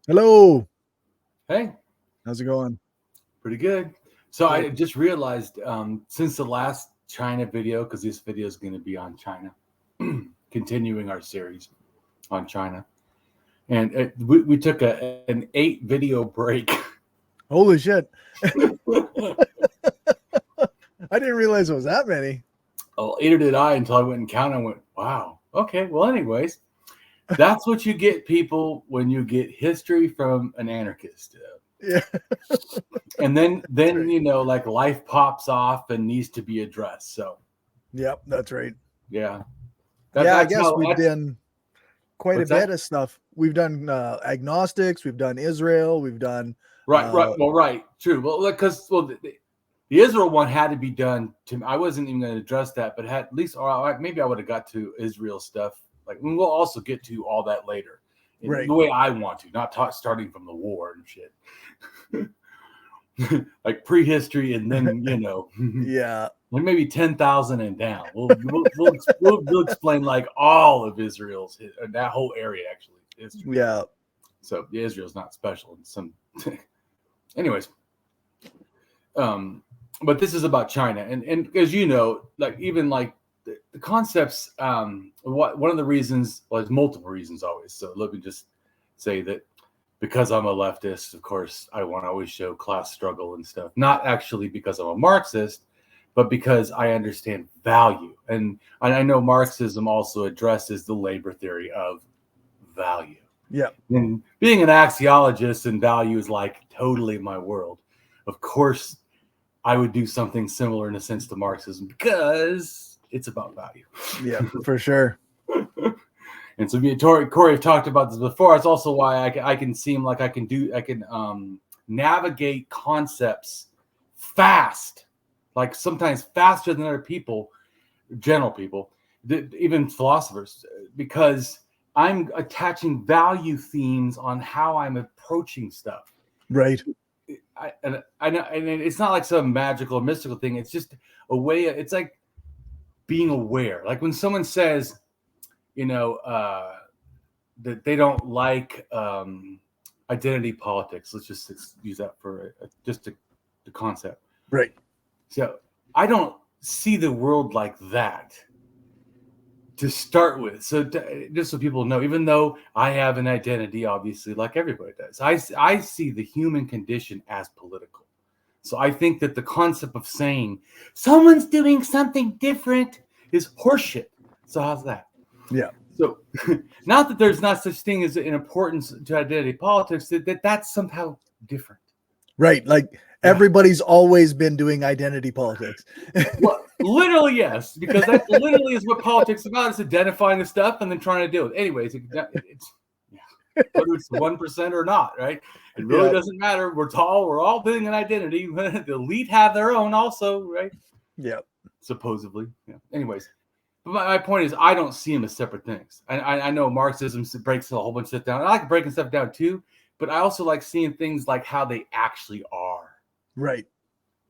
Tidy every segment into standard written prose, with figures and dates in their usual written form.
Hello. Hey, How's it going? pretty good. So I Good. just realized since the last China video, because this video is going to be on China, continuing our series on China, and we took an 8 video break. Holy shit. I didn't realize it was that many. Oh, either did I until I went and counted and went, wow, okay, well, anyways, that's what you get, people, when you get history from an anarchist. Yeah. And then Right. like life pops off and needs to be addressed. So Yep, that's right. yeah, Yeah, I that's guess how we've that's done quite a what's that? bit of stuff. We've done agnostics, we've done Israel, we've done Right, right. Well, right, true. Well, because the Israel one had to be done. I wasn't even going to address that, but had at least, or maybe I would have got to Israel stuff. Like we'll also get to all that later, in right. the way I want to, not starting from the war and shit, like prehistory, and then Yeah. like maybe 10,000 and down. We'll explain like all of Israel's that whole area actually history. Yeah. So yeah, Israel's not special in some. Anyways, but this is about China, and as you know, like even like the concepts. One of the reasons, well, there's multiple reasons always. So let me just say that because I'm a leftist, of course, I want to always show class struggle and stuff. Not actually because I'm a Marxist, but because I understand value, and I know Marxism also addresses the labor theory of value. Yeah. And being an axiologist and value is like totally my world. Of course, I would do something similar in a sense to Marxism because it's about value. Yeah, for sure. And so me and Corey have talked about this before. It's also why I can seem like I can navigate concepts fast, like sometimes faster than other people, general people, even philosophers, because I'm attaching value themes on how I'm approaching stuff. Right. I know, and it's not like some magical or mystical thing. It's just a way. It's like being aware. Like when someone says, that they don't like identity politics. Let's just use that for just the concept. Right. So I don't see the world like that to start with. So just so people know, even though I have an identity, obviously, like everybody does, I see the human condition as political. So I think that the concept of saying someone's doing something different is horseshit. So how's that? Yeah. So not that there's not such thing as an importance to identity politics, that's somehow different. Right. Like everybody's always been doing identity politics. Well, literally, yes, because that literally is what politics is about. It's identifying the stuff and then trying to deal with it. Anyways, it's whether it's 1% or not, right? It really doesn't matter. We're all doing an identity. The elite have their own also, right? Yeah. Supposedly. Yeah. Anyways, but my point is I don't see them as separate things. I know Marxism breaks a whole bunch of stuff down. I like breaking stuff down too, but I also like seeing things like how they actually are. Right.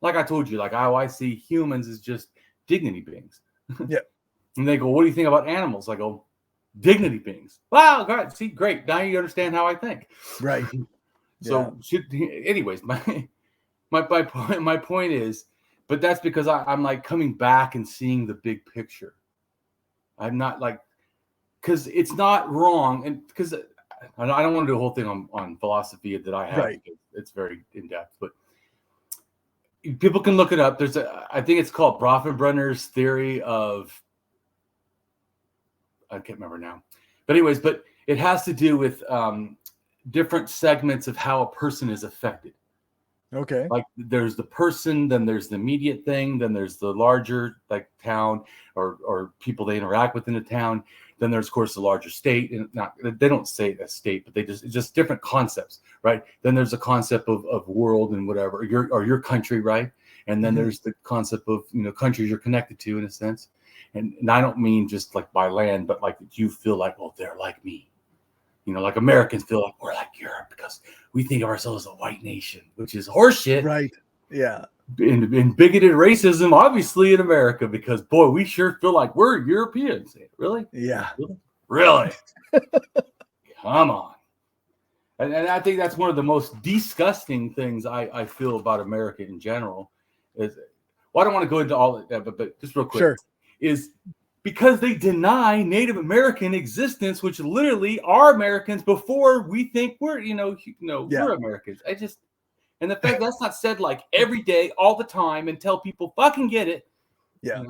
Like I told you, like how I see humans as just dignity beings. Yeah. And they go, what do you think about animals? I go, dignity beings. Wow, God, see, great. Now you understand how I think. Right. So, anyways, my point is, but that's because I'm like coming back and seeing the big picture. I'm not like, because it's not wrong, and because I don't want to do a whole thing on philosophy that I have. Right. It's very in depth, but people can look it up. I think it's called Bronfenbrenner's theory of, I can't remember now, but anyways, but it has to do with different segments of how a person is affected. Okay. Like there's the person, then there's the immediate thing, then there's the larger like town or people they interact with in the town. Then there's of course the larger state, and they don't say a state, but it's just different concepts, right? Then there's a concept of world and whatever, your country, right? And then there's the concept of countries you're connected to in a sense, and I don't mean just like by land, but like you feel like, oh, they're like me. Like Americans feel like we're like Europe because we think of ourselves as a white nation, which is horseshit. Right. Yeah. In bigoted racism, obviously in America, because boy, we sure feel like we're Europeans. Really? Yeah. Really? Come on. And I think that's one of the most disgusting things I feel about America in general. Is, well, I don't want to go into all of that, but just real quick, Sure. is because they deny Native American existence, which literally are Americans before we think we're, we're Americans. And the fact that's not said like every day, all the time, until people fucking get it. Yeah.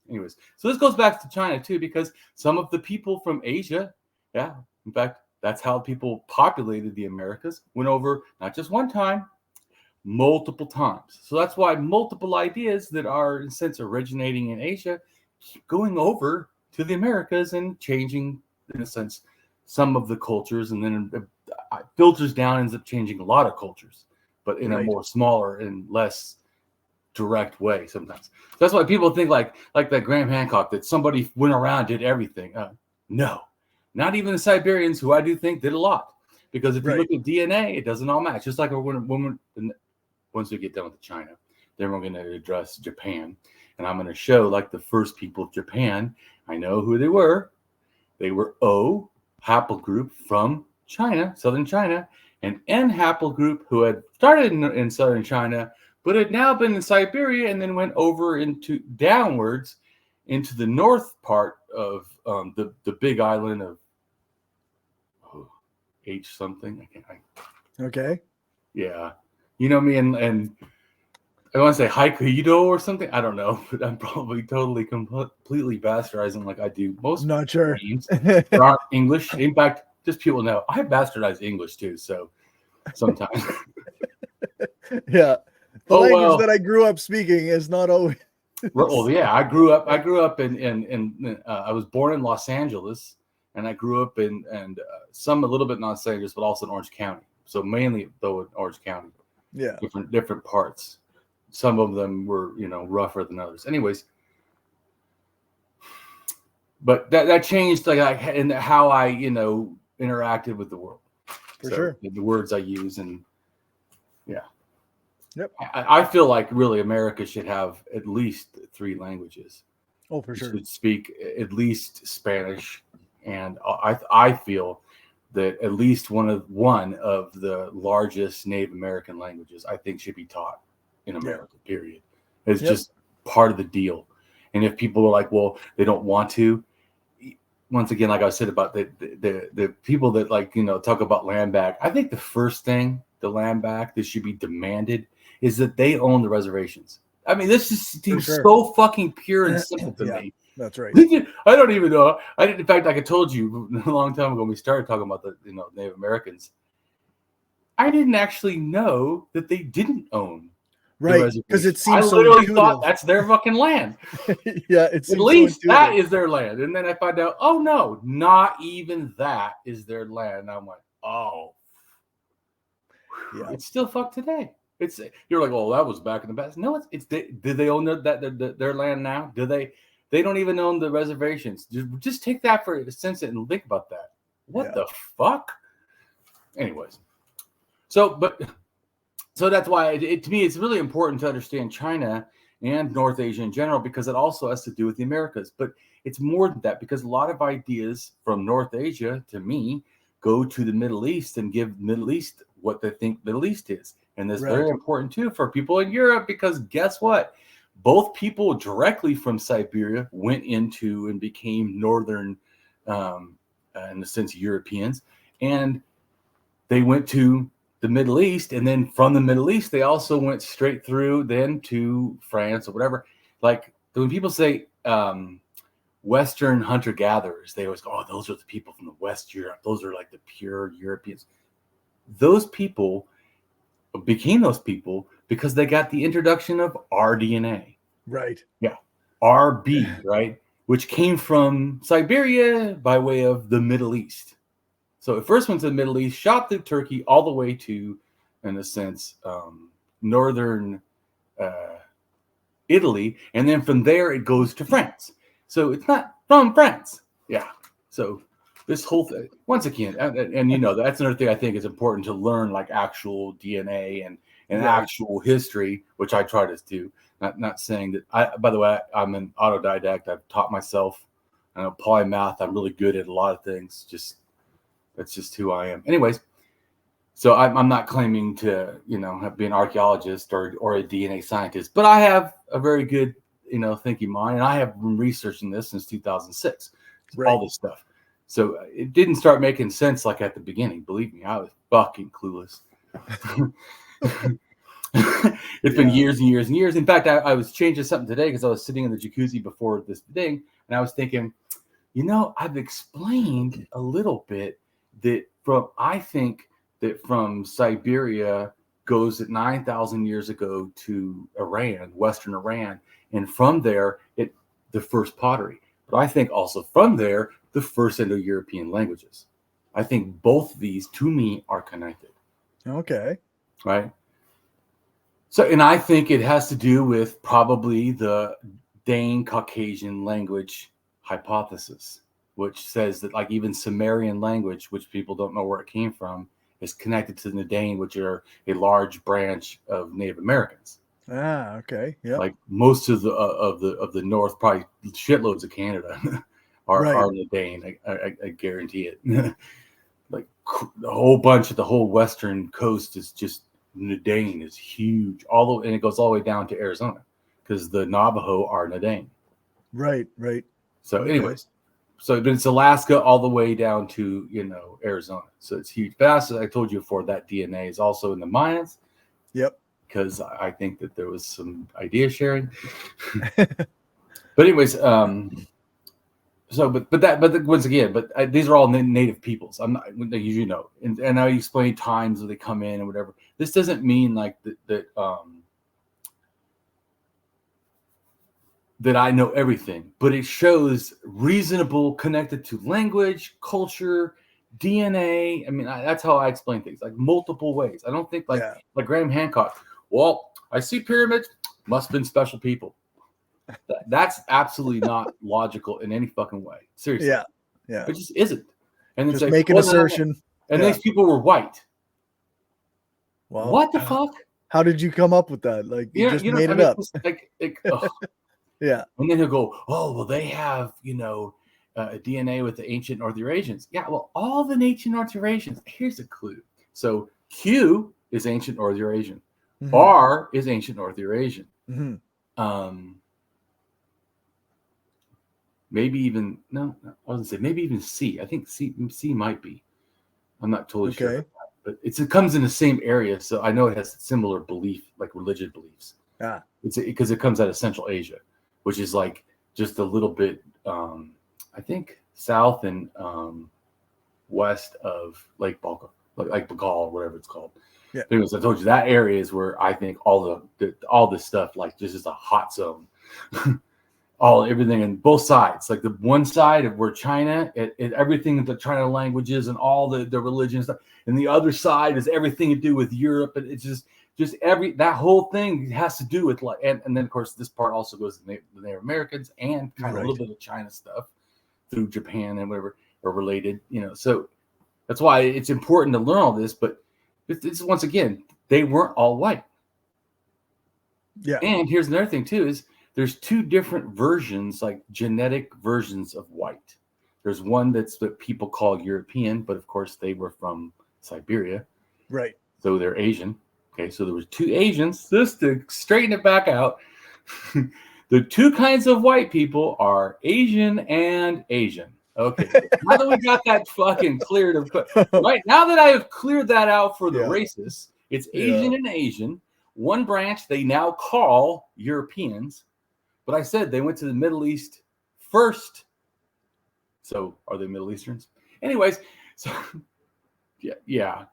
Anyways, so this goes back to China too, because some of the people from Asia, in fact, that's how people populated the Americas, went over not just one time, multiple times. So that's why multiple ideas that are, in a sense, originating in Asia keep going over to the Americas and changing, in a sense, some of the cultures, and then it filters down, ends up changing a lot of cultures, but in a more smaller and less direct way sometimes. That's why people think like that Graham Hancock, that somebody went around, did everything. No. Not even the Siberians, who I do think did a lot. Because if you look at DNA, it doesn't all match. Just like once we get done with China, then we're going to address Japan. And I'm going to show like the first people of Japan. I know who they were. They were O haplogroup from China, southern China, and N haplogroup who had started in southern China, but had now been in Siberia and then went over into downwards into the north part of the big island of H something. Okay. Yeah. You know me, and I want to say Hokkaido or something. I don't know, but I'm probably totally completely bastardizing like I do most Not sure. names that aren't English. In fact, just people know I bastardize English too, so sometimes. Yeah. The language that I grew up speaking is not always. Well, yeah, I grew up in I was born in Los Angeles, and I grew up in some a little bit in Los Angeles, but also in Orange County. So mainly though in Orange County. Yeah. Different parts. Some of them were, rougher than others. Anyways, but that changed like in how I, interacted with the world. For sure. The words I use, and yeah. Yep. I feel like really America should have at least 3 languages. Oh, for sure. Should speak at least Spanish, and I feel that at least one of the largest Native American languages I think should be taught in America. Period. It's just part of the deal. And if people are like, well, they don't want to. Once again, like I said about the people that talk about land back, I think the first thing the land back that should be demanded is that they own the reservations. I mean, this just seems so fucking pure and simple to me. That's right. I don't even know. In fact, like I told you a long time ago when we started talking about the Native Americans, I didn't actually know that they didn't own. Right, because it seems I literally thought that's their fucking land. Yeah, it's at least that is their land. And then I find out, oh no, not even that is their land. And I'm like, oh, it's still fucked today. You're like, oh, that was back in the past. No, did they own their land now? Do they? They don't even own the reservations. Just take that for a sense and think about that. What the fuck? Anyways, so that's why to me it's really important to understand China and North Asia in general, because it also has to do with the Americas. But it's more than that, because a lot of ideas from North Asia to me go to the Middle East and give Middle East what they think Middle East is. And that's very important too for people in Europe, because guess what? Both people directly from Siberia went into and became northern, in a sense, Europeans. And they went to the Middle East, and then from the Middle East, they also went straight through then to France or whatever. Like when people say Western hunter-gatherers, they always go, oh, those are the people from the West Europe. Those are like the pure Europeans. Those people became those people because they got the introduction of rDNA. Right. Yeah. RB, right? Which came from Siberia by way of the Middle East. So it first went to the Middle East, shot through Turkey all the way to, in a sense, northern Italy. And then from there, it goes to France. So it's not from France. Yeah. So this whole thing, once again, and that's another thing I think is important to learn, like actual DNA and actual history, which I try to do. Not saying that by the way, I'm an autodidact. I've taught myself. I know polymath. I'm really good at a lot of things. That's just who I am. Anyways, So I'm not claiming to, be an archaeologist or a DNA scientist, but I have a very good, thinking mind, and I have been researching this since 2006, all this stuff. So it didn't start making sense like at the beginning. Believe me, I was fucking clueless. It's been years and years and years. In fact, I was changing something today because I was sitting in the jacuzzi before this thing, and I was thinking, I've explained a little bit that I think that from Siberia goes at 9,000 years ago to Iran, Western Iran, and from there, the first pottery. But I think also from there, the first Indo-European languages. I think both of these, to me, are connected. Okay. Right? So, and I think it has to do with probably the Dane Caucasian language hypothesis, which says that like even Sumerian language, which people don't know where it came from, is connected to the Dane, which are a large branch of Native Americans. Ah, okay. Yeah. Like most of the North, probably shitloads of Canada are the Dane. I guarantee it. Like a whole bunch of the whole western coast is just Nadane is huge. And it goes all the way down to Arizona because the Navajo are Nadane. Right. So, anyways. So it's Alaska all the way down to, Arizona. So it's huge. But as I told you before, that DNA is also in the Mayans. Yep. Because I think that there was some idea sharing. But anyways, once again, these are all native peoples. I'm not, and I explain times that they come in and whatever. This doesn't mean like that I know everything, but it shows reasonable connected to language, culture, DNA. I mean, that's how I explain things, like multiple ways. I don't think like Graham Hancock. Well, I see pyramids, must have been special people. That's absolutely not logical in any fucking way. Seriously. Yeah. It just isn't. And just make an assertion. And these people were white. Well, what the fuck? How did you come up with that? Like you just made it up. Yeah. And then he'll go, oh, well, they have, DNA with the ancient North Eurasians. Yeah, well, all the ancient North Eurasians. Here's a clue. So Q is ancient North Eurasian. Mm-hmm. R is ancient North Eurasian. Mm-hmm. Maybe even maybe even C. I think C might be. I'm not totally sure. But it comes in the same area, so I know it has similar belief, like religious beliefs. Ah. It's because it comes out of Central Asia, which is like just a little bit, I think, south and west of Lake Baikal, like Baikal, whatever it's called. Yeah. Anyways, I told you that area is where I think all this stuff, like this is a hot zone. Everything on both sides, like the one side of where China, everything the China languages and all the religion stuff, and the other side is everything to do with Europe, and it's just that whole thing has to do with and then of course this part also goes to the Native Americans and kind of a little bit of China stuff through Japan and whatever are related, So that's why it's important to learn all this. But it's once again, they weren't all white. Yeah. And here's another thing too is. There's two different versions, like genetic versions of white. There's one that's what people call European, but of course they were from Siberia. Right. So they're Asian. Okay, so there was two Asians. Just to straighten it back out, the two kinds of white people are Asian and Asian. Okay, now that we got that fucking cleared, right now that I have cleared that out for the racists, it's Asian and Asian. One branch they now call Europeans. But I said they went to the Middle East first. So are they Middle Easterns? Anyways, so yeah.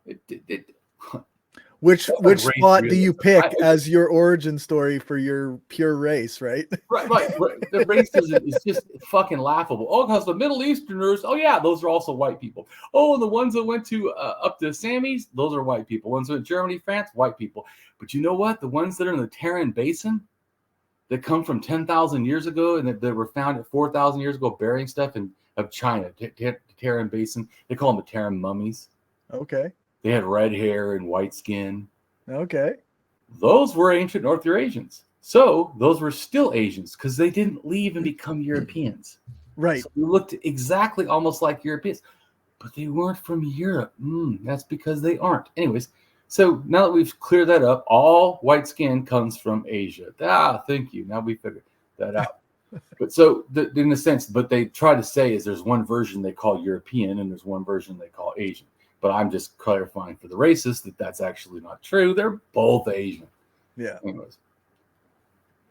Which spot do you pick as your origin story for your pure race, right? Right. The racism is just fucking laughable. Oh, because the Middle Easterners, oh yeah, those are also white people. Oh, the ones that went to up to Sammy's, those are white people. Ones that went to Germany, France, white people. But you know what? The ones that are in the Taran Basin, that come from 10,000 years ago and that were found at 4,000 years ago burying stuff of China, Taran Basin. They call them the Taran mummies. Okay. They had red hair and white skin. Okay. Those were ancient North Eurasians. So those were still Asians because they didn't leave and become Europeans. Right. So they looked exactly almost like Europeans. but they weren't from Europe. That's because they aren't. Anyways, so now that we've cleared that up, all white skin comes from Asia. Thank you. Now we figured that out. But so, in a sense, but they try to say is there's one version they call European and there's one version they call Asian. But I'm just clarifying for the racists that that's actually not true. They're both Asian. Yeah. Anyways,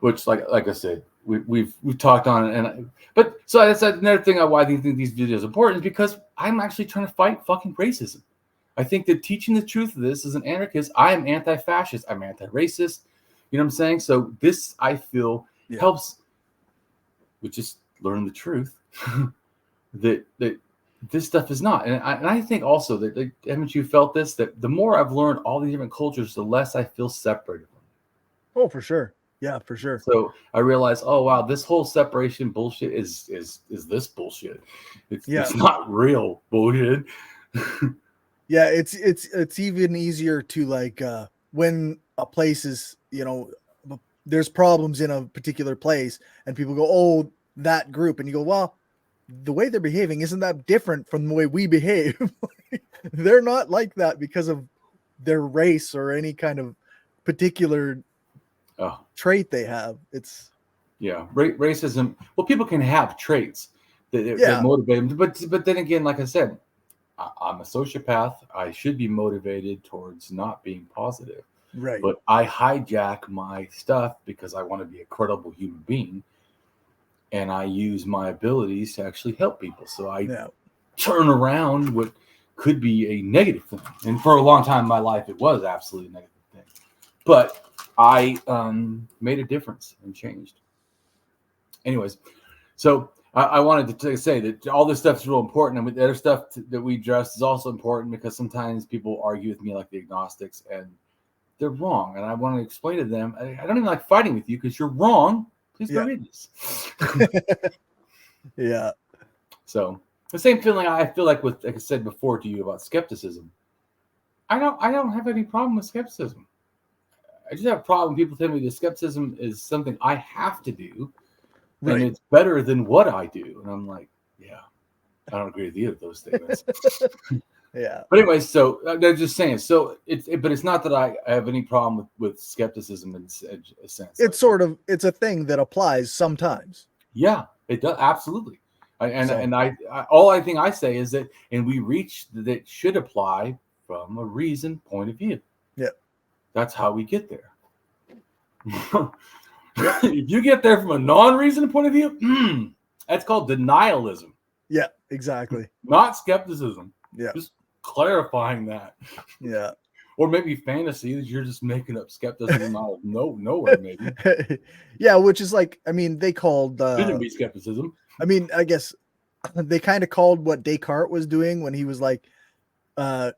which, like I said, we've talked on it, but so that's another thing why I think these videos are important is because I'm actually trying to fight fucking racism. I think that teaching the truth of this as an anarchist, I am anti-fascist, I'm anti-racist. You know what I'm saying? So this I feel helps. We just learn the truth that this stuff is not, and I think also that haven't you felt this, that the more I've learned all these different cultures, the less I feel separated from them. Oh, for sure. Yeah, for sure. So I realized, oh wow, this whole separation bullshit is this bullshit. It's not real bullshit. Yeah, it's even easier to like when a place is, there's problems in a particular place and people go, oh, that group, and you go, well, the way they're behaving isn't that different from the way we behave. They're not like that because of their race or any kind of particular trait they have. It's racism. Well, people can have traits that motivate them, but then again, like I said, I'm a sociopath. I should be motivated towards not being positive. Right. But I hijack my stuff because I want to be a credible human being. And I use my abilities to actually help people. So I turn around what could be a negative thing. And for a long time in my life, it was absolutely a negative thing. But I made a difference and changed. Anyways, so I wanted to say that all this stuff is real important. And the other stuff that we addressed is also important because sometimes people argue with me like the agnostics and they're wrong. And I want to explain to them, I don't even like fighting with you because you're wrong. Please go read this. Yeah. So the same feeling I feel like with, like I said before to you about skepticism. I don't have any problem with skepticism. I just have a problem. People tell me that skepticism is something I have to do, and it's better than what I do. And I'm like, yeah, I don't agree with either of those statements. Yeah. But anyway, so they're just saying. So but it's not that I have any problem with skepticism in a sense. It's it's a thing that applies sometimes. Yeah, it does absolutely. All I think I say is that, and we reach that should apply from a reason point of view. Yeah, that's how we get there. If you get there from a non-reason point of view, that's called denialism. Yeah, exactly. Not skepticism. Yeah, just clarifying that. Yeah. Or maybe fantasy that you're just making up skepticism out of nowhere, maybe. Yeah, which is like, I mean, they called didn't be skepticism. I mean, I guess they kind of called what Descartes was doing when he was like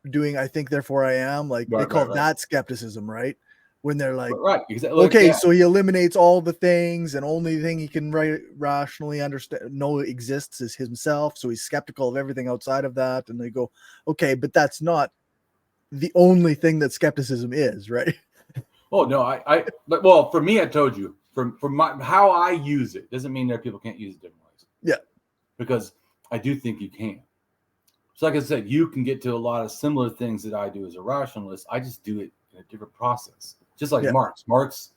doing I think therefore I am, like they called that skepticism, right? When they're like, exactly. Okay, so he eliminates all the things, and only thing he can rationally know exists is himself. So he's skeptical of everything outside of that. And they go, okay, but that's not the only thing that skepticism is, right? Oh no, but well, for me, I told you from how I use it doesn't mean that people can't use it different ways. Yeah, because I do think you can. So, like I said, you can get to a lot of similar things that I do as a rationalist. I just do it in a different process. Just like Marx. Marx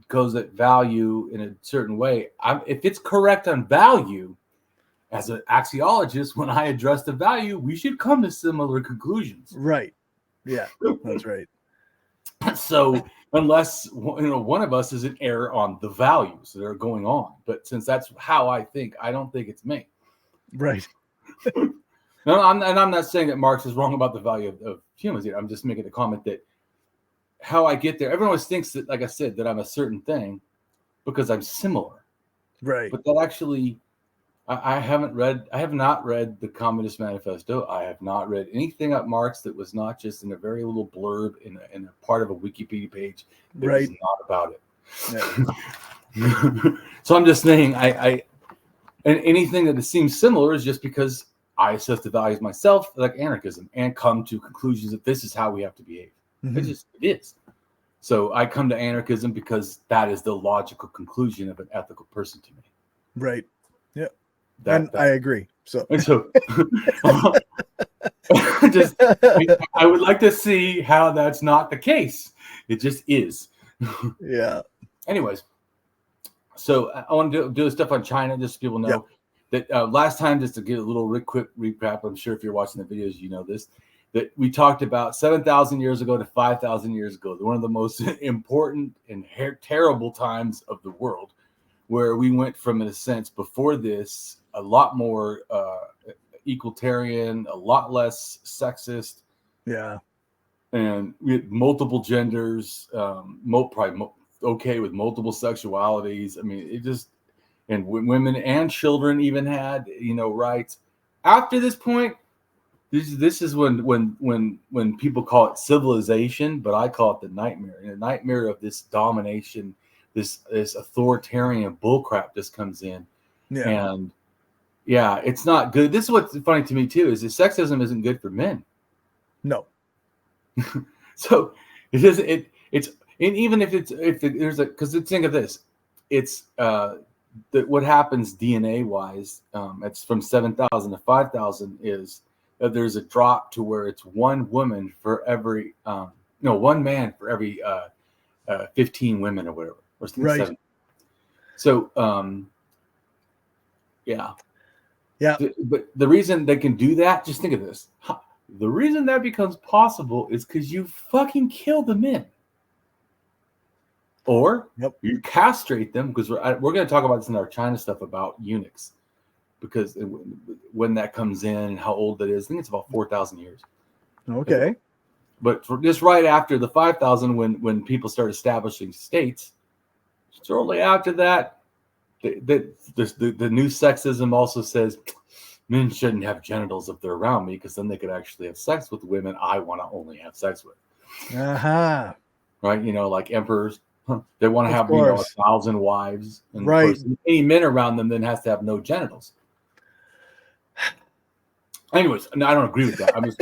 goes at value in a certain way. If it's correct on value, as an axiologist, when I address the value, we should come to similar conclusions. Right. Yeah, that's right. So unless one of us is in error on the values that are going on, but since that's how I think, I don't think it's me. Right. No, I'm not saying that Marx is wrong about the value of humans here. I'm just making the comment that how I get there. Everyone always thinks that, like I said, that I'm a certain thing because I'm similar. Right. But that actually, I have not read the Communist Manifesto. I have not read anything about Marx that was not just in a very little blurb in a part of a Wikipedia page that was not about it. Yeah. So I'm just saying, and anything that seems similar is just because I assess the values myself, like anarchism, and come to conclusions that this is how we have to behave. Mm-hmm. It is. So I come to anarchism because that is the logical conclusion of an ethical person to me. Right. Yeah. I agree. So, And so just I would like to see how that's not the case. It just is. yeah. Anyways, so I want to do stuff on China, just so people know that last time, just to get a little quick recap, I'm sure if you're watching the videos, you know this, that we talked about 7,000 years ago to 5,000 years ago, one of the most important and terrible times of the world, where we went from, in a sense, before this, a lot more egalitarian, a lot less sexist. Yeah. And we had multiple genders, okay with multiple sexualities. I mean, it just, and women and children even had, rights. After this point, this is when people call it civilization, but I call it the nightmare. And the nightmare of this domination, this authoritarian bullcrap just comes in. Yeah. And yeah, it's not good. This is what's funny to me too, is that sexism isn't good for men. No. So it is. It's, and even if there's a, because think of this, it's what happens DNA wise. It's from 7,000 to 5,000 is that there's a drop to where it's one woman for every one man for every 15 women or whatever, or something. Right. 7. So yeah. But the reason they can do that, just think of this. The reason that becomes possible is because you fucking kill the men. Or you castrate them, because we're going to talk about this in our China stuff about eunuchs, because when that comes in and how old that is, I think it's about 4,000 years. Okay. But for just right after the 5,000, when people start establishing states, shortly after that, the new sexism also says men shouldn't have genitals if they're around me, because then they could actually have sex with the women I want to only have sex with. Uh-huh. Right? Like emperors, they want to have 1,000 wives, and right. Of course, any men around them then has to have no genitals. Anyways, I don't agree with that. I'm just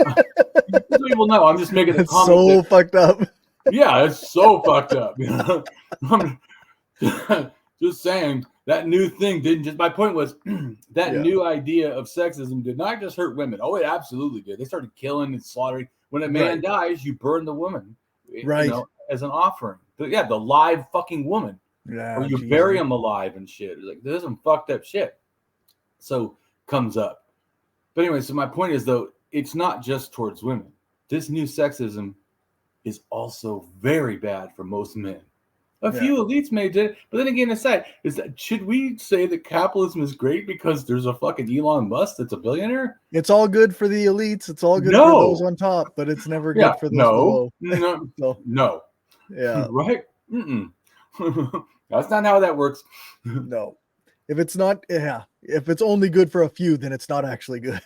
people know. I'm just making a comment. So fucked up. Yeah, it's so fucked up. I'm just saying that new thing didn't just. My point was that new idea of sexism did not just hurt women. Oh, it absolutely did. They started killing and slaughtering. When a man dies, you burn the woman, as an offering. But yeah, the live fucking woman. Yeah, or you bury them alive and shit. Like, there's some fucked up shit. So comes up. But anyway, so my point is, though, it's not just towards women. This new sexism is also very bad for most men. A few elites may do it, but then again, aside, should we say that capitalism is great because there's a fucking Elon Musk that's a billionaire? It's all good for the elites. It's all good for those on top, but it's never good for those below. No. Yeah. Right? That's not how that works. No. If it's not, if it's only good for a few, then it's not actually good.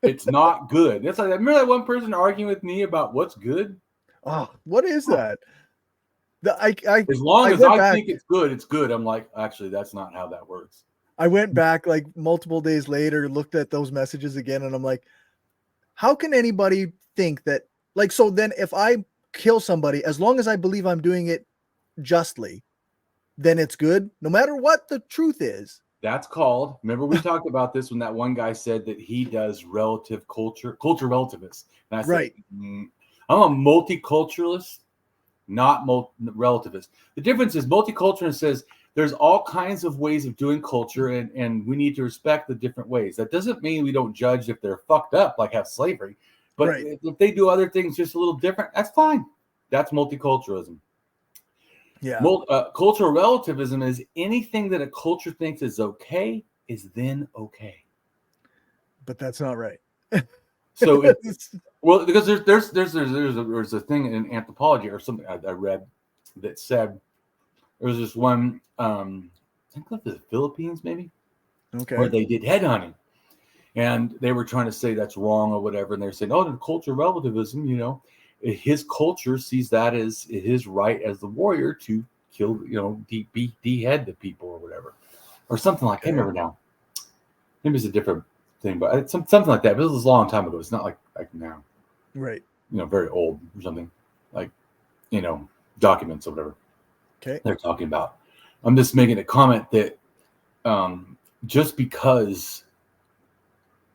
It's not good. It's like, remember that one person arguing with me about what's good? Oh, what is that? As long as I think it's good, it's good. I'm like, actually, that's not how that works. I went back like multiple days later, looked at those messages again, and I'm like, how can anybody think that? Like, so then if I kill somebody, as long as I believe I'm doing it justly, then it's good, no matter what the truth is. That's called, remember we talked about this when that one guy said that he does culture relativist. And I said, I'm a multiculturalist, not relativist. The difference is multiculturalist says there's all kinds of ways of doing culture, and we need to respect the different ways. That doesn't mean we don't judge if they're fucked up, like have slavery. But if they do other things just a little different, that's fine. That's multiculturalism. Yeah. Cultural relativism is anything that a culture thinks is okay is then okay. But that's not right. So, because there's a thing in anthropology or something I read that said there was this one, I think it was the Philippines maybe, where they did headhunting, and they were trying to say that's wrong or whatever, and they're saying, oh, the cultural relativism, his culture sees that as his right as the warrior to kill, behead the people or whatever, or something like that. I can't remember now. Maybe it's a different thing, but it's something like that. But this was a long time ago. It's not like now, right? Very old or something, like documents or whatever. Okay, they're talking about. I'm just making a comment that just because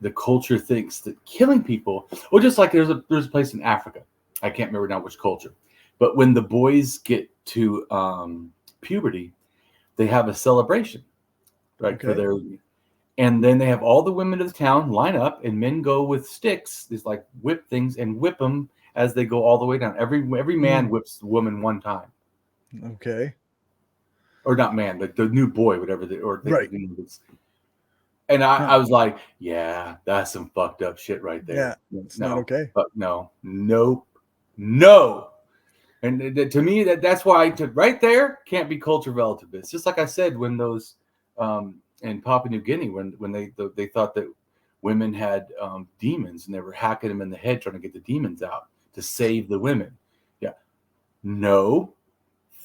the culture thinks that killing people, well, just like there's a place in Africa, I can't remember now which culture, but when the boys get to puberty, they have a celebration, right? Okay. For their, and then they have all the women of the town line up, and men go with sticks, these like whip things, and whip them as they go all the way down. Every man whips the woman one time. Okay. Or not man, the new boy, whatever Right. And I was like, yeah, that's some fucked up shit right there. Yeah, it's not okay. But nope. And to me, that's why right there can't be culture relativist. Just like I said, when those in Papua New Guinea, when they thought that women had demons and they were hacking them in the head trying to get the demons out to save the women. Yeah, no,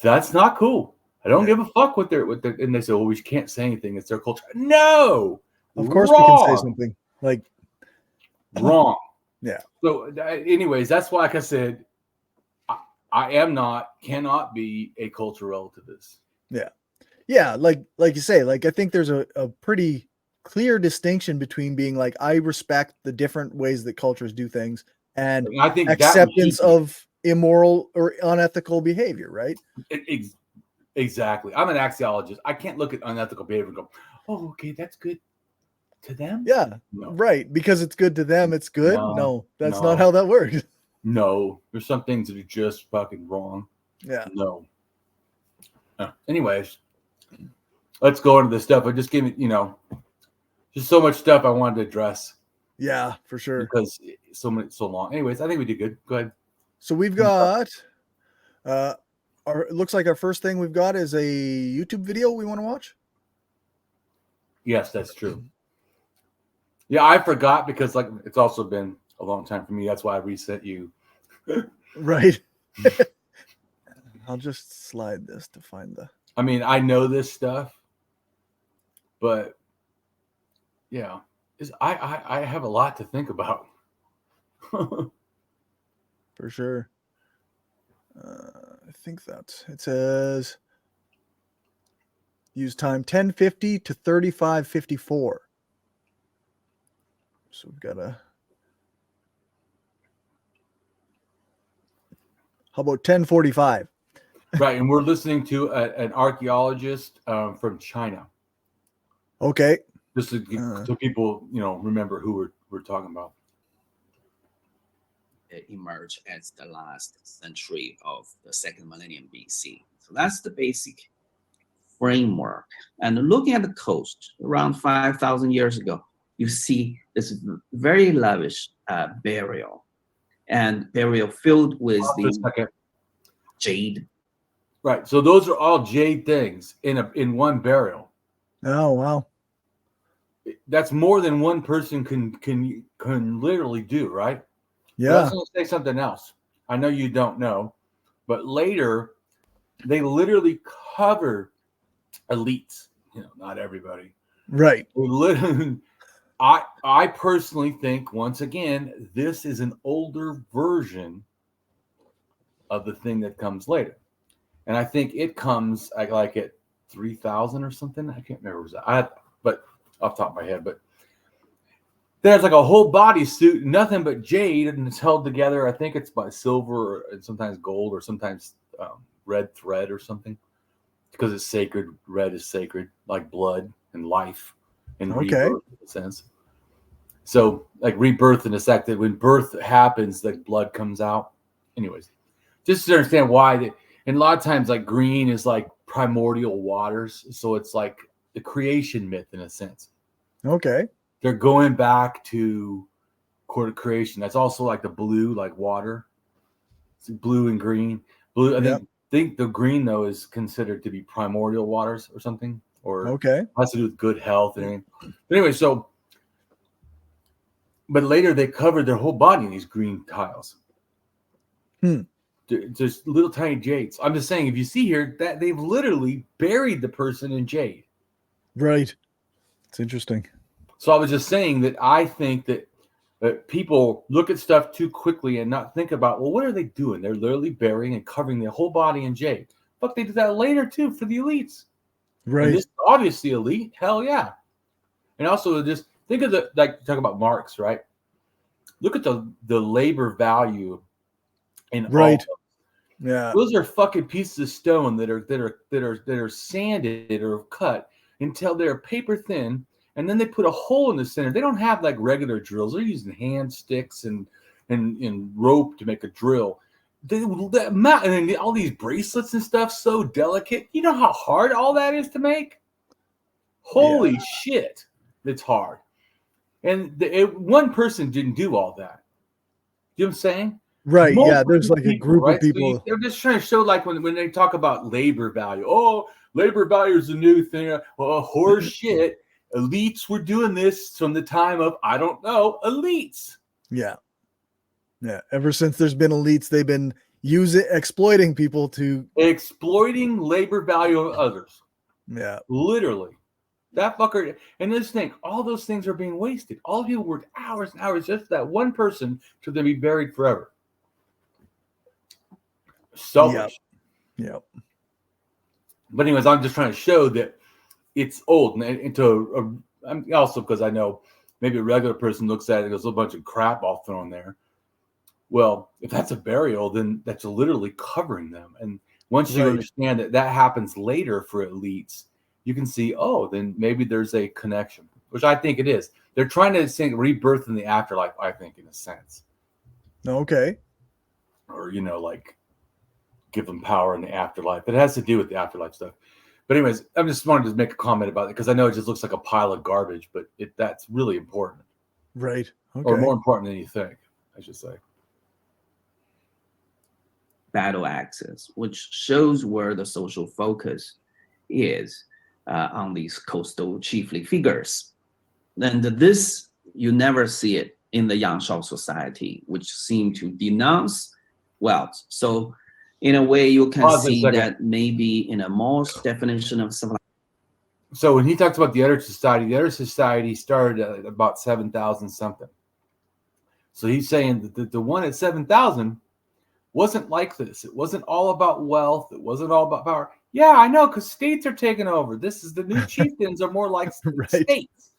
that's not cool. I don't give a fuck what they're and they say, well, we can't say anything. It's their culture. No, of course we can say something. Like wrong. Yeah. So, anyways, that's why, like I said, I cannot be a cultural relativist. Yeah. Yeah. Like you say, like, I think there's a pretty clear distinction between being like, I respect the different ways that cultures do things and I think acceptance of immoral or unethical behavior, right? Exactly. I'm an axiologist. I can't look at unethical behavior and go, oh, okay, that's good to them. Yeah. No. Right. Because it's good to them, it's good. No, that's not how that works. No, there's some things that are just fucking wrong. Yeah. No. Anyways, let's go into the stuff. I just gave me, just so much stuff I wanted to address. Yeah, for sure. Because so long. Anyways, I think we did good. Go ahead. So we've got, it looks like our first thing we've got is a YouTube video we want to watch. Yes, that's true. Yeah, I forgot because like it's also been a long time for me. That's why I reset you. Right. I'll just slide this to find the. I mean, I know this stuff, but yeah, I have a lot to think about. For sure. I think it says use time 1050 to 3554. So we've got how about 1045? Right, and we're listening to an archaeologist from China. Okay. Just so people, remember who we're talking about. It emerged as the last century of the second millennium BC. So that's the basic framework. And looking at the coast around 5,000 years ago, you see this very lavish burial filled with the jade. Right. So those are all jade things in one burial. Oh, wow. That's more than one person can literally do, right? Yeah. But I was going to say something else. I know you don't know, but later they literally cover elites. Not everybody. Right. I personally think, once again, this is an older version of the thing that comes later. And I think it comes like at 3,000 or something. I can't remember but off the top of my head. But there's like a whole bodysuit, nothing but jade, and it's held together. I think it's by silver and sometimes gold or sometimes red thread or something. Because it's sacred. Red is sacred, like blood and life and rebirth in a sense. So like rebirth in the fact that when birth happens, like blood comes out. Anyways, just to understand why and a lot of times like green is like primordial waters. So it's like the creation myth in a sense. Okay. They're going back to court of creation. That's also like the blue, like water. It's blue and green. Blue, I think the green though is considered to be primordial waters or something. Or has to do with good health and everything. But anyway, but later they covered their whole body in these green tiles. Just little tiny jades. I'm just saying, if you see here that they've literally buried the person in jade. Right. It's interesting. So I was just saying that I think that people look at stuff too quickly and not think about, well, what are they doing? They're literally burying and covering their whole body in jade. Fuck, they did that later too for the elites. Right. And this is obviously elite. Hell yeah. And also just Think of talk about Marx, right? Look at the labor value in Right. all. Yeah. Those are fucking pieces of stone that are sanded or cut until they're paper thin, and then they put a hole in the center. They don't have like regular drills. They're using hand sticks and rope to make a drill. And all these bracelets and stuff, so delicate. You know how hard all that is to make? Holy shit, it's hard. And one person didn't do all that. You know what I'm saying? Right. Yeah. Multiple There's like a people, group right? of people. So they're just trying to show, like when they talk about labor value. Oh, labor value is a new thing. Well, horse shit. Elites were doing this from the time of, I don't know, elites. Yeah. Yeah. Ever since there's been elites, they've been exploiting people to exploiting labor value of others. Yeah. Literally. That fucker. And this thing, all those things are being wasted. All people worked hours and hours just for that one person to then be buried forever. Selfish. Yep. But anyways, I'm just trying to show that it's old. And also because I know maybe a regular person looks at it, there's a bunch of crap all thrown there. Well, if that's a burial, then that's literally covering them. And once you understand that happens later for elites, you can see, oh, then maybe there's a connection, which I think it is. They're trying to think rebirth in the afterlife, I think, in a sense. Okay. Or, like give them power in the afterlife. It has to do with the afterlife stuff. But anyways, I'm just wanted to make a comment about it because I know it just looks like a pile of garbage, but that's really important. Right. Okay. Or more important than you think, I should say. Battle axis, which shows where the social focus is on these coastal chiefly figures. And this, you never see it in the Yangshao society, which seem to denounce wealth. So in a way, you can see that maybe in a Morse definition of civilization. So when he talks about the other society started at about 7,000 something. So he's saying that the one at 7,000 wasn't like this. It wasn't all about wealth. It wasn't all about power. Yeah, I know, because states are taking over. This is the new chieftains are more like states.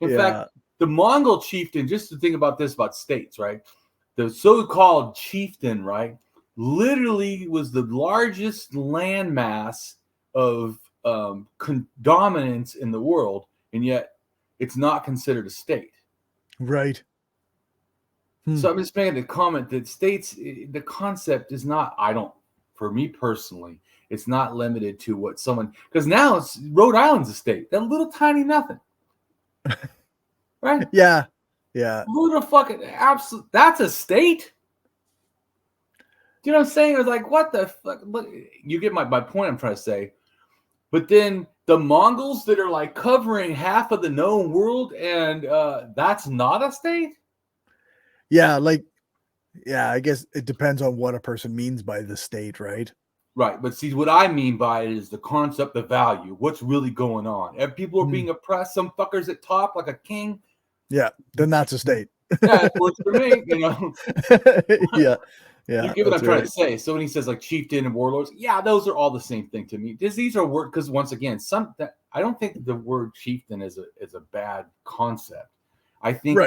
In fact, the Mongol chieftain, just to think about this about states, right? The so-called chieftain, right, literally was the largest landmass of dominance in the world, and yet it's not considered a state. Right. So I'm just making the comment that states, the concept is not, for me personally, it's not limited to what someone, because now it's Rhode Island's a state, that little tiny nothing. Right? Yeah. Yeah. Little fucking absolute, that's a state. Do you know what I'm saying? It's like, what the fuck? You get my point I'm trying to say. But then the Mongols that are like covering half of the known world, and that's not a state? Yeah, I guess it depends on what a person means by the state, right? Right, but see, what I mean by it is the concept of value. What's really going on? If people are being oppressed, some fuckers at top, like a king. Yeah, then that's a state. Yeah, it works for me, Yeah. You get what I'm trying to say. So when he says like chieftain and warlords, yeah, those are all the same thing to me. These are words because once again, I don't think the word chieftain is a bad concept. I think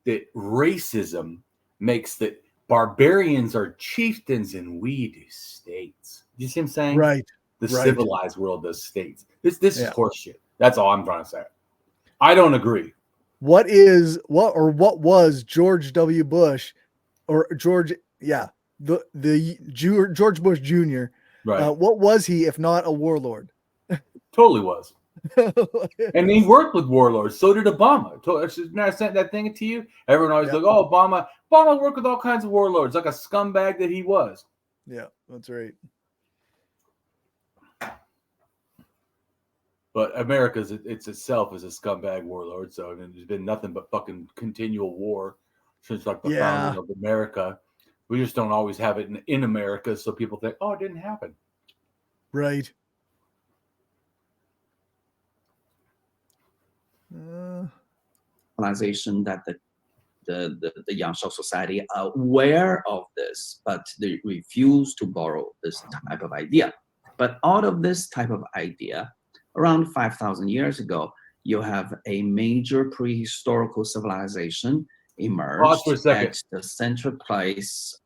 that racism makes that barbarians are chieftains and we do states. Do you see what I'm saying? Right. The civilized world does states. This is horseshit. That's all I'm trying to say. I don't agree. What was George W. Bush or George George Bush Jr. Right. What was he if not a warlord? Totally was. And he worked with warlords. So did Obama. I sent that thing to you. Everyone always like, oh, Obama worked with all kinds of warlords, like a scumbag that he was. Yeah, that's right. But America itself is a scumbag warlord. So there's been nothing but fucking continual war since like the founding of America. We just don't always have it in America, so people think, oh, it didn't happen. Right. Organization that the Yangshao society are aware of this, but they refuse to borrow this type of idea. But out of this type of idea, around 5,000 years ago, you have a major prehistorical civilization Pause for a emerged second. at the central place.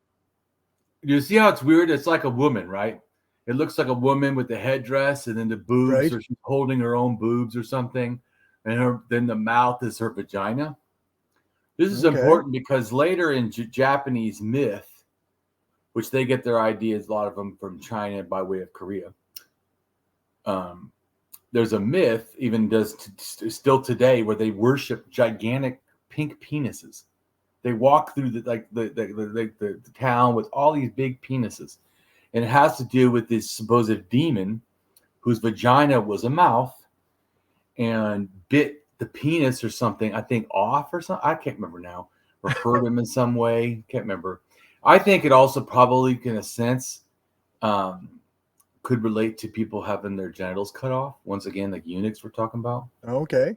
You see how it's weird? It's like a woman, right? It looks like a woman with the headdress, and then the boobs, Right. or she's holding her own boobs or something, and then the mouth is her vagina. This is Okay. important because later in Japanese myth, which they get their ideas, a lot of them from China by way of Korea. There's a myth, even still today, where they worship gigantic pink penises. They walk through the town with all these big penises, and it has to do with this supposed demon whose vagina was a mouth and bit the penis or something, I think, off or something. I can't remember now, or hurt him in some way. Can't remember. I think it also probably, in a sense, could relate to people having their genitals cut off. Once again, like eunuchs we're talking about. Okay.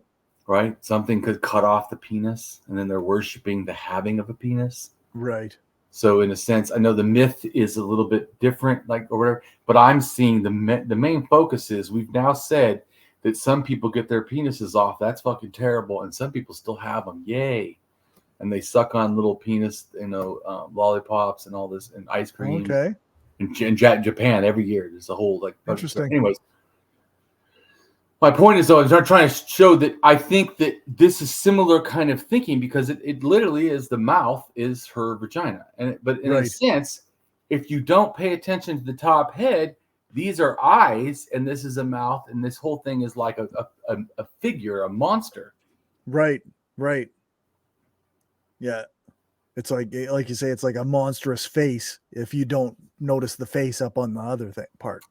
Right? Something could cut off the penis, and then they're worshiping the having of a penis. Right. So in a sense, I know the myth is a little bit different, like, or whatever, but I'm seeing the main focus is, we've now said that some people get their penises off. That's fucking terrible. And some people still have them. Yay. And they suck on little penis, lollipops and all this, and ice cream. Okay. In Japan every year, there's a whole like. Interesting. Anyways, my point is, though, I'm trying to show that I think that this is similar kind of thinking, because it literally is, the mouth is her vagina, but in a sense, if you don't pay attention to the top head, these are eyes, and this is a mouth, and this whole thing is like a figure, a monster. Right. Right. Yeah. It's like you say, it's like a monstrous face if you don't notice the face up on the other part.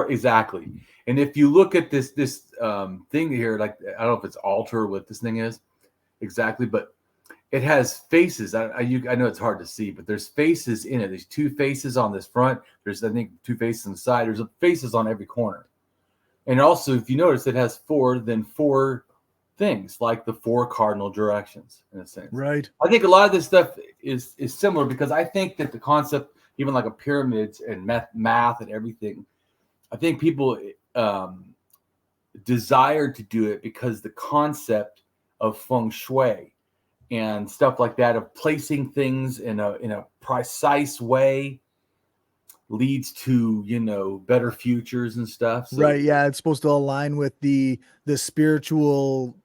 Exactly. And if you look at this thing here, like, I don't know if it's altar, what this thing is exactly, but it has faces. I know it's hard to see, but there's faces in it. There's two faces on this front. There's, I think, two faces on the side. There's faces on every corner. And also, if you notice, it has four things, like the four cardinal directions, in a sense. Right. I think a lot of this stuff is similar, because I think that the concept, even like a pyramids and math and everything, I think people desire to do it because the concept of feng shui and stuff like that, of placing things in a precise way, leads to better futures and stuff. So, right. Yeah, it's supposed to align with the spiritual.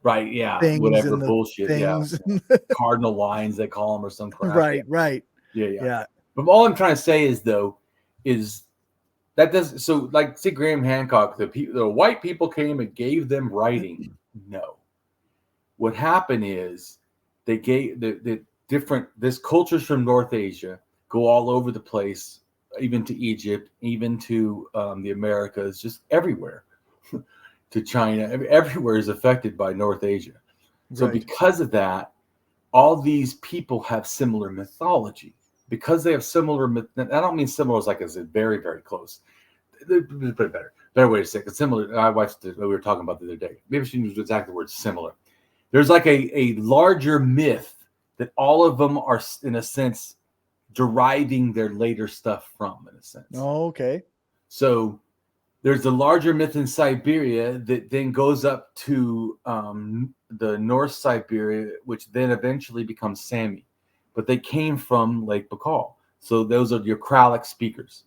Right. Yeah. Things Whatever and the bullshit. things. Yeah. Cardinal lines, they call them, or some crap. Right. Right. Yeah. But all I'm trying to say is, though, is that does, so, like, say Graham Hancock, the white people came and gave them writing. No. What happened is they gave the different, this cultures from North Asia go all over the place, even to Egypt, even to the Americas, just everywhere. To China, everywhere is affected by North Asia. So because of that, all these people have similar mythology. Because they have similar, I don't mean similar as a very, very close. Better way to say it. Similar. I watched it, we were talking about the other day. Maybe I shouldn't use exactly the word similar. There's like a larger myth that all of them are, in a sense, deriving their later stuff from, in a sense. Oh, okay. So there's a larger myth in Siberia that then goes up to the North Siberia, which then eventually becomes Sami. But they came from Lake Baikal. So those are your Kralic speakers.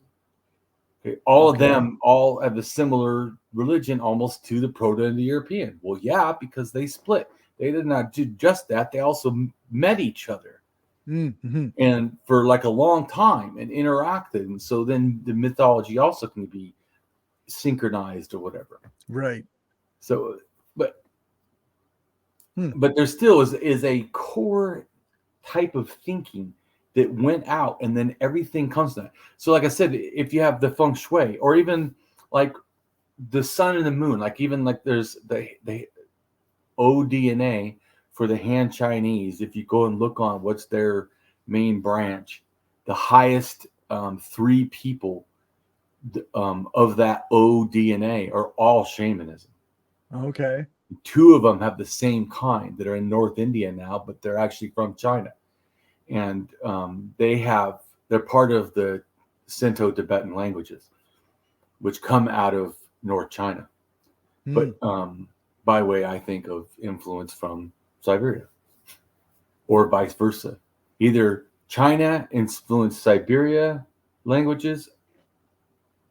Okay. All of them all have a similar religion, almost, to the Proto-Indo-European. Well, yeah, because they split. They did not do just that. They also met each other. Mm-hmm. And for like a long time, and interacted. And so then the mythology also can be synchronized or whatever. Right. So, but there still is a core type of thinking that went out, and then everything comes to that. So, like I said, if you have the feng shui, or even like the sun and the moon, like even like there's the ODNA for the Han Chinese. If you go and look on what's their main branch, the highest 3 people of that ODNA are all shamanism. Okay. 2 of them have the same kind that are in North India now, but they're actually from China. And they're part of the Sino-Tibetan languages, which come out of North China. But by way, I think, of influence from Siberia, or vice versa. Either China influenced Siberia languages,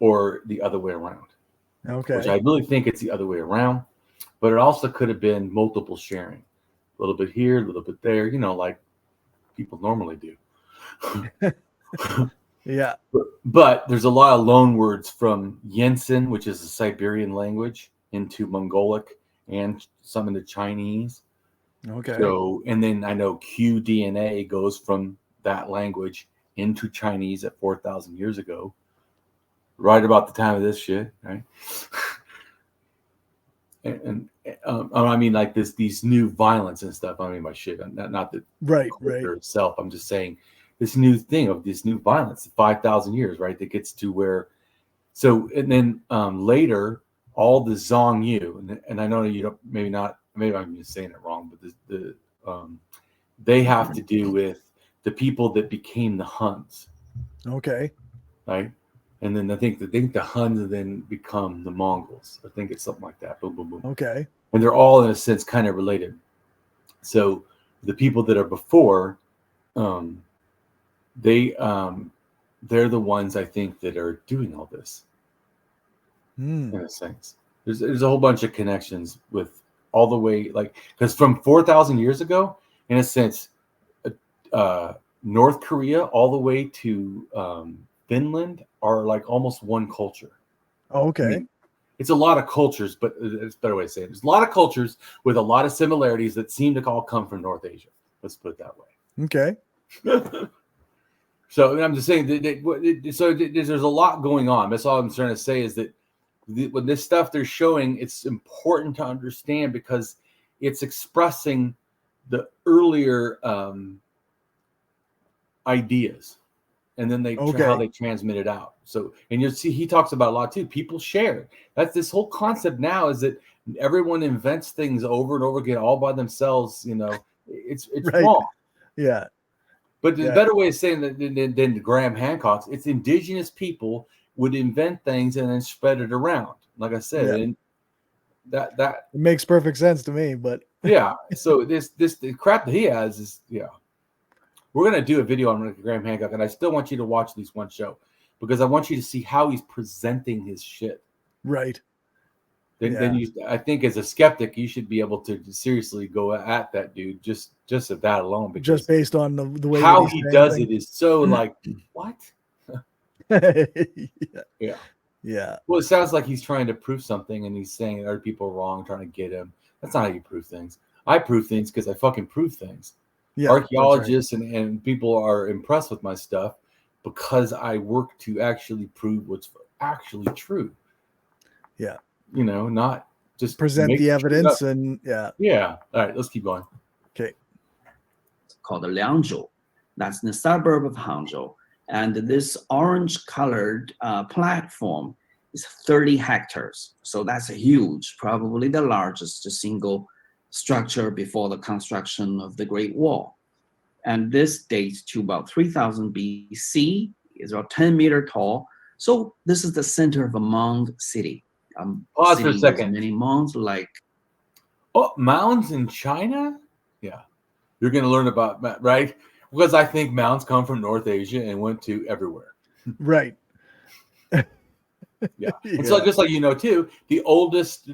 or the other way around. Okay. Which I really think it's the other way around. But it also could have been multiple sharing, a little bit here, a little bit there, like people normally do. Yeah. But there's a lot of loan words from Yensin, which is a Siberian language, into Mongolic and some into Chinese. Okay. So, and then I know QDNA goes from that language into Chinese at 4,000 years ago, right about the time of this shit, right? and I mean, like these new violence and stuff. I mean, by shit, not the right itself. I'm just saying this new thing of this new violence, 5,000 years, right? That gets to where. So, and then later, all the Zhongyu, and I know you don't, maybe I'm just saying it wrong, but they have to do with the people that became the Huns. Okay. Right. And then I think the Huns then become the Mongols. I think it's something like that. Boom, boom, boom. Okay. And they're all in a sense kind of related. So the people that are before, they're the ones I think that are doing all this. In a sense, there's a whole bunch of connections with all the way, like, because from 4,000 years ago, in a sense, North Korea all the way to Finland are like almost one culture. Okay. I mean, it's a lot of cultures, but it's a better way to say it. There's a lot of cultures with a lot of similarities that seem to all come from North Asia. Let's put it that way. Okay. So I'm just saying there's a lot going on. That's all I'm trying to say is that when this stuff they're showing, it's important to understand because it's expressing the earlier ideas, and then how they transmit it out. So, and you'll see he talks about a lot too. People share. That's this whole concept now is that everyone invents things over and over again, all by themselves. It's right. Wrong. Yeah. But the better way of saying that than Graham Hancock's, it's indigenous people would invent things and then spread it around. Like I said, and that it makes perfect sense to me. But yeah, so the crap that he has is we're gonna do a video on Graham Hancock, and I still want you to watch at least one show because I want you to see how he's presenting his shit. Right. Then I think as a skeptic, you should be able to seriously go at that dude just at that alone. Because just based on the way how he does it is so like what? Yeah. Well, it sounds like he's trying to prove something, and he's saying other people are wrong, trying to get him. That's not how you prove things. I prove things because I fucking prove things. Yeah, archaeologists and people are impressed with my stuff because I work to actually prove what's actually true. Yeah. Not just present the evidence and Yeah. All right, let's keep going. Okay. It's called Liangzhou. That's in the suburb of Hangzhou. And this orange-colored platform is 30 hectares. So that's huge, probably the largest single structure before the construction of the Great Wall. And this dates to about 3000 BC. It's about 10 meters tall. So this is the center of a mound city. Pause for a second. Many mounds mounds in China? Yeah. You're going to learn about, right? Because I think mounds come from North Asia and went to everywhere. Right. Yeah. And so just like too, the oldest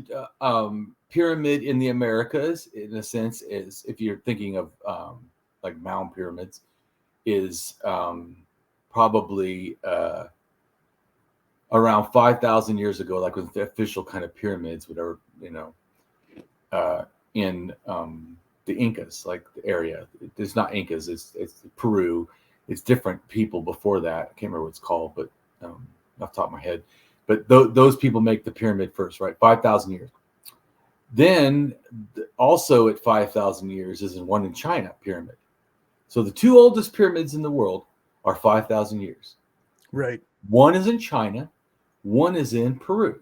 pyramid in the Americas, in a sense, is, if you're thinking of like mound pyramids, is probably around 5,000 years ago, like with the official kind of pyramids, whatever, in the Incas, like the area. It's not Incas, it's Peru. It's different people before that. I can't remember what it's called, but off the top of my head. But those people make the pyramid first, right? 5,000 years. Then also at 5,000 years is one in China pyramid. So the two oldest pyramids in the world are 5,000 years. Right. One is in China. One is in Peru.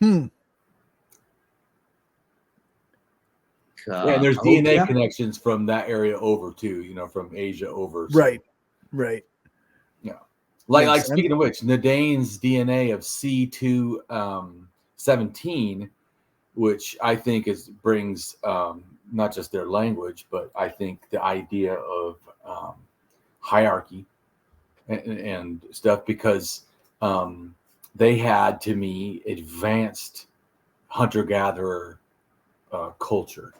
Yeah, and there's DNA connections from that area over too, from Asia over. Right. Right. Yeah. Makes sense. Speaking of which, Nadane's DNA of C217, which I think brings not just their language, but I think the idea of hierarchy and stuff, because they had, to me, advanced hunter-gatherer culture.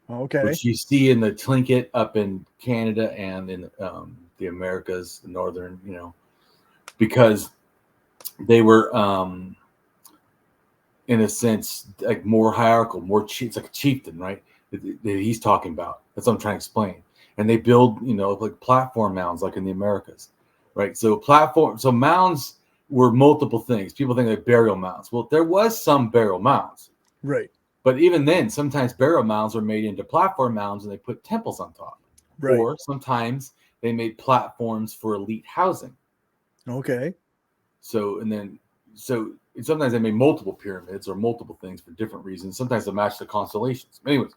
Okay. Which you see in the Tlingit up in Canada and in the Americas, the northern, because they were, in a sense, like more hierarchical, it's like a chieftain, right? That he's talking about. That's what I'm trying to explain. And they build, like platform mounds, like in the Americas, right? So mounds were multiple things. People think like burial mounds. Well, there was some burial mounds. Right. But even then, sometimes burial mounds are made into platform mounds and they put temples on top. Right. Or sometimes they made platforms for elite housing. Okay. So sometimes they made multiple pyramids or multiple things for different reasons. Sometimes they match the constellations. Anyways,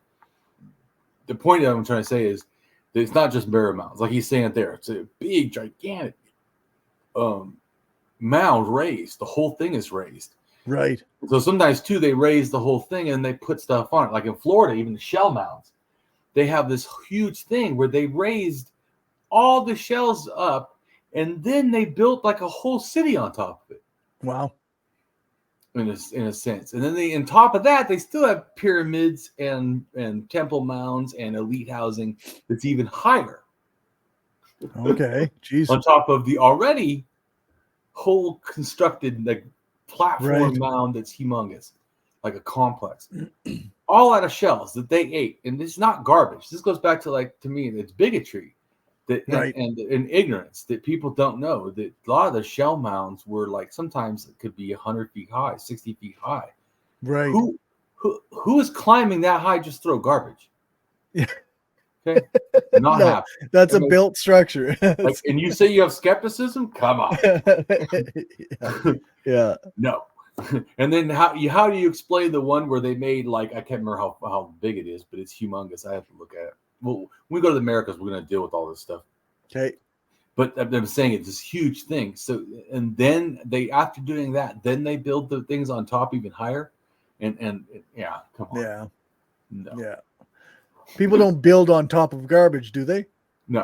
the point that I'm trying to say is that it's not just burial mounds. Like he's saying it there. It's a big, gigantic mound raised. The whole thing is raised. Right. So sometimes too, they raise the whole thing and they put stuff on it. Like in Florida, even the shell mounds, they have this huge thing where they raised all the shells up and then they built like a whole city on top of it. Wow. In a sense. And then on top of that, they still have pyramids and temple mounds and elite housing that's even higher. Okay. Jeez. On top of the already whole constructed like platform mound that's humongous, like a complex, all out of shells that they ate. And it's not garbage. This goes back to to me, it's bigotry and ignorance that people don't know that a lot of the shell mounds were sometimes it could be 100 feet high, 60 feet high. Right. Who is climbing that high just throw garbage? Yeah. Okay. Not No, happening. that's a built structure. And you say you have skepticism? Come on. Yeah. No. And then how do you explain the one where they made I can't remember how big it is, but it's humongous. I have to look at it. Well, when we go to the Americas, we're going to deal with all this stuff. Okay. But I'm saying it's this huge thing. So, and then after doing that, then they build the things on top even higher. And yeah, come on. Yeah. No. Yeah. People don't build on top of garbage, do they? No.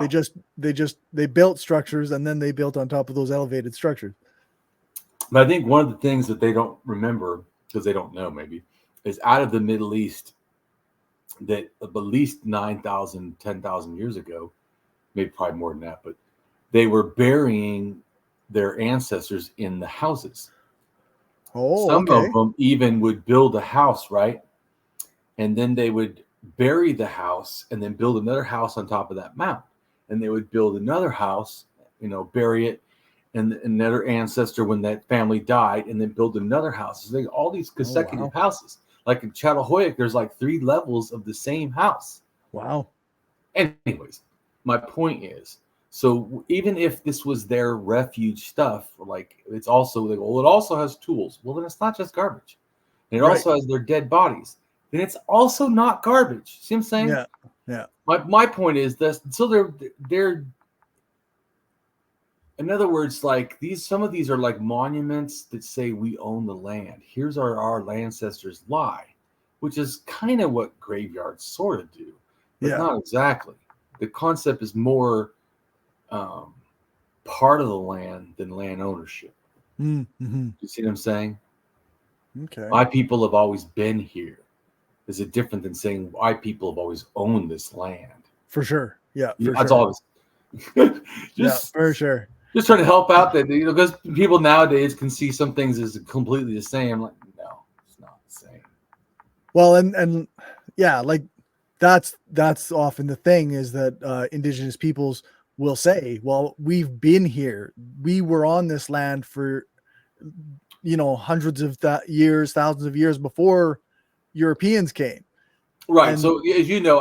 They built structures and then they built on top of those elevated structures. But I think one of the things that they don't remember, because they don't know maybe, is out of the Middle East, that at least 9,000, 10,000 years ago, maybe probably more than that, but they were burying their ancestors in the houses. Oh, Some of them even would build a house, right? And then they would bury the house and then build another house on top of that mound. And they would build another house, bury it, and another ancestor when that family died, and then build another house. So all these consecutive houses. Like in Chatahoyuk, there's 3 levels of the same house. Wow. Anyways, my point is, so even if this was their refuge stuff, it's also, it also has tools. Well, then it's not just garbage. And it also has their dead bodies. Then it's also not garbage. See what I'm saying? Yeah. Yeah. My point is this. So they're in other words, some of these are like monuments that say we own the land. Here's our ancestors lie, which is kind of what graveyards sort of do, but not exactly. The concept is more part of the land than land ownership. Mm-hmm. You see what I'm saying? Okay. My people have always been here. Is it different than saying my people have always owned this land? For sure. Yeah. That's all. For sure. Just trying to help out that, because people nowadays can see some things as completely the same. No, it's not the same. Well, and yeah, that's often the thing is that indigenous peoples will say, well, we've been here. We were on this land for, hundreds of years, thousands of years before Europeans came. Right. So as you know,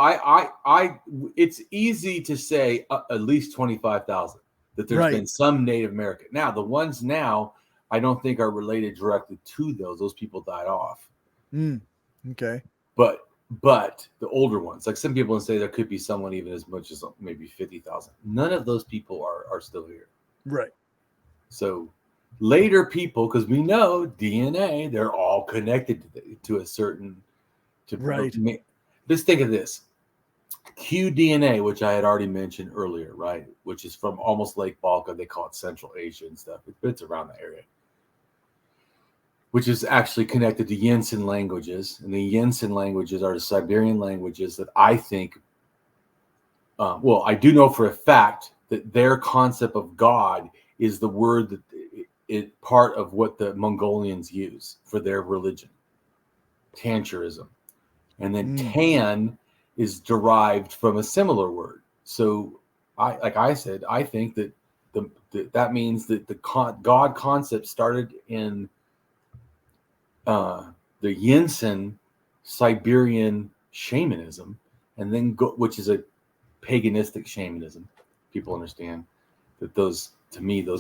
it's easy to say at least 25,000 that there's been some Native American. Now, the ones now, I don't think are related directly to those. Those people died off. Okay. But the older ones, like some people say there could be someone even as much as maybe 50,000. None of those people are still here. Right. So later people, because we know DNA, they're all connected to a certain. Right. Just think of this. QDNA, which I had already mentioned earlier, right? Which is from almost Lake Balka. They call it Central Asia and stuff, but it's around the area. Which is actually connected to Yinsen languages. And the Yinsen languages are the Siberian languages that I think, I do know for a fact that their concept of God is the word that it part of what the Mongolians use for their religion, Tantricism. And then Tan is derived from a similar word. So, I think that that means that the God concept started in the Yinsen Siberian shamanism, and then which is a paganistic shamanism. People understand that those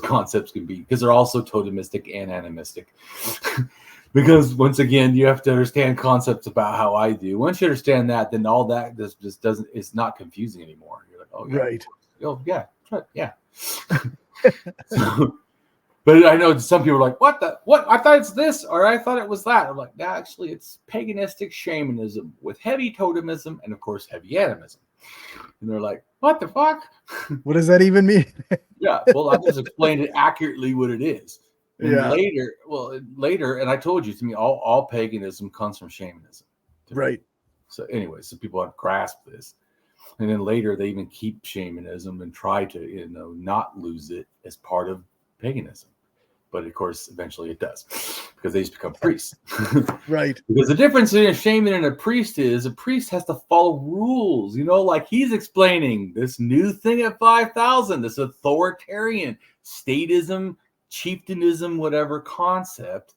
concepts can be, because they're also totemistic and animistic. Because once again, you have to understand concepts about how I do. Once you understand that, then all that just doesn't, it's not confusing anymore. You're like, oh yeah, right. Oh yeah, yeah. So, but I know some people are like, what? I thought it's this, or I thought it was that. I'm like, no, actually, it's paganistic shamanism with heavy totemism and, of course, heavy animism. And they're like, what the fuck? What does that even mean? Yeah, well, I just explained it accurately what it is. And later, and I told you, to me, all paganism comes from shamanism. Right. So anyway, so people have grasped this. And then later, they even keep shamanism and try to, not lose it as part of paganism. But of course, eventually it does, because they just become priests. Right. Because the difference in a shaman and a priest is a priest has to follow rules, like he's explaining this new thing at 5,000, this authoritarian statism, chieftainism, whatever concept,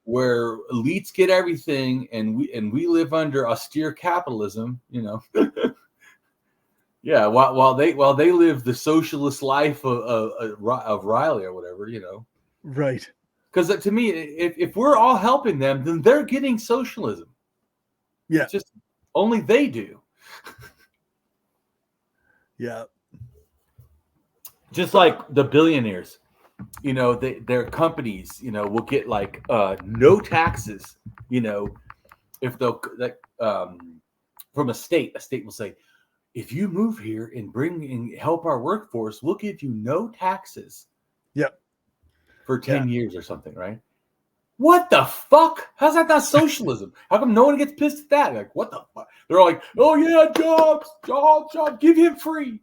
where elites get everything and we live under austere capitalism, Yeah, while they live the socialist life of Riley or whatever, Right. Because to me, if we're all helping them, then they're getting socialism. Yeah. It's just only they do. Yeah. Just like the billionaires, their companies, will get like no taxes, if they'll from a state will say, if you move here and help our workforce, we'll give you no taxes. Yep. For 10 years or something, right? What the fuck? How's that not socialism? How come no one gets pissed at that? Like, what the fuck? They're all like, oh yeah, jobs. Give him free.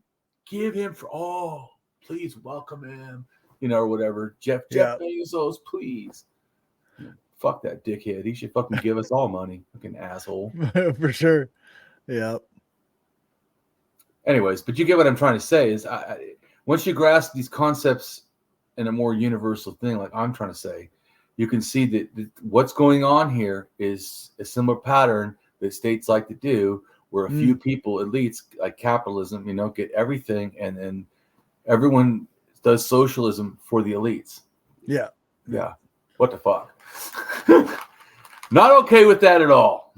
Oh, please welcome him. Or whatever. Jeff Bezos, please. Fuck that dickhead. He should fucking give us all money. Fucking asshole. For sure. Yeah. Anyways, but you get what I'm trying to say is once you grasp these concepts in a more universal thing, like I'm trying to say, you can see that what's going on here is a similar pattern that states like to do, where a few people, elites, like capitalism, get everything, and then everyone does socialism for the elites. Yeah. Yeah. What the fuck? Not okay with that at all.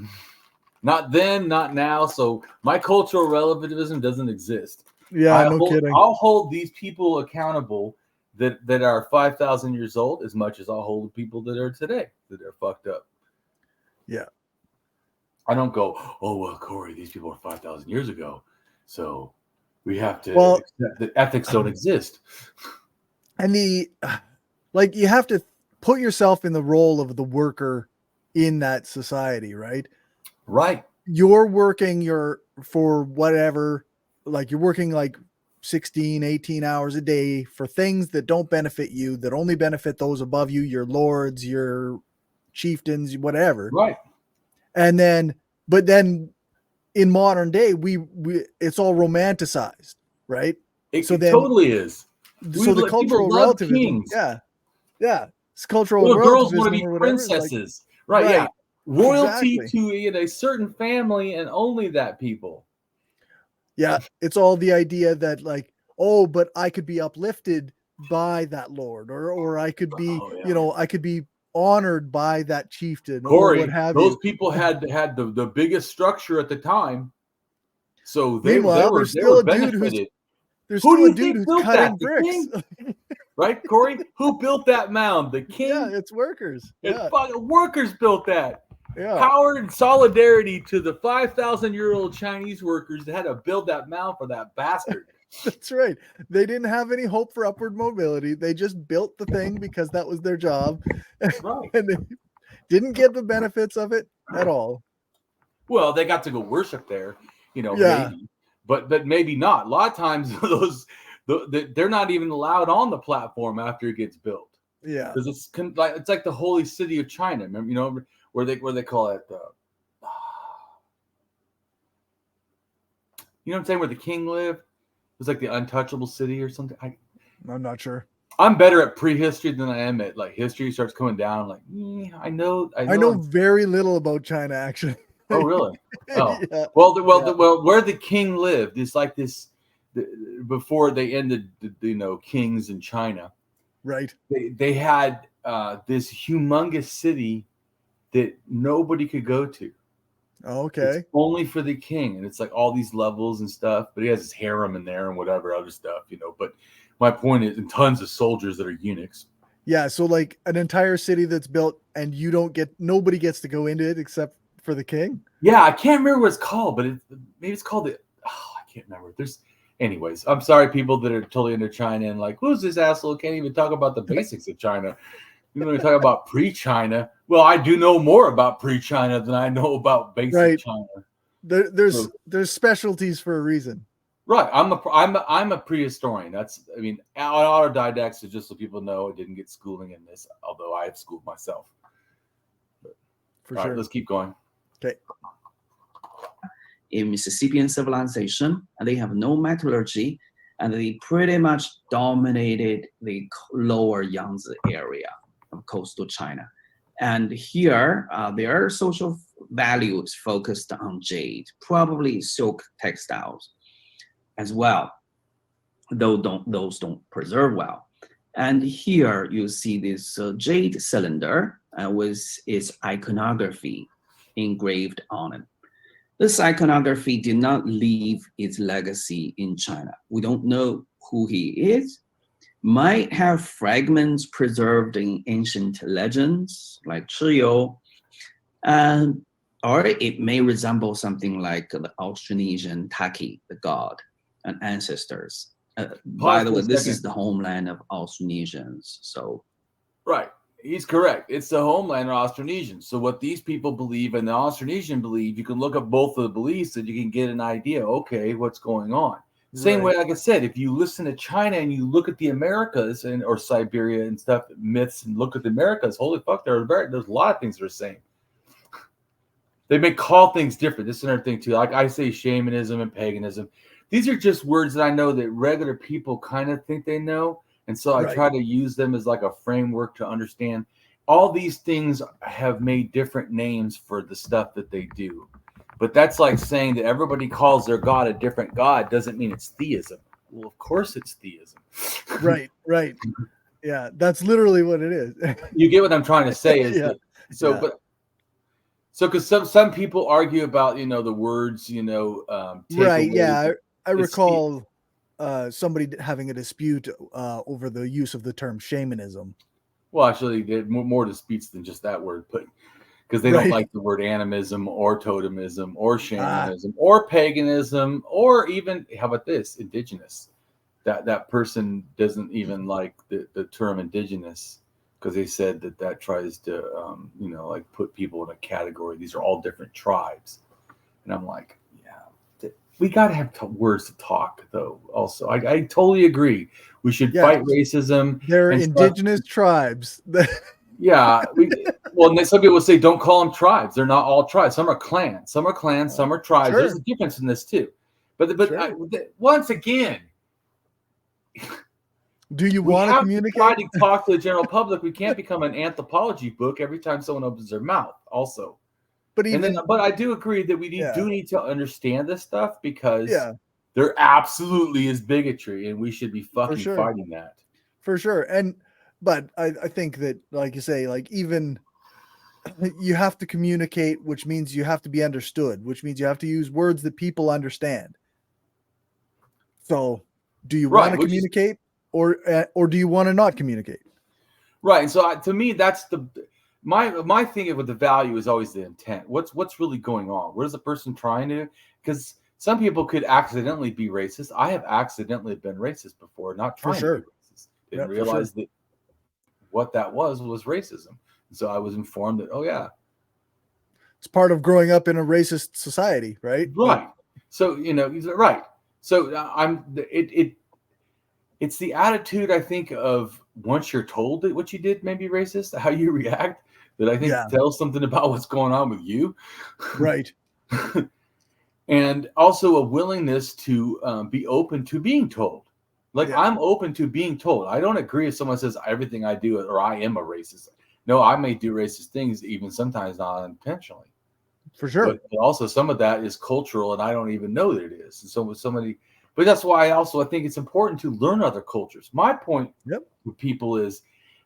Not then, not now. So my cultural relativism doesn't exist. Yeah, no kidding. I'll hold these people accountable that are 5,000 years old as much as I'll hold the people that are today that are fucked up. Yeah. I don't go, oh, well, Corey, these people are 5,000 years ago, so we have to accept that ethics don't exist. And you have to put yourself in the role of the worker in that society, right? Right. You're working for whatever, like you're working like 16, 18 hours a day for things that don't benefit you, that only benefit those above you, your lords, your chieftains, whatever. Right. And then, but then in modern day, we it's all romanticized, right? It totally is. So the cultural relativism. Yeah. Yeah. It's cultural relativism. Girls want to be princesses. Right. Yeah. Royalty to a certain family and only that people. Yeah, it's all the idea that like, oh, but I could be uplifted by that lord, or I could be, I could be honored by that chieftain, Corey, or what have those you. people had the biggest structure at the time, so Meanwhile, there's still a dude who's cutting bricks. right, Corey? Who built that mound? The king? Yeah, it's workers. It's Yeah, fucking workers built that. yeah. Power and solidarity to the 5,000-year-old Chinese workers that had to build that mound for that bastard. That's right. They didn't have any hope for upward mobility. They just built the thing because that was their job. Right. And they didn't get the benefits of it at all. Well, they got to go worship there, Yeah. maybe, but maybe not. A lot of times they're not even allowed on the platform after it gets built. Yeah. Because it's like the holy city of China. Remember, where they call it you know what I'm saying, where the king lived? It was like the untouchable city or something. I'm not sure. I'm better at prehistory than I am at like history. Starts coming down. Like I know very little about China, actually. Oh, really? Oh, Yeah. Well, where the king lived is like this. Before they ended, kings in China, Right. they had this humongous city that nobody could go to. Okay. It's only for the king, and it's like all these levels and stuff. But he has his harem in there and whatever other stuff, But my point is, and tons of soldiers that are eunuchs. Yeah. So like an entire city that's built, and nobody gets to go into it except for the king. Yeah, I can't remember what it's called, but maybe it's called I can't remember. Anyways, I'm sorry, people that are totally into China and like, who's this asshole? Can't even talk about the basics of China. You know, we talk about pre-China. Well, I do know more about pre-China than I know about basic China. There's specialties for a reason. Right. I'm a prehistorian. Autodidacts is just so people know I didn't get schooling in this, although I have schooled myself. For sure. Right, let's keep going. Okay. In Mississippian civilization, and they have no metallurgy, and they pretty much dominated the lower Yangtze area of coastal China. And here, their social values focused on jade, probably silk textiles as well, though those don't preserve well. And here you see this jade cylinder with its iconography engraved on it. This iconography did not leave its legacy in China. We don't know who he is. Might have fragments preserved in ancient legends like Chiyo, or it may resemble something like the Austronesian Taki, the god and ancestors. By the way, this is the homeland of Austronesians. So, right. He's correct. It's the homeland of Austronesians. So what these people believe and the Austronesian believe, you can look at both of the beliefs and you can get an idea, okay, what's going on. Same way, like I said, if you listen to China and you look at the Americas or Siberia and stuff, myths, and look at the Americas, holy fuck, there's a lot of things that are the same. They may call things different. This is another thing too. Like I say shamanism and paganism. These are just words that I know that regular people kind of think they know. And so I try to use them as like a framework to understand. All these things have made different names for the stuff that they do. But that's like saying that everybody calls their God a different God doesn't mean it's theism. Well, of course it's theism. Right. Yeah, that's literally what it is. You get what I'm trying to say? Because some people argue about, the words, right. Yeah. I recall somebody having a dispute over the use of the term shamanism. Well, actually, there more disputes than just that word, but because they don't like the word animism or totemism or shamanism or paganism or even, how about this, indigenous. That person doesn't even like the term indigenous because they said that tries to, like put people in a category. These are all different tribes. And I'm like, we got to have words to talk, though. Also, I totally agree. We should fight racism. They're indigenous tribes. Yeah. Well, some people say don't call them tribes. They're not all tribes. Some are clans. Some are tribes. Sure. There's a difference in this too. But once again, do you want to communicate? Try to talk to the general public. We can't become an anthropology book every time someone opens their mouth. Also. But I do agree that we do need to understand this stuff because there absolutely is bigotry, and we should be fucking fighting that. For sure. But I think that, like you say, like even you have to communicate, which means you have to be understood, which means you have to use words that people understand. So, do you want to communicate? or do you want to not communicate? Right. And so to me, that's my thing with the value is always the intent. What's really going on? What is the person trying to? Because some people could accidentally be racist. I have accidentally been racist before, not trying to be racist. Didn't realize that what that was racism. So I was informed that, oh yeah, it's part of growing up in a racist society, right? Right. So right. So it's the attitude, I think, of once you're told that what you did may be racist, how you react, that I think tells something about what's going on with you. Right. And also a willingness to be open to being told. Like I'm open to being told. I don't agree if someone says everything I do or I am a racist. No, I may do racist things, even sometimes not intentionally. For sure. But also some of that is cultural, and I don't even know that it is. And so with somebody, but that's why I think it's important to learn other cultures. My point with people is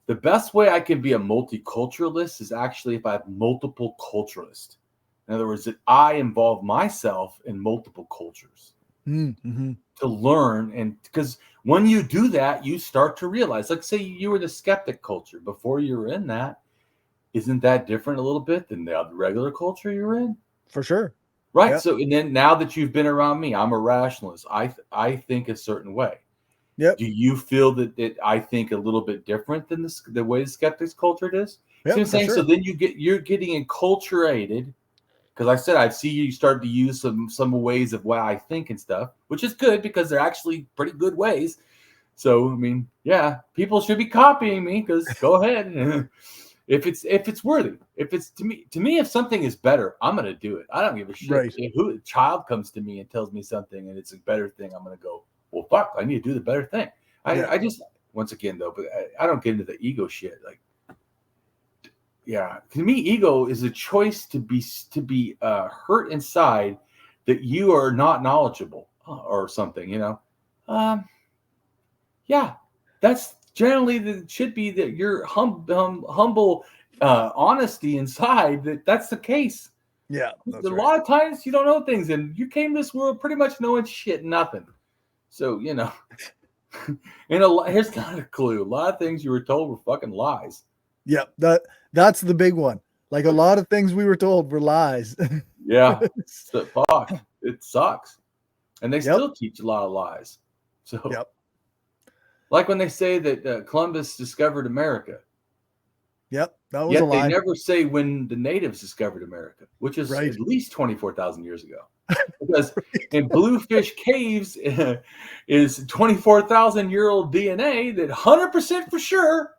the best way I can be a multiculturalist is actually if I have multiple culturalists. In other words, that I involve myself in multiple cultures to learn. And because when you do that, you start to realize, like say you were the skeptic culture before you were in that. Isn't that different a little bit than the regular culture you're in? For sure. Right. So, and then now that you've been around me, I'm a rationalist. I think a certain way. Yep. Do you feel that I think a little bit different than the way the skeptics culture is? Yep, See what I'm saying? sure. So then you're getting enculturated. Because I said I'd see you start to use some ways of what I think and stuff, which is good because they're actually pretty good ways. So I mean, yeah, people should be copying me because go ahead. If it's worthy, if it's to me, if something is better, I'm gonna do it. I don't give a shit. Right. If a child comes to me and tells me something and it's a better thing, I'm gonna go, well, fuck, I need to do the better thing. I just once again though, but I don't get into the ego shit. Like, yeah, to me, ego is a choice to be hurt inside that you are not knowledgeable or something. Yeah, that's. Generally, should be that your humble honesty inside that's the case. Yeah, a lot of times you don't know things, and you came to this world pretty much knowing shit, nothing. So and here's kind of a clue: a lot of things you were told were fucking lies. Yeah, that's the big one. Like a lot of things we were told were lies. Yeah, fuck, it sucks, and they still teach a lot of lies. So. Yep. Like when they say that Columbus discovered America. Yep, that was a lie. They never say when the natives discovered America, which is at least 24,000 years ago. Because in Bluefish Caves is 24,000-year-old DNA that 100% for sure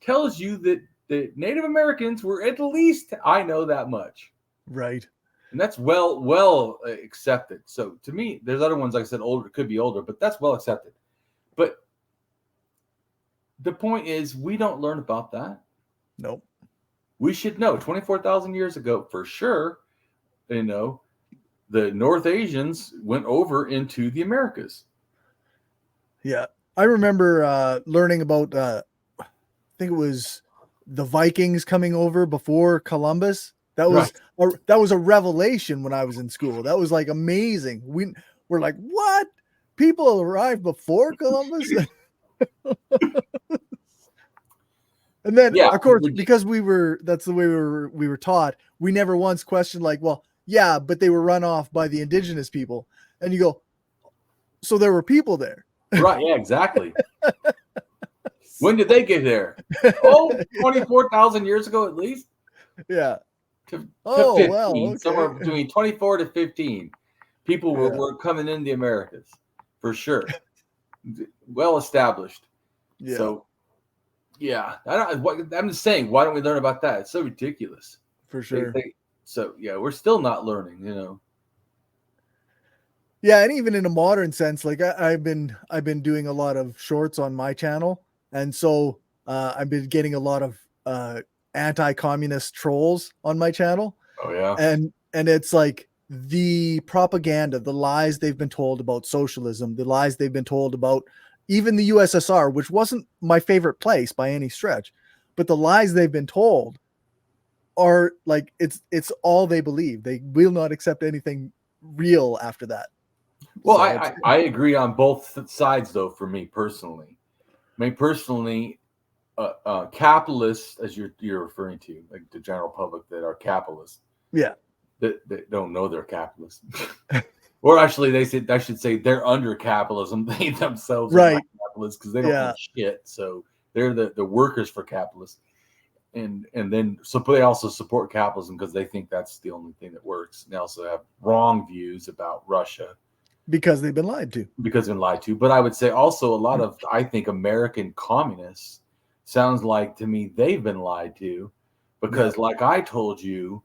tells you that the Native Americans were at least, I know that much. Right. And that's well accepted. So to me, there's other ones, like I said, older, could be older, but that's well accepted. But the point is, we don't learn about that. Nope. We should know 24,000 years ago for sure. The North Asians went over into the Americas. Yeah, I remember learning about. I think it was the Vikings coming over before Columbus. That was a revelation when I was in school. That was like amazing. We're like, what? People arrived before Columbus. And then, of course, because that's the way we were taught, we never once questioned like, well, yeah, but they were run off by the indigenous people. And you go, so there were people there. Right, yeah, exactly. When did they get there? 24,000 years ago at least? Yeah. To 15, well, okay. Somewhere between 24 to 15 people were coming in the Americas, for sure. Well established. Yeah. So, yeah, I'm just saying, why don't we learn about that? It's so ridiculous. For sure. So, yeah, we're still not learning, Yeah, and even in a modern sense, like I've been doing a lot of shorts on my channel, and so I've been getting a lot of anti-communist trolls on my channel. Oh yeah. And it's like the propaganda, the lies they've been told about socialism, the lies they've been told about even the USSR, which wasn't my favorite place by any stretch, but the lies they've been told are like it's all they believe. They will not accept anything real after that. Well, so I agree on both sides, though, for me personally. mean, personally, capitalists, as you're referring to, like the general public that are capitalists, that don't know they're capitalists, or actually, I should say they're under capitalism. They themselves are not capitalists because they don't own shit. So they're the workers for capitalists, and then so they also support capitalism because they think that's the only thing that works. And they also have wrong views about Russia because they've been lied to. But I would say also a lot of, I think, American communists sounds like to me they've been lied to, because like I told you,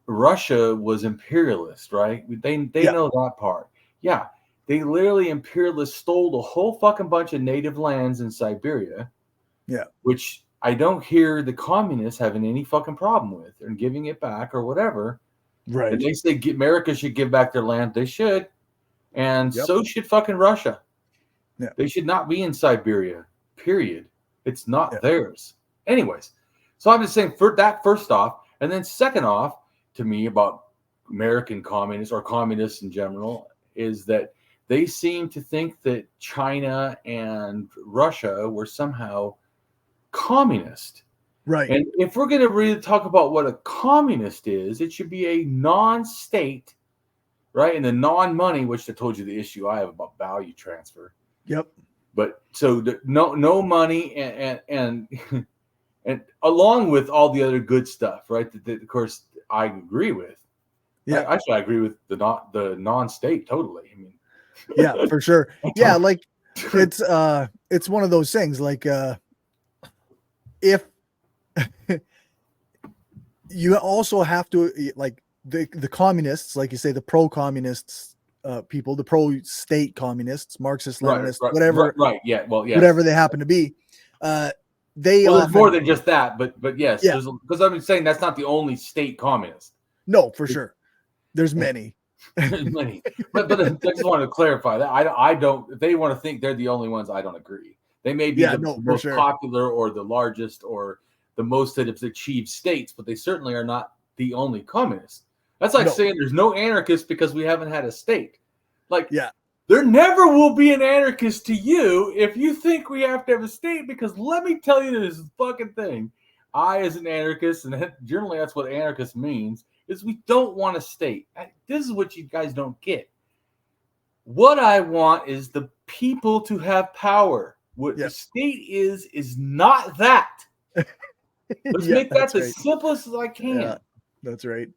Russia was imperialist, right? They know that part. Yeah, they literally imperialists stole a whole fucking bunch of native lands in Siberia. Yeah, which I don't hear the communists having any fucking problem with and giving it back or whatever. Right. And they say America should give back their land. They should. And so should fucking Russia. Yeah. They should not be in Siberia, period. It's not theirs. Anyways, so I'm just saying, for that, first off, and then second off, to me, about American communists or communists in general, is that they seem to think that China and Russia were somehow communist. Right. And if we're going to really talk about what a communist is, it should be a non-state, right? And the non-money, which I told you the issue I have about value transfer. Yep. But so no money and along with all the other good stuff, right? That of course I agree with. Yeah. Actually, I agree with the non-state totally. I mean, yeah, for sure. Yeah, like it's one of those things. Like if you also have to, like the communists, like you say, the pro-communists, people, the pro-state communists, Marxist, Leninists, whatever, yeah, well, yes. whatever they happen to be, they well, often, there's more than just that, but yes, yeah, because I'm saying that's not the only state communist. No, for sure, there's many. There's many, but I just want to clarify that I don't. If they want to think they're the only ones, I don't agree. They may be the most popular or the largest or the most that have achieved states, but they certainly are not the only communists. That's like saying there's no anarchists because we haven't had a state. Like, there never will be an anarchist to you if you think we have to have a state, because let me tell you this fucking thing. I, as an anarchist, and generally that's what anarchist means, is we don't want a state. This is what you guys don't get. What I want is the people to have power. What the state is not that. Let's make that the simplest as I can. Yeah, that's right.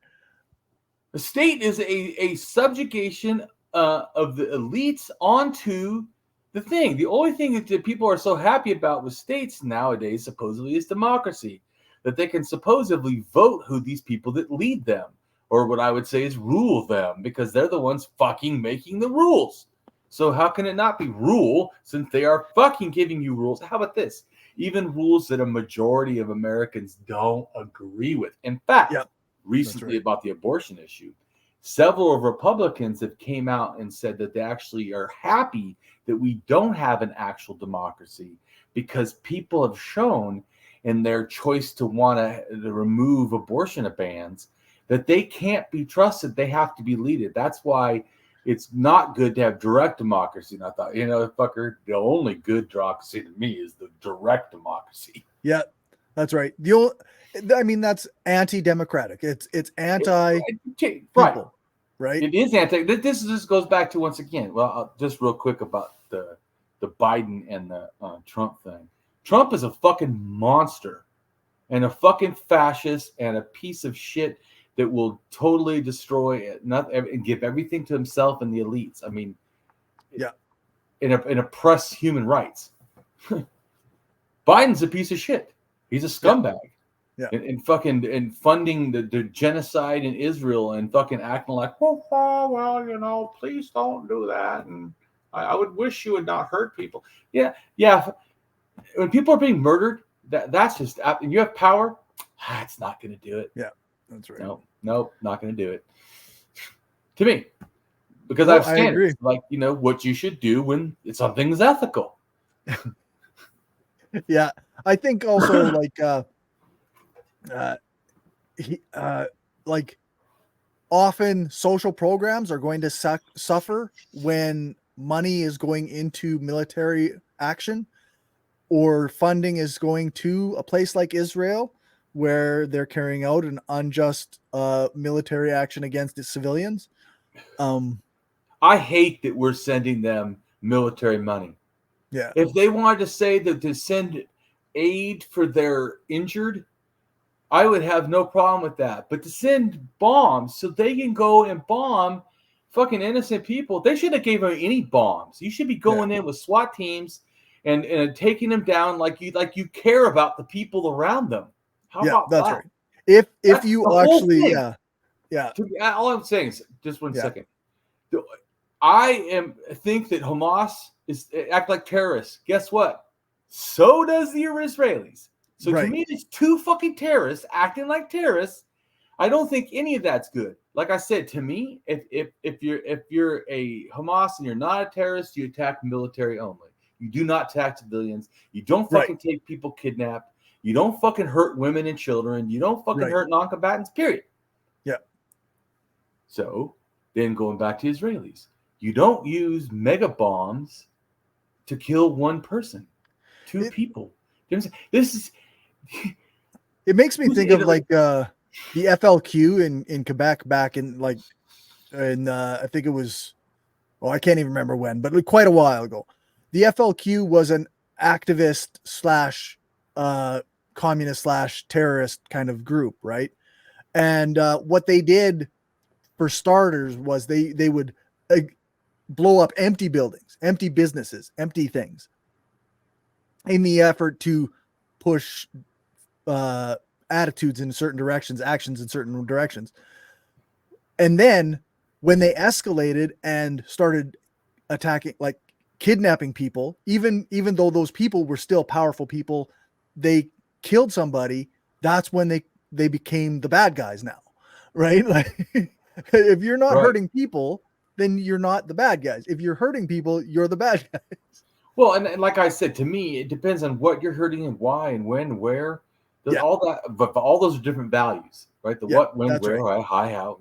The state is a subjugation of the elites onto the thing. The only thing that people are so happy about with states nowadays, supposedly, is democracy. That they can supposedly vote who these people that lead them, or what I would say is rule them, because they're the ones fucking making the rules. So how can it not be rule, since they are fucking giving you rules? How about this? Even rules that a majority of Americans don't agree with. In fact, recently about the abortion issue, several of Republicans have came out and said that they actually are happy that we don't have an actual democracy, because people have shown in their choice to want to remove abortion bans that they can't be trusted. They have to be leaded. That's why it's not good to have direct democracy. And I thought, fucker, the only good democracy to me is the direct democracy. Yeah, that's right. That's anti-democratic. It's anti people, right? It is anti. This goes back to, once again, well, just real quick about the Biden and the Trump thing. Trump is a fucking monster and a fucking fascist and a piece of shit that will totally destroy and give everything to himself and the elites. I mean, and oppress human rights. Biden's a piece of shit. He's a scumbag. Yeah. And funding the genocide in Israel and fucking acting like, well, please don't do that. And I would wish you would not hurt people. Yeah. When people are being murdered, that's just, and you have power, it's not going to do it. Yeah, that's right. Nope, not going to do it. To me, because I have standards, like, what you should do when something is ethical. Yeah, I think also like often social programs are going to suffer when money is going into military action, or funding is going to a place like Israel, where they're carrying out an unjust military action against the civilians. I hate that we're sending them military money. Yeah. If they wanted to say that to send aid for their injured, I would have no problem with that. But to send bombs so they can go and bomb fucking innocent people, they shouldn't have gave them any bombs. You should be going in with SWAT teams and taking them down like you care about the people around them. How about that's that? right. If That's you the whole actually, thing. yeah. All I'm saying is just one second. I think that Hamas act like terrorists. Guess what? So does the Israelis. So to me, it's two fucking terrorists acting like terrorists. I don't think any of that's good. Like I said, to me, if you're a Hamas and you're not a terrorist, you attack military only. You do not attack civilians. You don't fucking take people kidnapped. You don't fucking hurt women and children. You don't fucking hurt non-combatants, period. Yeah. So then going back to Israelis, you don't use mega bombs to kill one person, two people. This is. It makes me think of like the FLQ in Quebec back in I think it was, I can't even remember when, but quite a while ago. The FLQ was an activist / communist / terrorist kind of group, right? And what they did for starters was they would blow up empty buildings, empty businesses, empty things in the effort to push attitudes in certain directions, actions in certain directions. And then when they escalated and started attacking, like kidnapping people, even though those people were still powerful people, they killed somebody. That's when they became the bad guys now, right? Like if you're not hurting people, then you're not the bad guys. If you're hurting people, you're the bad guys. Well, and like I said, to me, it depends on what you're hurting and why and when and where. All that, but all those are different values, right? The what, when, where, how,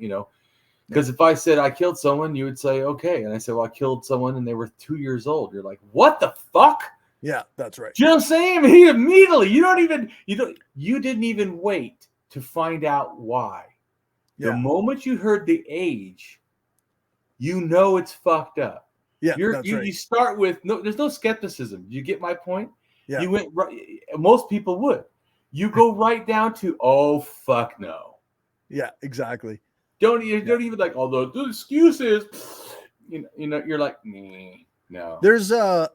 Because if I said I killed someone, you would say, okay. And I said, well, I killed someone and they were 2 years old. You're like, what the fuck? Yeah, that's right. Do you know what I'm saying? He immediately, you didn't even wait to find out why. Yeah. The moment you heard the age, it's fucked up. Yeah, you start with there's no skepticism. You get my point? Yeah. You went right. Most people would. You go right down to, oh fuck no. Yeah, exactly. Don't even like, although the excuse is, you're like, no. There's what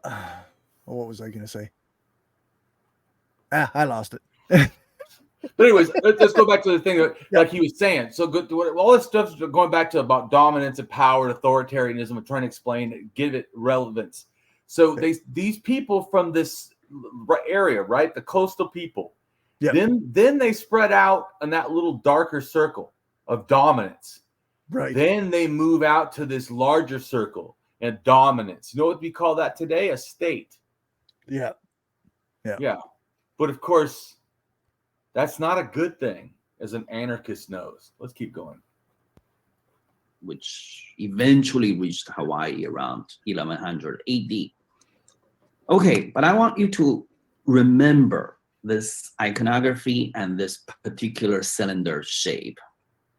was I gonna say? I lost it. But anyways, let's go back to the thing like he was saying. So good. All this stuff is going back to about dominance and power, authoritarianism, and trying to explain it, give it relevance. So these people from this area, right, the coastal people, then they spread out in that little darker circle of dominance. Right. Then they move out to this larger circle and dominance. You know what we call that today? A state. Yeah. But of course, that's not a good thing, as an anarchist knows. Let's keep going. Which eventually reached Hawaii around 1100 AD. Okay, but I want you to remember this iconography and this particular cylinder shape,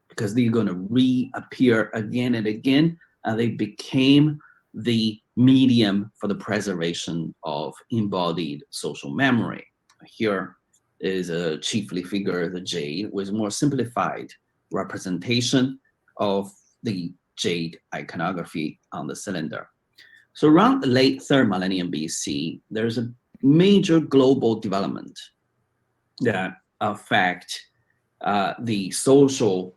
because they're going to reappear again and again, and they became the medium for the preservation of embodied social memory. Here is a chiefly figure, the jade, with more simplified representation of the jade iconography on the cylinder. So around the late 3rd millennium BC, there's a major global development that affect the social,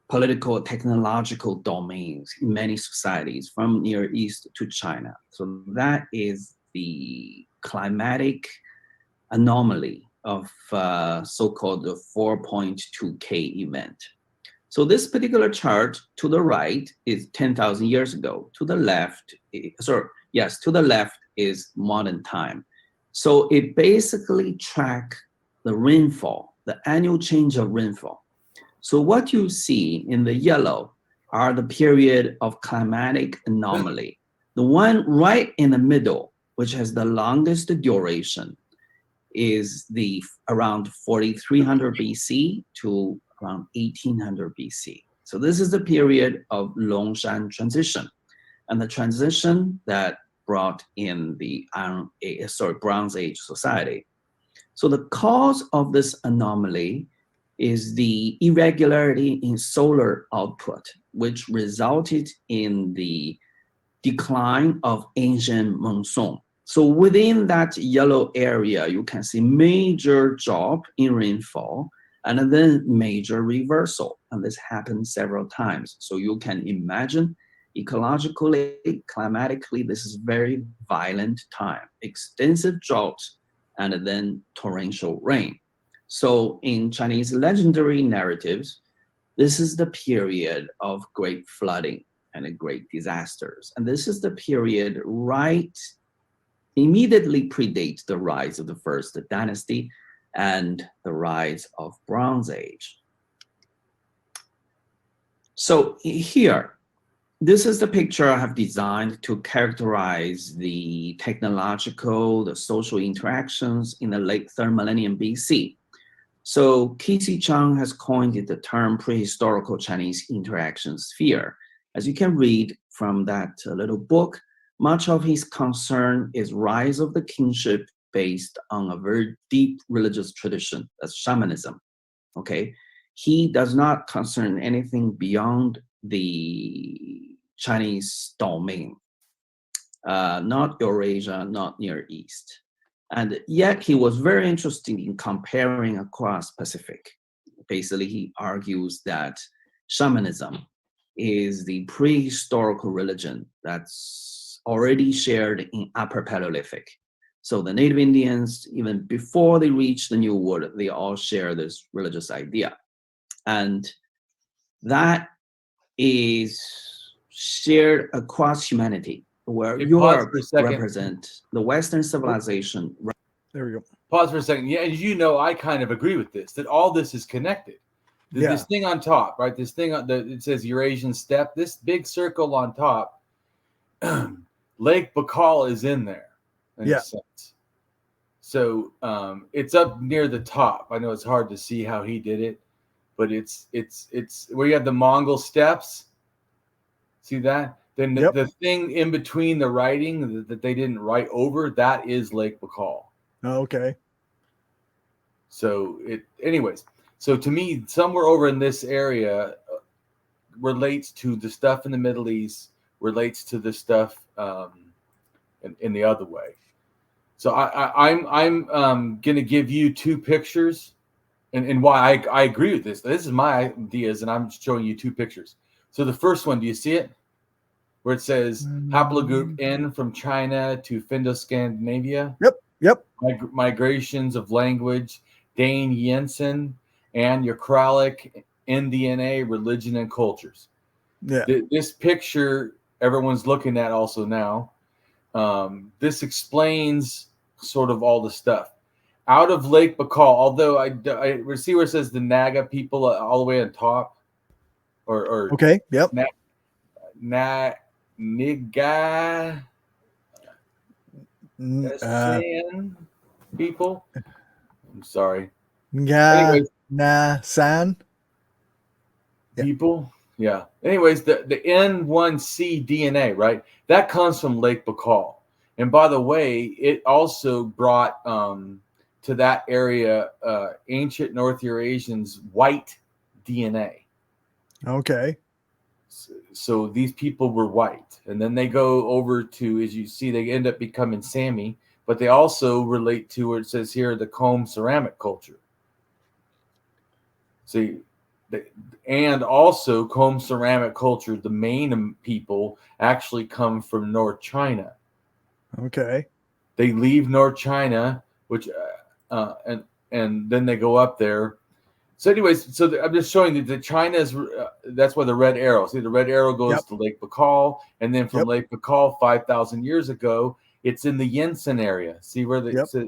political, technological domains in many societies from Near East to China. So that is the climatic anomaly of so-called the 4.2K event. So this particular chart to the right is 10,000 years ago. To the left, to the left is modern time. So it basically tracks the rainfall, the annual change of rainfall. So what you see in the yellow are the period of climatic anomaly. The one right in the middle, which has the longest duration, is the around 4300 BC to around 1800 BC. So this is the period of Longshan transition, and the transition that brought in the Bronze Age society. So the cause of this anomaly is the irregularity in solar output, which resulted in the decline of ancient monsoon. So within that yellow area, you can see major drop in rainfall and then major reversal. And this happened several times. So you can imagine ecologically, climatically, this is very violent time, extensive drought, and then torrential rain. So in Chinese legendary narratives, this is the period of great flooding and great disasters. And this is the period immediately predates the rise of the First Dynasty and the rise of Bronze Age. So here, this is the picture I have designed to characterize the technological, the social interactions in the late 3rd millennium BC. So Kisi Chang has coined the term prehistorical Chinese interaction sphere. As you can read from that little book, much of his concern is rise of the kingship based on a very deep religious tradition, that's shamanism, okay? He does not concern anything beyond the Chinese domain, not Eurasia, not Near East. And yet he was very interested in comparing across Pacific. Basically, he argues that shamanism is the prehistorical religion that's already shared in Upper Paleolithic. So the native Indians, even before they reached the New World, they all share this religious idea. And that is shared across humanity, where Europe represent the Western civilization. There we go. Pause for a second. Yeah, as you know, I kind of agree with this, that all this is connected. This thing on top, right? This thing it says Eurasian steppe, this big circle on top, Lake Baikal is in there in a sense. So it's up near the top. I know it's hard to see how he did it, but it's where you have the Mongol steppes. See that? Then the thing in between the writing that they didn't write over, that is Lake Baikal. Oh, okay. So anyways, so to me, somewhere over in this area relates to the stuff in the Middle East, relates to the stuff in the other way. So I'm gonna give you two pictures, and why I agree with this. This is my ideas, and I'm showing you two pictures. So the first one, do you see it? Where it says haplogroup N from China to Findo-Scandinavia. Yep. Migrations of language, Dane Jensen, and Uralic NDNA, religion and cultures. Yeah. This picture everyone's looking at also now. This explains sort of all the stuff. Out of Lake Baikal, although I see where it says the Naga people all the way on top. Or okay, yep. Niga people. I'm sorry. San people. Yeah. Anyways, the N1C DNA, right? That comes from Lake Baikal. And by the way, it also brought to that area ancient North Eurasians white DNA. Okay. So these people were white, and then they go over to, as you see, they end up becoming Sami, but they also relate to what it says here, the comb ceramic culture. See, and also comb ceramic culture, the main people actually come from North China. Okay. They leave North China, which and then they go up there. So anyways, so I'm just showing that China is, that's where the red arrow. See, the red arrow goes to Lake Baikal, and then from Lake Baikal 5,000 years ago, it's in the Yinsen area. See where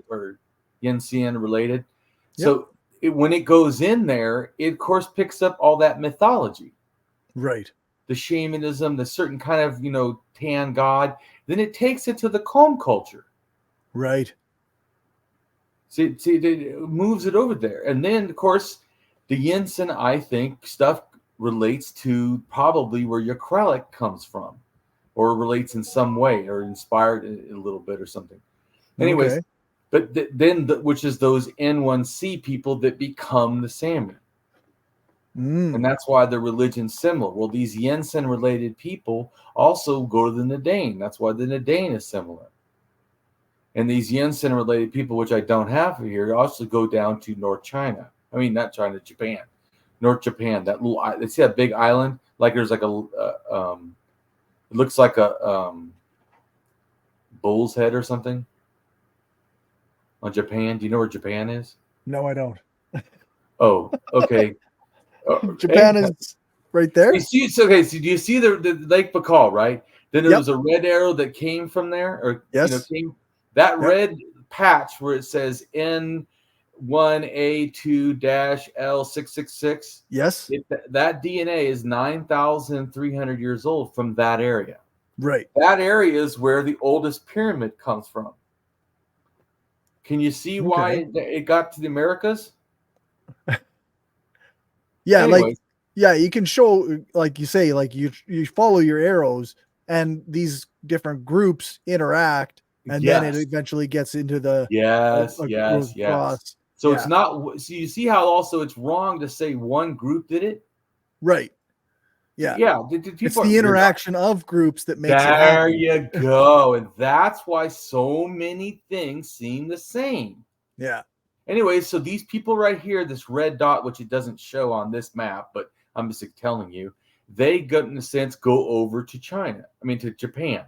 or Yinsen related. So when it goes in there, it of course picks up all that mythology. Right. The shamanism, the certain kind of, tan god. Then it takes it to the comb culture. Right. See, it moves it over there. And then, of course, the Yinsen, I think, stuff relates to probably where your Kralik comes from, or relates in some way, or inspired a little bit or something. Anyways, Okay. but which is those N1C people that become the Sami. And that's why the religion's similar. Well, these Yinsen-related people also go to the Nedane. That's why the Nedane is similar. And these Yinsen-related people, which I don't have here, also go down to North China. I mean, not China, Japan. North Japan. That little, see that big island? Like there's like a, it looks like a bull's head or something on Japan. Do you know where Japan is? No, I don't. Oh, okay. Japan is right there. You see, okay, so do you see the Lake Baikal, right? Then there Yep. was a red arrow that came from there, or Yes. That Yep. red patch where it says N1A2-L666. Yes. That DNA is 9,300 years old from that area. Right. That area is where the oldest pyramid comes from. Can you see why it got to the Americas? Yeah, Anyways. you can show, like you say, like you follow your arrows, and these different groups interact, and then it eventually gets into the yes. So it's not. So you see how also it's wrong to say one group did it. Right. Yeah. Yeah. It's the interaction of groups that makes it There happen. you go, and that's why so many things seem the same. Yeah. Anyway, so these people right here, this red dot, which it doesn't show on this map, but I'm just telling you, they go in a sense go over to China. I mean to Japan.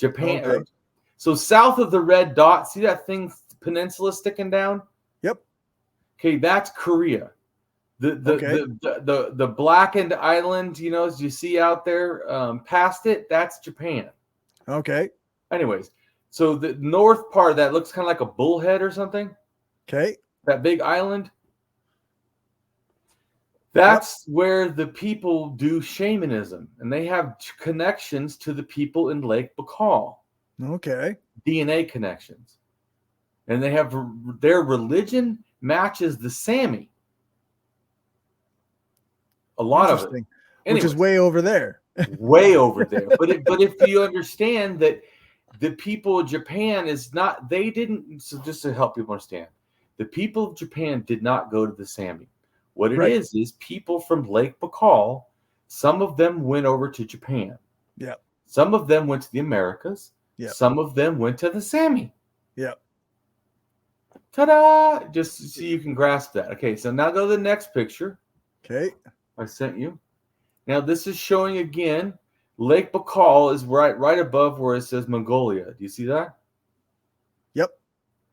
Okay. So south of the red dot, see that thing peninsula sticking down? Yep. Okay, that's Korea. The blackened island, as you see out there, past it, that's Japan. Okay. Anyways, so the north part of that looks kind of like a bullhead or something. Okay. That big island. That's where the people do shamanism, and they have connections to the people in Lake Baikal. Okay. DNA connections. And they have their religion matches the Sami. A lot of it. Which is way over there. Way over there. But if you understand that the people of Japan so just to help people understand, the people of Japan did not go to the Sami. What it is people from Lake Baikal, some of them went over to Japan. Yeah. Some of them went to the Americas. Yeah. Some of them went to the Sami. Yeah. Ta-da! Just so you can grasp that. Okay, so now go to the next picture. Okay. I sent you. Now this is showing again, Lake Baikal is right above where it says Mongolia. Do you see that?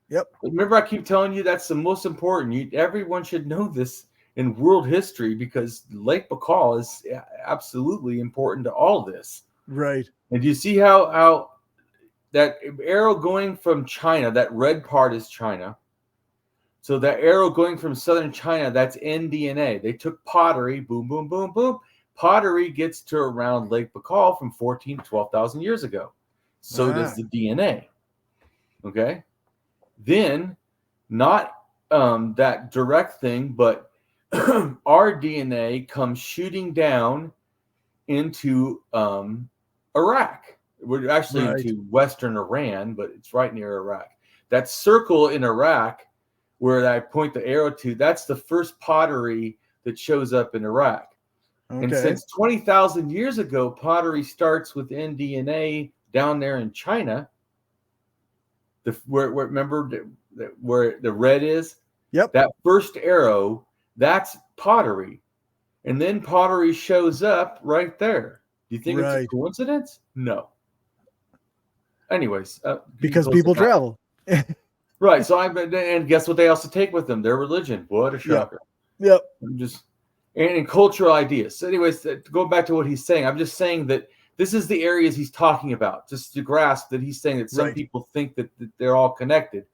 Yep. Remember, I keep telling you that's the most important. Everyone should know this in world history because Lake Baikal is absolutely important to all this. Right. And do you see how that arrow going from China, that red part is China. So that arrow going from southern China, that's NDNA. They took pottery, boom, boom, boom, boom. Pottery gets to around Lake Baikal from 14 to 12,000 years ago. So does the DNA. Okay. Then, not that direct thing, but our DNA comes shooting down into Iraq. We're actually into Western Iran, but it's right near Iraq. That circle in Iraq, where I point the arrow to, that's the first pottery that shows up in Iraq. Okay. And since 20,000 years ago, pottery starts with NDNA down there in China. Remember where the red is? Yep. That first arrow, that's pottery. And then pottery shows up right there. Do you think it's a coincidence? No. Anyways. Because people travel. Right. So and guess what they also take with them? Their religion. What a shocker. Yep. And cultural ideas. So anyways, going back to what he's saying, I'm just saying that this is the areas he's talking about, just to grasp that he's saying that some people think that they're all connected.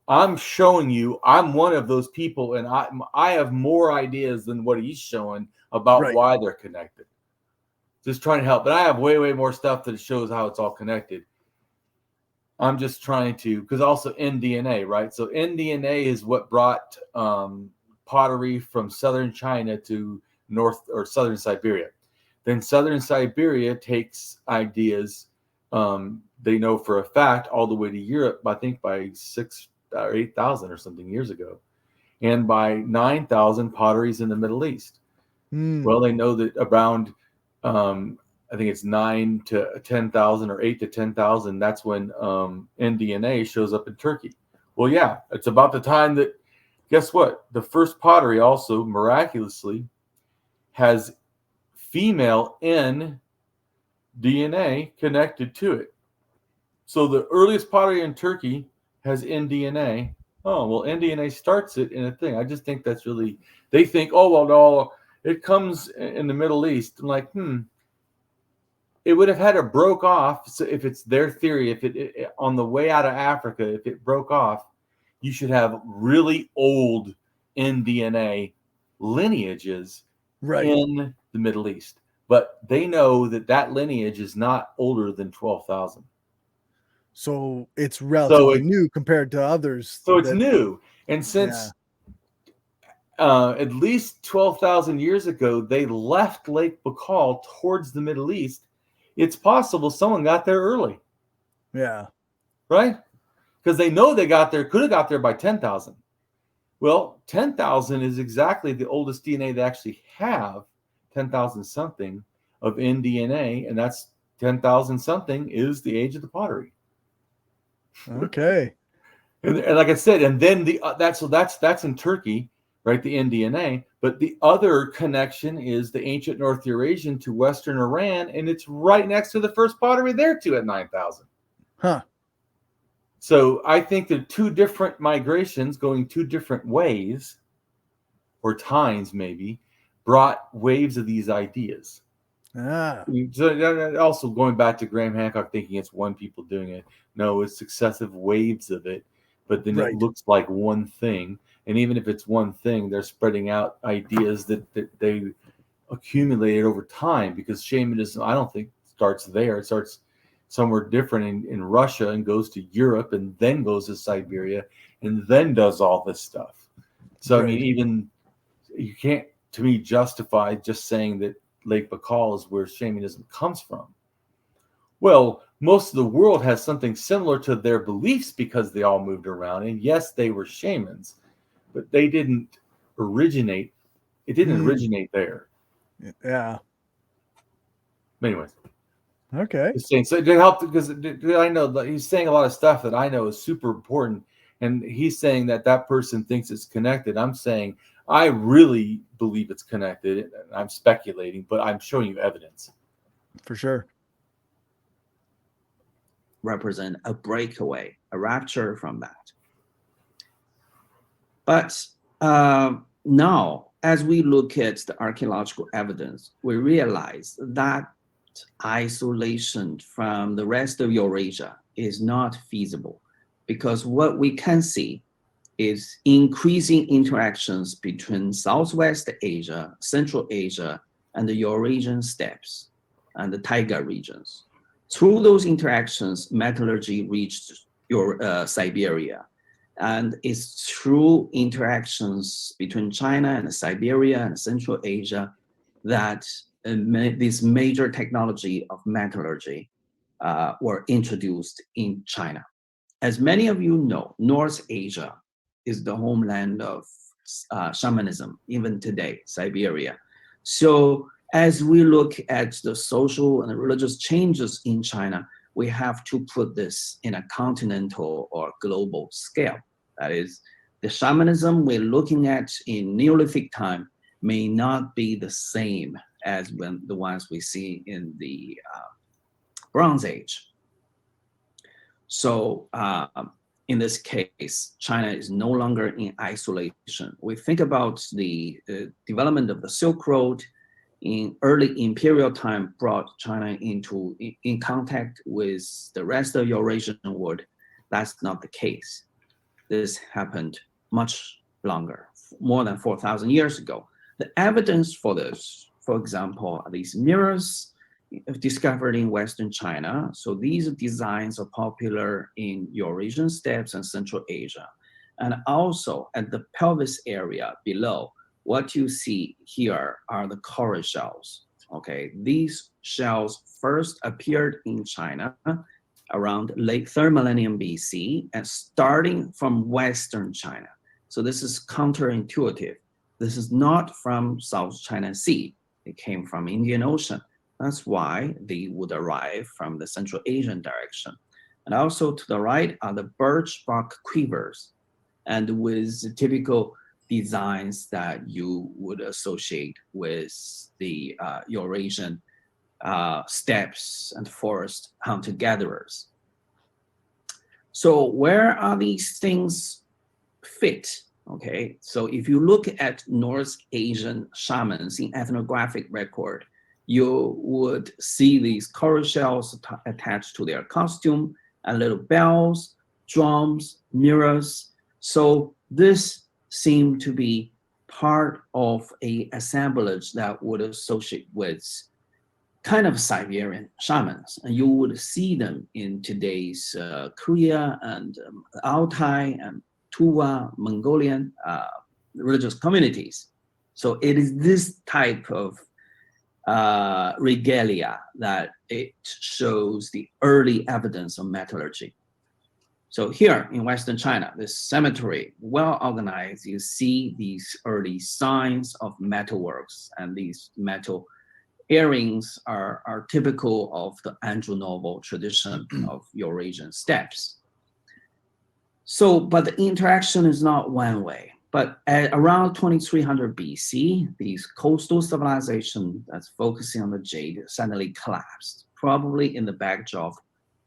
I'm showing you I'm one of those people, and I have more ideas than what he's showing about why they're connected. Just trying to help. But I have way, way more stuff that shows how it's all connected. I'm just trying to, because also nDNA, right? So nDNA is what brought pottery from southern China to north or southern Siberia. Then southern Siberia takes ideas, they know for a fact, all the way to Europe, I think by 6,000 or 8,000 or something years ago. And by 9,000, potteries in the Middle East. Well, they know that around, I think it's 9 to 10,000 or 8 to 10,000. That's when nDNA shows up in Turkey. Well, yeah, it's about the time that, guess what? The first pottery also miraculously has female nDNA connected to it. So the earliest pottery in Turkey has nDNA. Oh, well, nDNA starts it in a thing. I just think that's really, they think, oh, well, no, it comes in the Middle East. I'm like, it would have had it broke off. So if it's their theory, if it on the way out of Africa, if it broke off, you should have really old nDNA lineages in the Middle East. But they know that that lineage is not older than 12,000. So it's relatively new compared to others. So it's new. And since at least 12,000 years ago, they left Lake Baikal towards the Middle East, it's possible someone got there early. Yeah. Right? Because they know they got there, could have got there by 10,000. Well, 10,000 is exactly the oldest DNA they actually have, 10,000 something of nDNA, and that's 10,000 something is the age of the pottery. Okay. And like I said, and then that's in Turkey, right? The nDNA, but the other connection is the ancient North Eurasian to Western Iran, and it's right next to the first pottery there too at 9,000. Huh. So I think the two different migrations going two different ways, or times maybe, brought waves of these ideas. So also going back to Graham Hancock thinking it's one people doing it. No, it's successive waves of it, but then it looks like one thing. And even if it's one thing, they're spreading out ideas that they accumulated over time, because shamanism, I don't think, starts there. It starts somewhere different in Russia and goes to Europe and then goes to Siberia and then does all this stuff. So, I mean, even you can't, to me, justify just saying that Lake Baikal is where shamanism comes from. Well, most of the world has something similar to their beliefs because they all moved around. And yes, they were shamans, but they didn't originate. It didn't originate there. Yeah. Anyways. Okay. So to help, because I know that he's saying a lot of stuff that I know is super important. And he's saying that that person thinks it's connected. I'm saying I really believe it's connected. I'm speculating, but I'm showing you evidence. For sure. Represent a breakaway, a rapture from that. But now, as we look at the archaeological evidence, we realize that isolation from the rest of Eurasia is not feasible, because what we can see is increasing interactions between Southwest Asia, Central Asia, and the Eurasian steppes and the taiga regions. Through those interactions, metallurgy reached Siberia. And it's through interactions between China and Siberia and Central Asia that this major technology of metallurgy were introduced in China. As many of you know, North Asia is the homeland of shamanism, even today, Siberia. So as we look at the social and religious changes in China, we have to put this in a continental or global scale. That is, the shamanism we're looking at in Neolithic time may not be the same as when the ones we see in the Bronze Age. So in this case, China is no longer in isolation. We think about the development of the Silk Road in early imperial time brought China in contact with the rest of Eurasian world. That's not the case. This happened much longer, more than 4,000 years ago. The evidence for this, for example, are these mirrors discovered in Western China. So these designs are popular in Eurasian steppes and Central Asia. And also at the pelvis area below, what you see here are the coral shells. Okay, these shells first appeared in China around late 3rd millennium BC and starting from Western China. So this is counterintuitive. This is not from South China Sea. It came from Indian Ocean. That's why they would arrive from the Central Asian direction. And also to the right are the birch bark quivers, and with typical designs that you would associate with the Eurasian steppes and forest hunter-gatherers. So where are these things fit? Okay, so if you look at North Asian shamans in ethnographic record, you would see these coral shells attached to their costume and little bells, drums, mirrors. So this seemed to be part of a assemblage that would associate with kind of Siberian shamans. And you would see them in today's Korea and Altai and Tuva, Mongolian religious communities. So it is this type of regalia that it shows the early evidence of metallurgy. So here in Western China, this cemetery, well organized, you see these early signs of metalworks, and these metal earrings are typical of the Andronovo tradition of Eurasian steppes. So, but the interaction is not one way. But at around 2300 BC, these coastal civilization that's focusing on the jade suddenly collapsed, probably in the backdrop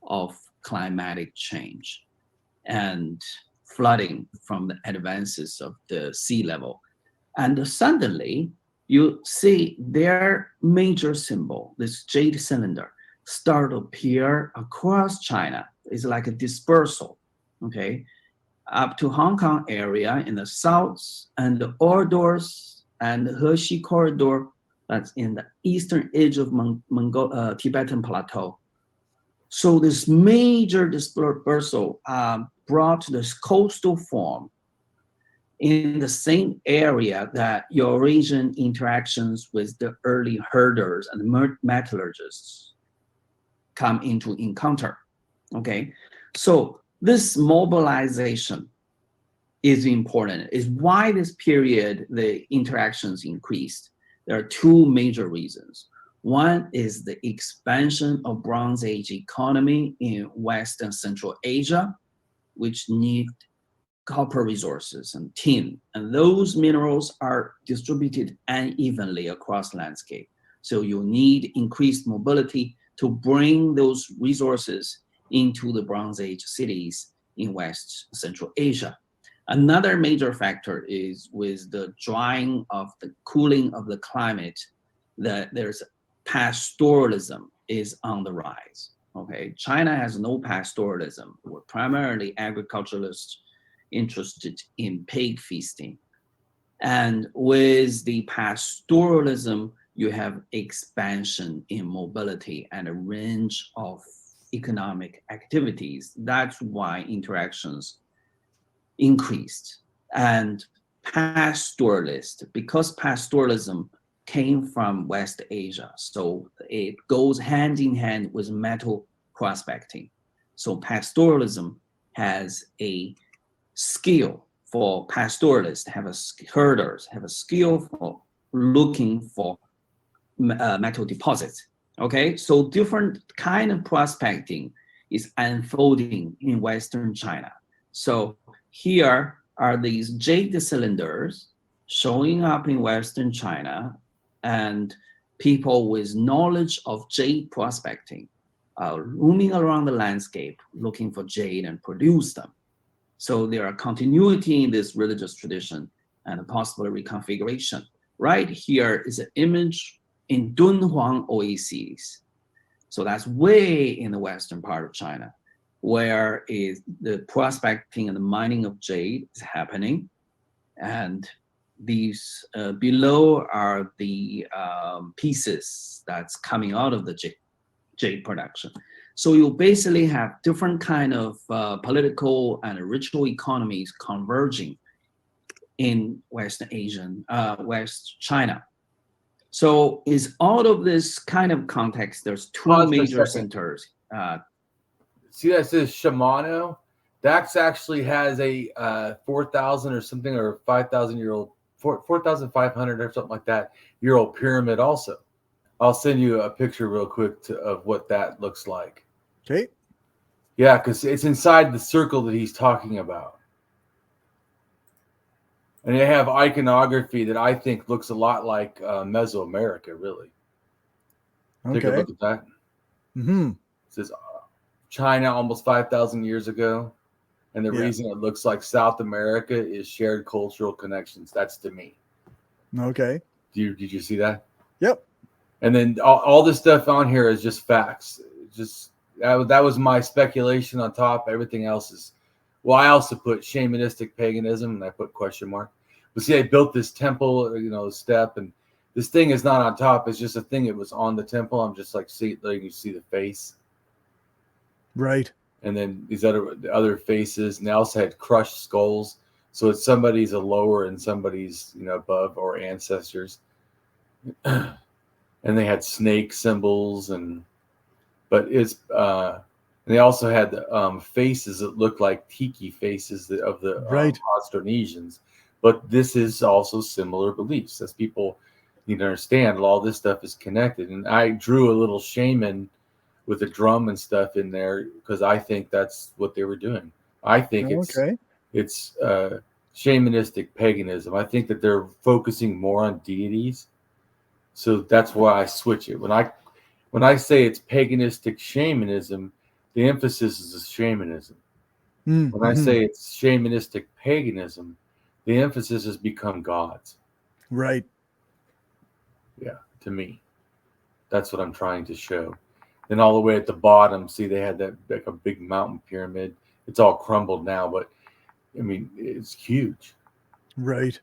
of climatic change and flooding from the advances of the sea level. And suddenly, you see their major symbol, this jade cylinder, start to appear across China. It's like a dispersal, okay? Up to Hong Kong area in the south, and the Ordors and the Heshi corridor, that's in the eastern edge of Tibetan plateau. So this major dispersal brought this coastal form in the same area that Eurasian interactions with the early herders and metallurgists come into encounter, okay? So this mobilization is important, is why this period, the interactions increased. There are two major reasons. One is the expansion of Bronze Age economy in West and Central Asia, which need copper resources and tin, and those minerals are distributed unevenly across landscape. So you need increased mobility to bring those resources into the Bronze Age cities in West Central Asia. Another major factor is with the drying of the cooling of the climate, that there's pastoralism is on the rise. Okay, China has no pastoralism. We're primarily agriculturalists interested in pig feasting. And with the pastoralism, you have expansion in mobility and a range of economic activities. That's why interactions increased. And pastoralist, because pastoralism came from West Asia, so it goes hand in hand with metal prospecting. So pastoralism has a skill for pastoralists, herders have a skill for looking for metal deposits. Okay, so different kind of prospecting is unfolding in Western China. So here are these jade cylinders showing up in Western China, and people with knowledge of jade prospecting roaming around the landscape looking for jade and produce them. So there are continuity in this religious tradition and a possible reconfiguration. Right here is an image in Dunhuang Oasis. So that's way in the western part of China, where is the prospecting and the mining of jade is happening. And these below are the pieces that's coming out of the jade production. So you basically have different kind of political and ritual economies converging in West China. So is out of this kind of context, there's two major centers. See that says Shimano? Dax actually has a 4,000 or something, or 5,000-year-old, 4,500 or something like that year-old pyramid also. I'll send you a picture real quick of what that looks like. Okay. Yeah, because it's inside the circle that he's talking about. And they have iconography that I think looks a lot like Mesoamerica, really. Okay. Take a look at that. Mm-hmm. It says China almost 5,000 years ago. And the reason it looks like South America is shared cultural connections. That's to me. Okay. Did you see that? Yep. And then all this stuff on here is just facts. Just that was my speculation on top. Everything else is, well, I also put shamanistic paganism and I put question mark. But see, I built this temple, step, and this thing is not on top. It's just a thing that was on the temple. I'm just like letting you see the face. Right. And then these other faces, and they also had crushed skulls. So it's somebody's a lower and somebody's above, or ancestors. And they had snake symbols, but it's and they also had faces that looked like tiki faces of the Austronesians. But this is also similar beliefs, as people need to understand. All this stuff is connected, and I drew a little shaman with a drum and stuff in there because I think that's what they were doing. I think it's shamanistic paganism. I think that they're focusing more on deities, so that's why I switch it. When I say it's paganistic shamanism, the emphasis is shamanism. When I say it's shamanistic paganism, the emphasis has become gods. Right. Yeah, to me, that's what I'm trying to show. Then all the way at the bottom, see, they had that like a big mountain pyramid. It's all crumbled now, but I mean, it's huge. Right.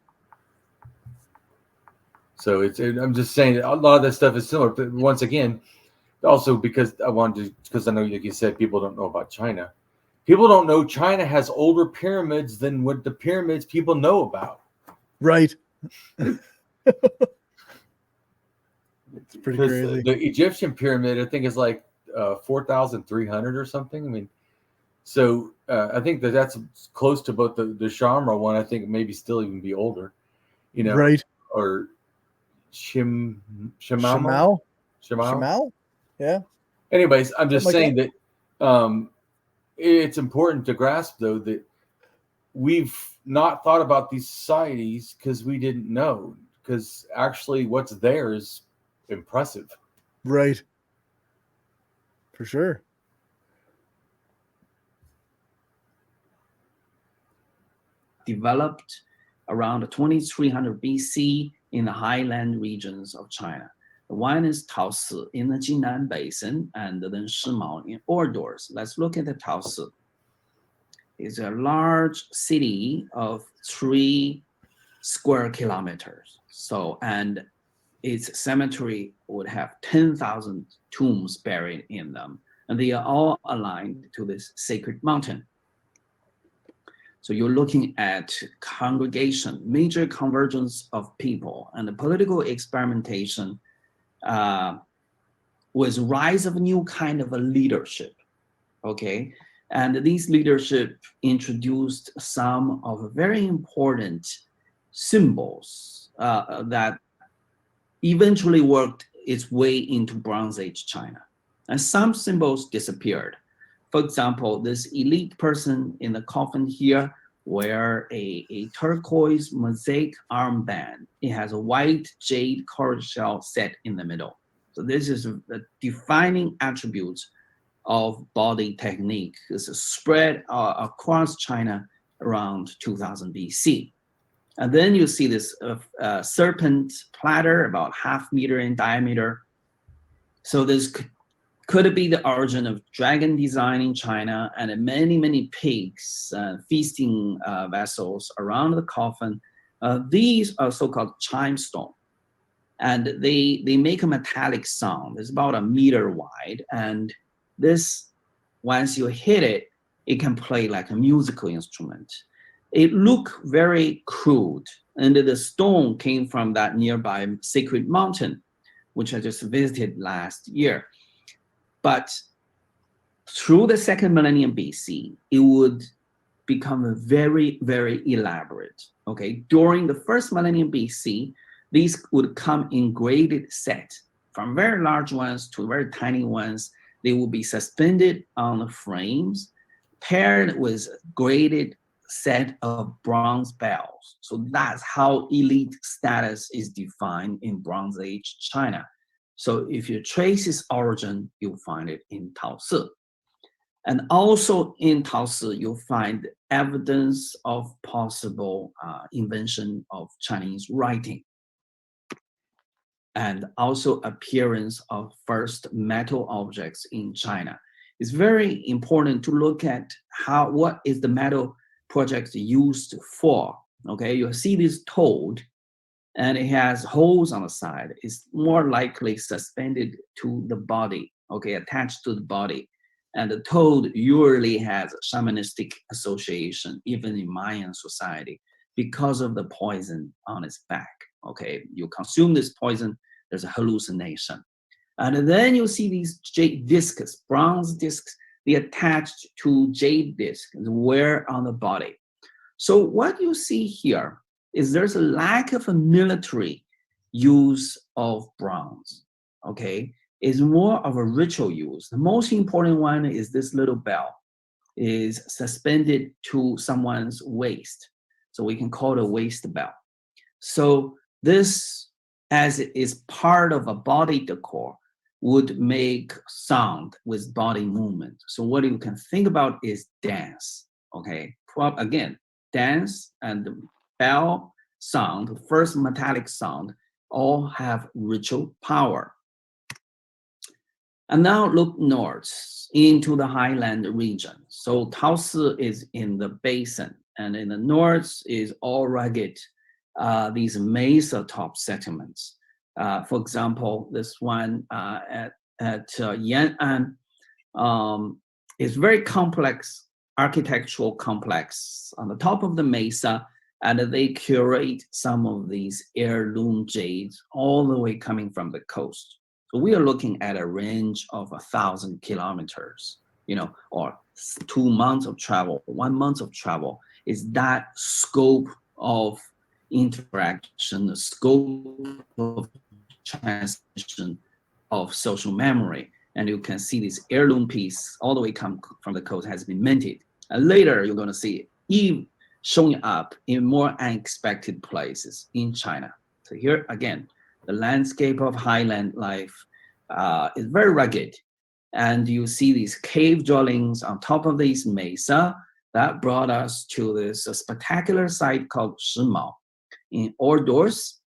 So I'm just saying a lot of that stuff is similar. But once again, also because I know, like you said, people don't know about China. People don't know China has older pyramids than what the pyramids people know about. Right. It's pretty crazy. The Egyptian pyramid, I think, is like 4,300 or something. I mean, so I think that's close to both the Shamra one. I think maybe still even be older, Right. Or Shimao. Yeah. Anyways, I'm just saying that it's important to grasp, though, that we've not thought about these societies because we didn't know. Because actually, what's there is impressive. Right. For sure. Developed around 2300 BC in the highland regions of China. The one is Taosi in the Jinan Basin, and then Shimao in Ordos. Let's look at the Taosi. It's a large city of 3 square kilometers. So, and its cemetery would have 10,000 tombs buried in them, and they are all aligned to this sacred mountain. So you're looking at congregation, major convergence of people, and the political experimentation with rise of a new kind of a leadership, okay? And these leadership introduced some of very important symbols that eventually worked its way into Bronze Age China. And some symbols disappeared. For example, this elite person in the coffin here wear a turquoise mosaic armband. It has a white jade coral shell set in the middle. So this is the defining attributes of body technique. This is spread across China around 2000 BC. And then you see this serpent platter about 0.5 meter in diameter. So this could be the origin of dragon design in China, and many, many pigs feasting vessels around the coffin These are so-called chime stone, and they make a metallic sound. It's about 1 meter wide, and this, once you hit it, it can play like a musical instrument. It looked very crude, and the stone came from that nearby sacred mountain, which I just visited last year. But through the second millennium BC, it would become very, very elaborate. Okay, during the first millennium BC, these would come in graded set, from very large ones to very tiny ones. They will be suspended on the frames, paired with graded set of bronze bells. So that's how elite status is defined in Bronze Age China. So if you trace its origin, you'll find it in Taosi. And also in Taosi, you'll find evidence of possible invention of Chinese writing, and also appearance of first metal objects in China. It's very important to look at what is the metal project used for. Okay, you see this toad, and it has holes on the side. It's more likely suspended to the body, okay, attached to the body. And the toad usually has shamanistic association, even in Mayan society, because of the poison on its back. Okay, you consume this poison, there's a hallucination. And then you see these jade discs, bronze discs, they attached to jade discs and wear on the body. So what you see here is there's a lack of a military use of bronze, okay? It's more of a ritual use. The most important one is this little bell is suspended to someone's waist. So we can call it a waist bell. So this, as it is part of a body decor, would make sound with body movement. So what you can think about is dance, okay? Again, dance and the bell sound, the first metallic sound, all have ritual power. And now look north into the highland region. So Taosi is in the basin, and in the north is all rugged, these mesa top settlements. For example, this one at Yan'an is very complex, architectural complex on the top of the mesa, and they curate some of these heirloom jades all the way coming from the coast. So we are looking at a range of 1,000 kilometers, or 2 months of travel, 1 month of travel. Is that scope of interaction, the scope of transmission of social memory. And you can see this heirloom piece all the way come from the coast has been minted. And later you're going to see it showing up in more unexpected places in China. So here again, the landscape of highland life is very rugged. And you see these cave dwellings on top of these mesa. That brought us to this spectacular site called Shimao in Ordos,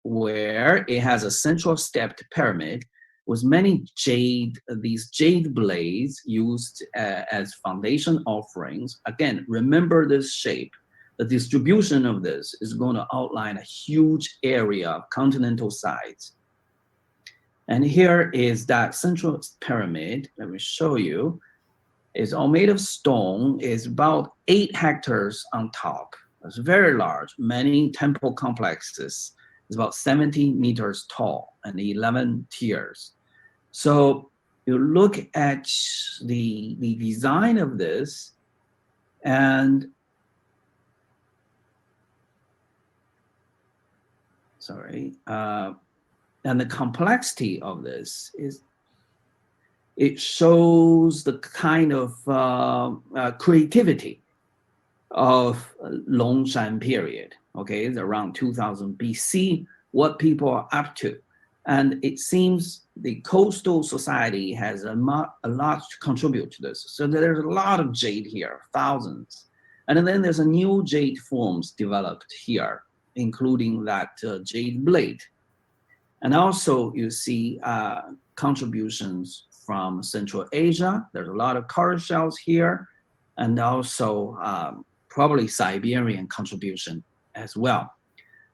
where it has a central stepped pyramid with many these jade blades used as foundation offerings. Again, remember this shape. The distribution of this is going to outline a huge area of continental size. And here is that central pyramid. Let me show you. It's all made of stone. It's about 8 hectares on top. It's very large. Many temple complexes. It's about 70 meters tall and 11 tiers. So you look at the design of this, and and the complexity of this is, it shows the kind of creativity of Longshan period. Okay, it's around 2000 BC, what people are up to. And it seems the coastal society has a lot to contribute to this. So there's a lot of jade here, thousands. And then there's a new jade forms developed here, including that jade blade. And also you see contributions from Central Asia. There's a lot of coral shells here, and also probably Siberian contribution as well.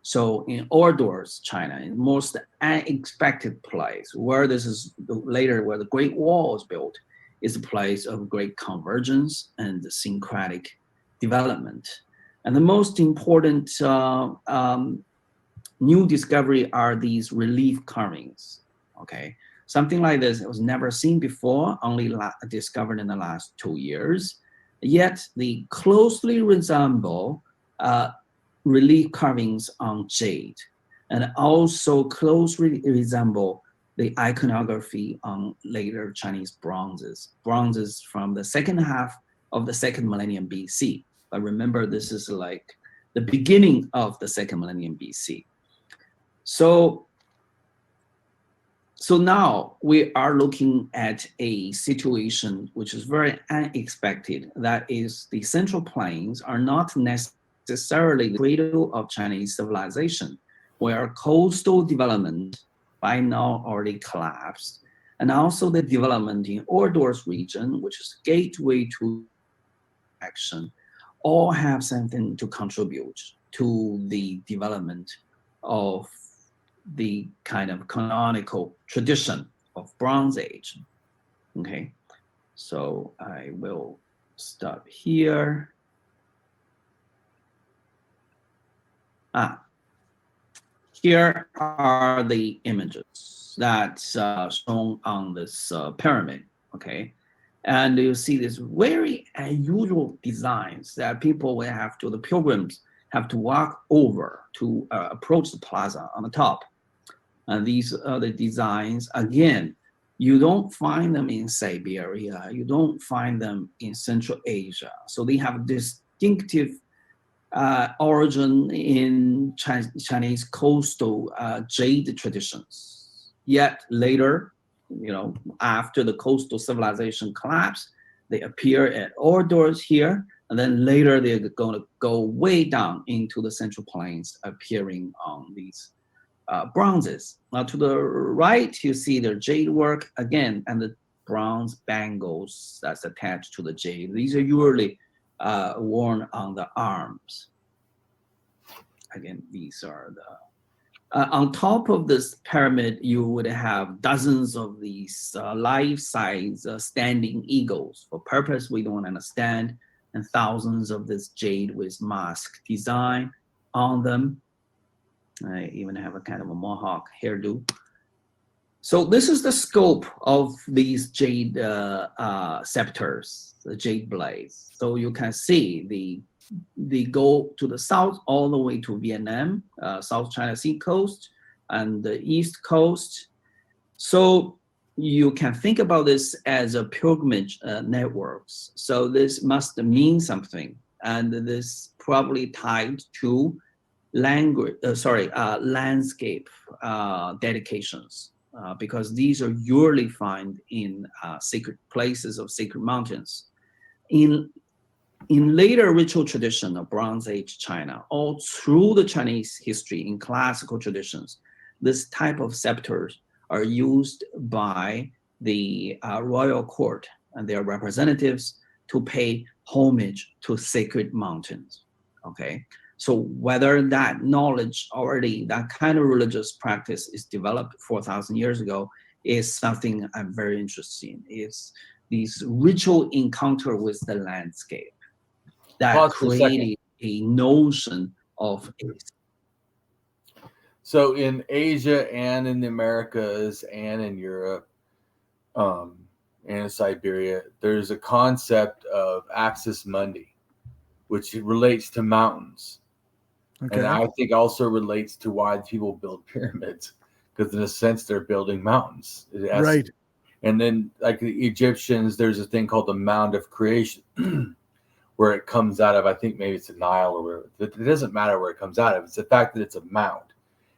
So in Ordor's China, in most unexpected place, where this is later where the Great Wall is built, is a place of great convergence and syncretic development. And the most important new discovery are these relief carvings. Okay, something like this was never seen before, only discovered in the last 2 years. Yet they closely resemble relief carvings on jade, and also closely resemble the iconography on later Chinese bronzes from the second half of the second millennium BC. But remember, this is like the beginning of the second millennium BC. So now we are looking at a situation which is very unexpected. That is, the Central Plains are not necessarily the cradle of Chinese civilization, where coastal development by now already collapsed, and also the development in Ordor's region, which is gateway to action, all have something to contribute to the development of the kind of canonical tradition of Bronze Age. Okay, so I will stop here. Here are the images that's shown on this pyramid. Okay, and you see these very unusual designs that people will have to, the pilgrims have to walk over to approach the plaza on the top. And these are the designs. Again, you don't find them in Siberia. You don't find them in Central Asia. So they have distinctive origin in Chinese coastal jade traditions. Yet later, after the coastal civilization collapsed, they appear at Ordor's here, and then later they're going to go way down into the Central Plains, appearing on these bronzes. Now to the right, you see the jade work again, and the bronze bangles that's attached to the jade. These are usually worn on the arms. Again, these are the on top of this pyramid, you would have dozens of these life-size standing eagles. For purpose we don't understand, and thousands of this jade with mask design on them. I even have a kind of a mohawk hairdo. So this is the scope of these jade scepters, the jade blades. So you can see they go to the south all the way to Vietnam, South China Sea coast, and the East Coast. So you can think about this as a pilgrimage networks. So this must mean something, and this probably tied to landscape dedications, because these are usually found in sacred places of sacred mountains. In later ritual tradition of Bronze Age China, all through the Chinese history in classical traditions, this type of scepters are used by the royal court and their representatives to pay homage to sacred mountains. Okay, so whether that knowledge already, that kind of religious practice is developed 4,000 years ago, is something I'm very interested in. It's these ritual encounter with the landscape that created a notion of it. So in Asia and in the Americas and in Europe and in Siberia, there's a concept of axis mundi, which relates to mountains. Okay. And I think also relates to why people build pyramids, because in a sense they're building mountains. Right. And then like the Egyptians, there's a thing called the Mound of Creation, where it comes out of, I think maybe it's a Nile or wherever. It doesn't matter where it comes out of. It's the fact that it's a mound.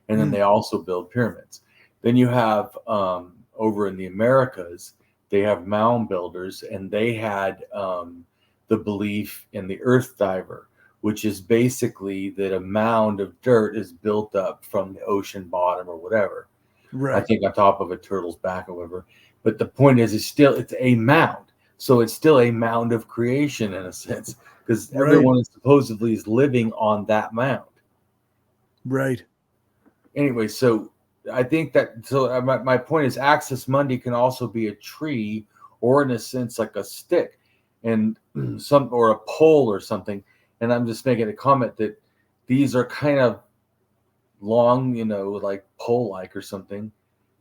And then they also build pyramids. Then you have over in the Americas, they have mound builders, and they had the belief in the earth diver, which is basically that a mound of dirt is built up from the ocean bottom or whatever. Right. I think on top of a turtle's back or whatever. But the point is, it's a mound. So it's still a mound of creation in a sense, because everyone is supposedly is living on that mound. Right. Anyway, so I think that my point is Axis Mundi can also be a tree, or in a sense like a stick, and or a pole or something. And I'm just making a comment that these are kind of long, like pole-like or something.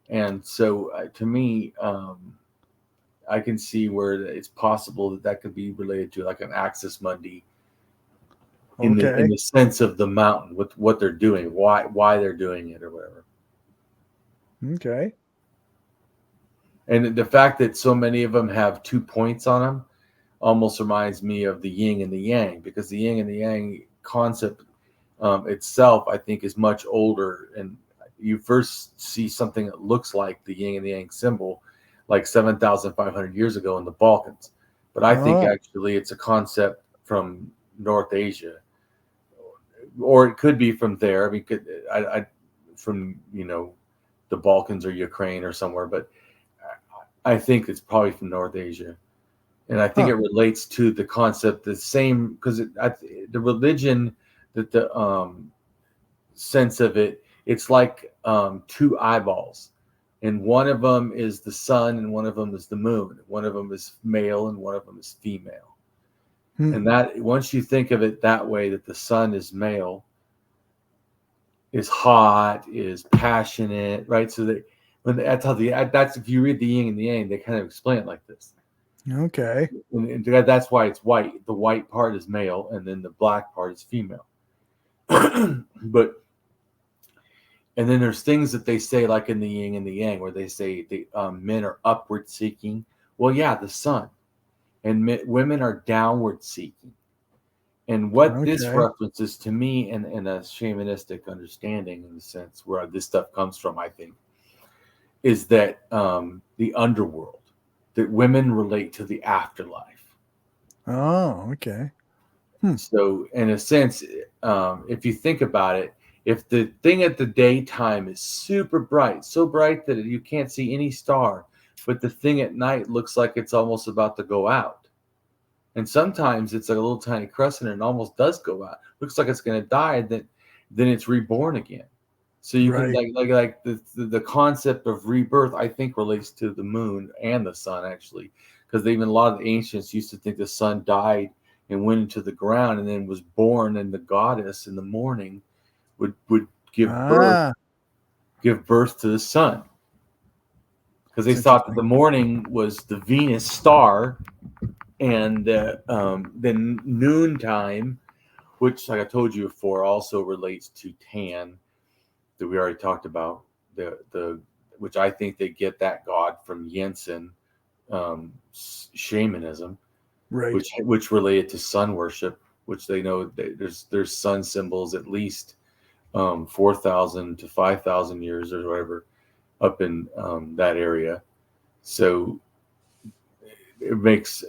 And so to me, I can see where it's possible that could be related to like an Axis Mundi in the sense of the mountain, with what they're doing, why they're doing it or whatever. Okay. And the fact that so many of them have 2 points on them almost reminds me of the yin and the yang, because the yin and the yang concept itself, I think, is much older. And you first see something that looks like the yin and the yang symbol like 7,500 years ago in the Balkans. But I think actually it's a concept from North Asia, or it could be from there. I mean, from the Balkans or Ukraine or somewhere, but I think it's probably from North Asia. And I think it relates to the concept the same, because the religion, that the sense of it, it's like 2 eyeballs, and one of them is the sun and one of them is the moon. One of them is male and one of them is female. And that, once you think of it that way, that the sun is male, is hot, is passionate, right? So that that's if you read the yin and the yang, they kind of explain it like this. Okay. And that's why it's white. The white part is male, and then the black part is female. But and then there's things that they say, like in the yin and the yang, where they say the men are upward seeking. Well, yeah, the sun, and women are downward seeking. And what this references to me, in a shamanistic understanding, in the sense where this stuff comes from, I think, is that the underworld, that women relate to the afterlife. Oh, okay. So in a sense, if you think about it, if the thing at the daytime is super bright, so bright that you can't see any star, but the thing at night looks like it's almost about to go out. And sometimes it's like a little tiny crescent and it almost does go out. Looks like it's going to die, then it's reborn again. So you can like the concept of rebirth, I think, relates to the moon and the sun, actually, because even a lot of the ancients used to think the sun died and went into the ground and then was born, and the goddess in the morning would give birth to the sun, because they thought that the morning was the Venus star, and then noontime, which, like I told you before, also relates to Tan, that we already talked about, the which I think they get that god from Jensen shamanism, right? Which related to sun worship, which they know there's sun symbols at least 4,000 to 5,000 years or whatever up in that area. So it makes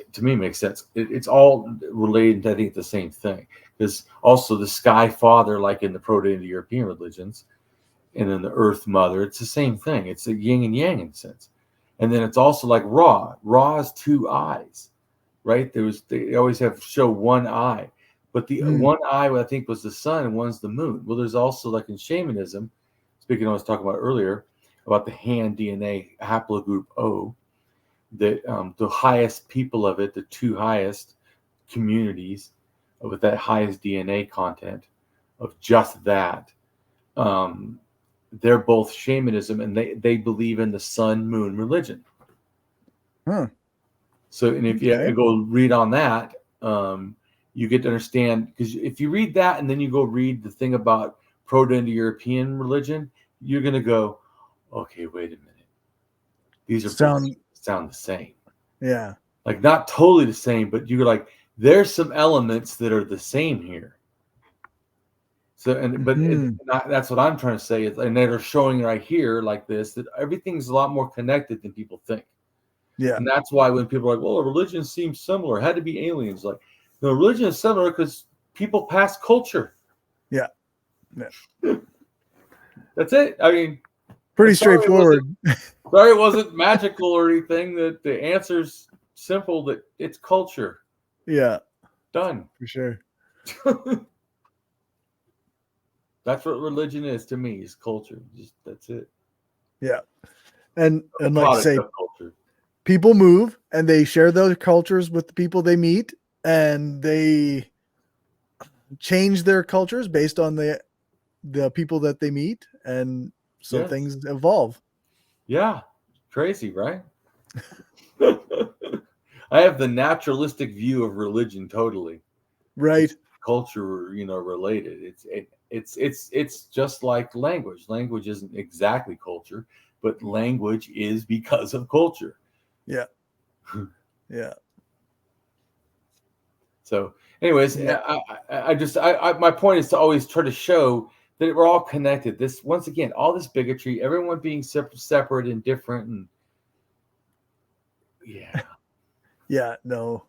sense. It's all related to, I think, the same thing. There's also the sky father, like in the Proto-Indo-European religions, and then the earth mother. It's the same thing. It's a yin and yang in a sense. And then it's also like Ra. Ra is 2 eyes, right? They always show 1 eye, but the 1 eye, I think, was the sun and one's the moon. Well, there's also, like in shamanism, speaking of what I was talking about earlier, about the hand DNA haplogroup O, that the highest people of it, the 2 highest communities with that highest DNA content of just that, they're both shamanism, and they believe in the sun moon religion. So, and if you go read on that, you get to understand, because if you read that and then you go read the thing about Proto-Indo-European religion, you're going to go, okay, wait a minute. These are sound the same. Yeah. Like, not totally the same, but you're like, there's some elements that are the same here. So, that's what I'm trying to say. And they're showing right here, like this, that everything's a lot more connected than people think. Yeah. And that's why when people are like, well, religion seems similar, it had to be aliens. Like, no, religion is similar because people pass culture. Yeah. That's it. I mean, pretty straightforward. Sorry, it wasn't magical or anything. That the answer's simple. That it's culture. Yeah. Done. For sure. That's what religion is to me, is culture. Just that's it. Yeah. And like you Product say, of culture. people move and they share those cultures with the people they meet, and they change their cultures based on the people that they meet, and so Yes. things evolve. Yeah. Crazy, right? I have the naturalistic view of religion totally. Right. It's culture, related. It's just like language. Language isn't exactly culture, but language is because of culture. Yeah. Yeah. So, anyways, Yeah. my point is to always try to show that we're all connected. This, once again, all this bigotry, everyone being separate and different, and yeah. Yeah. No.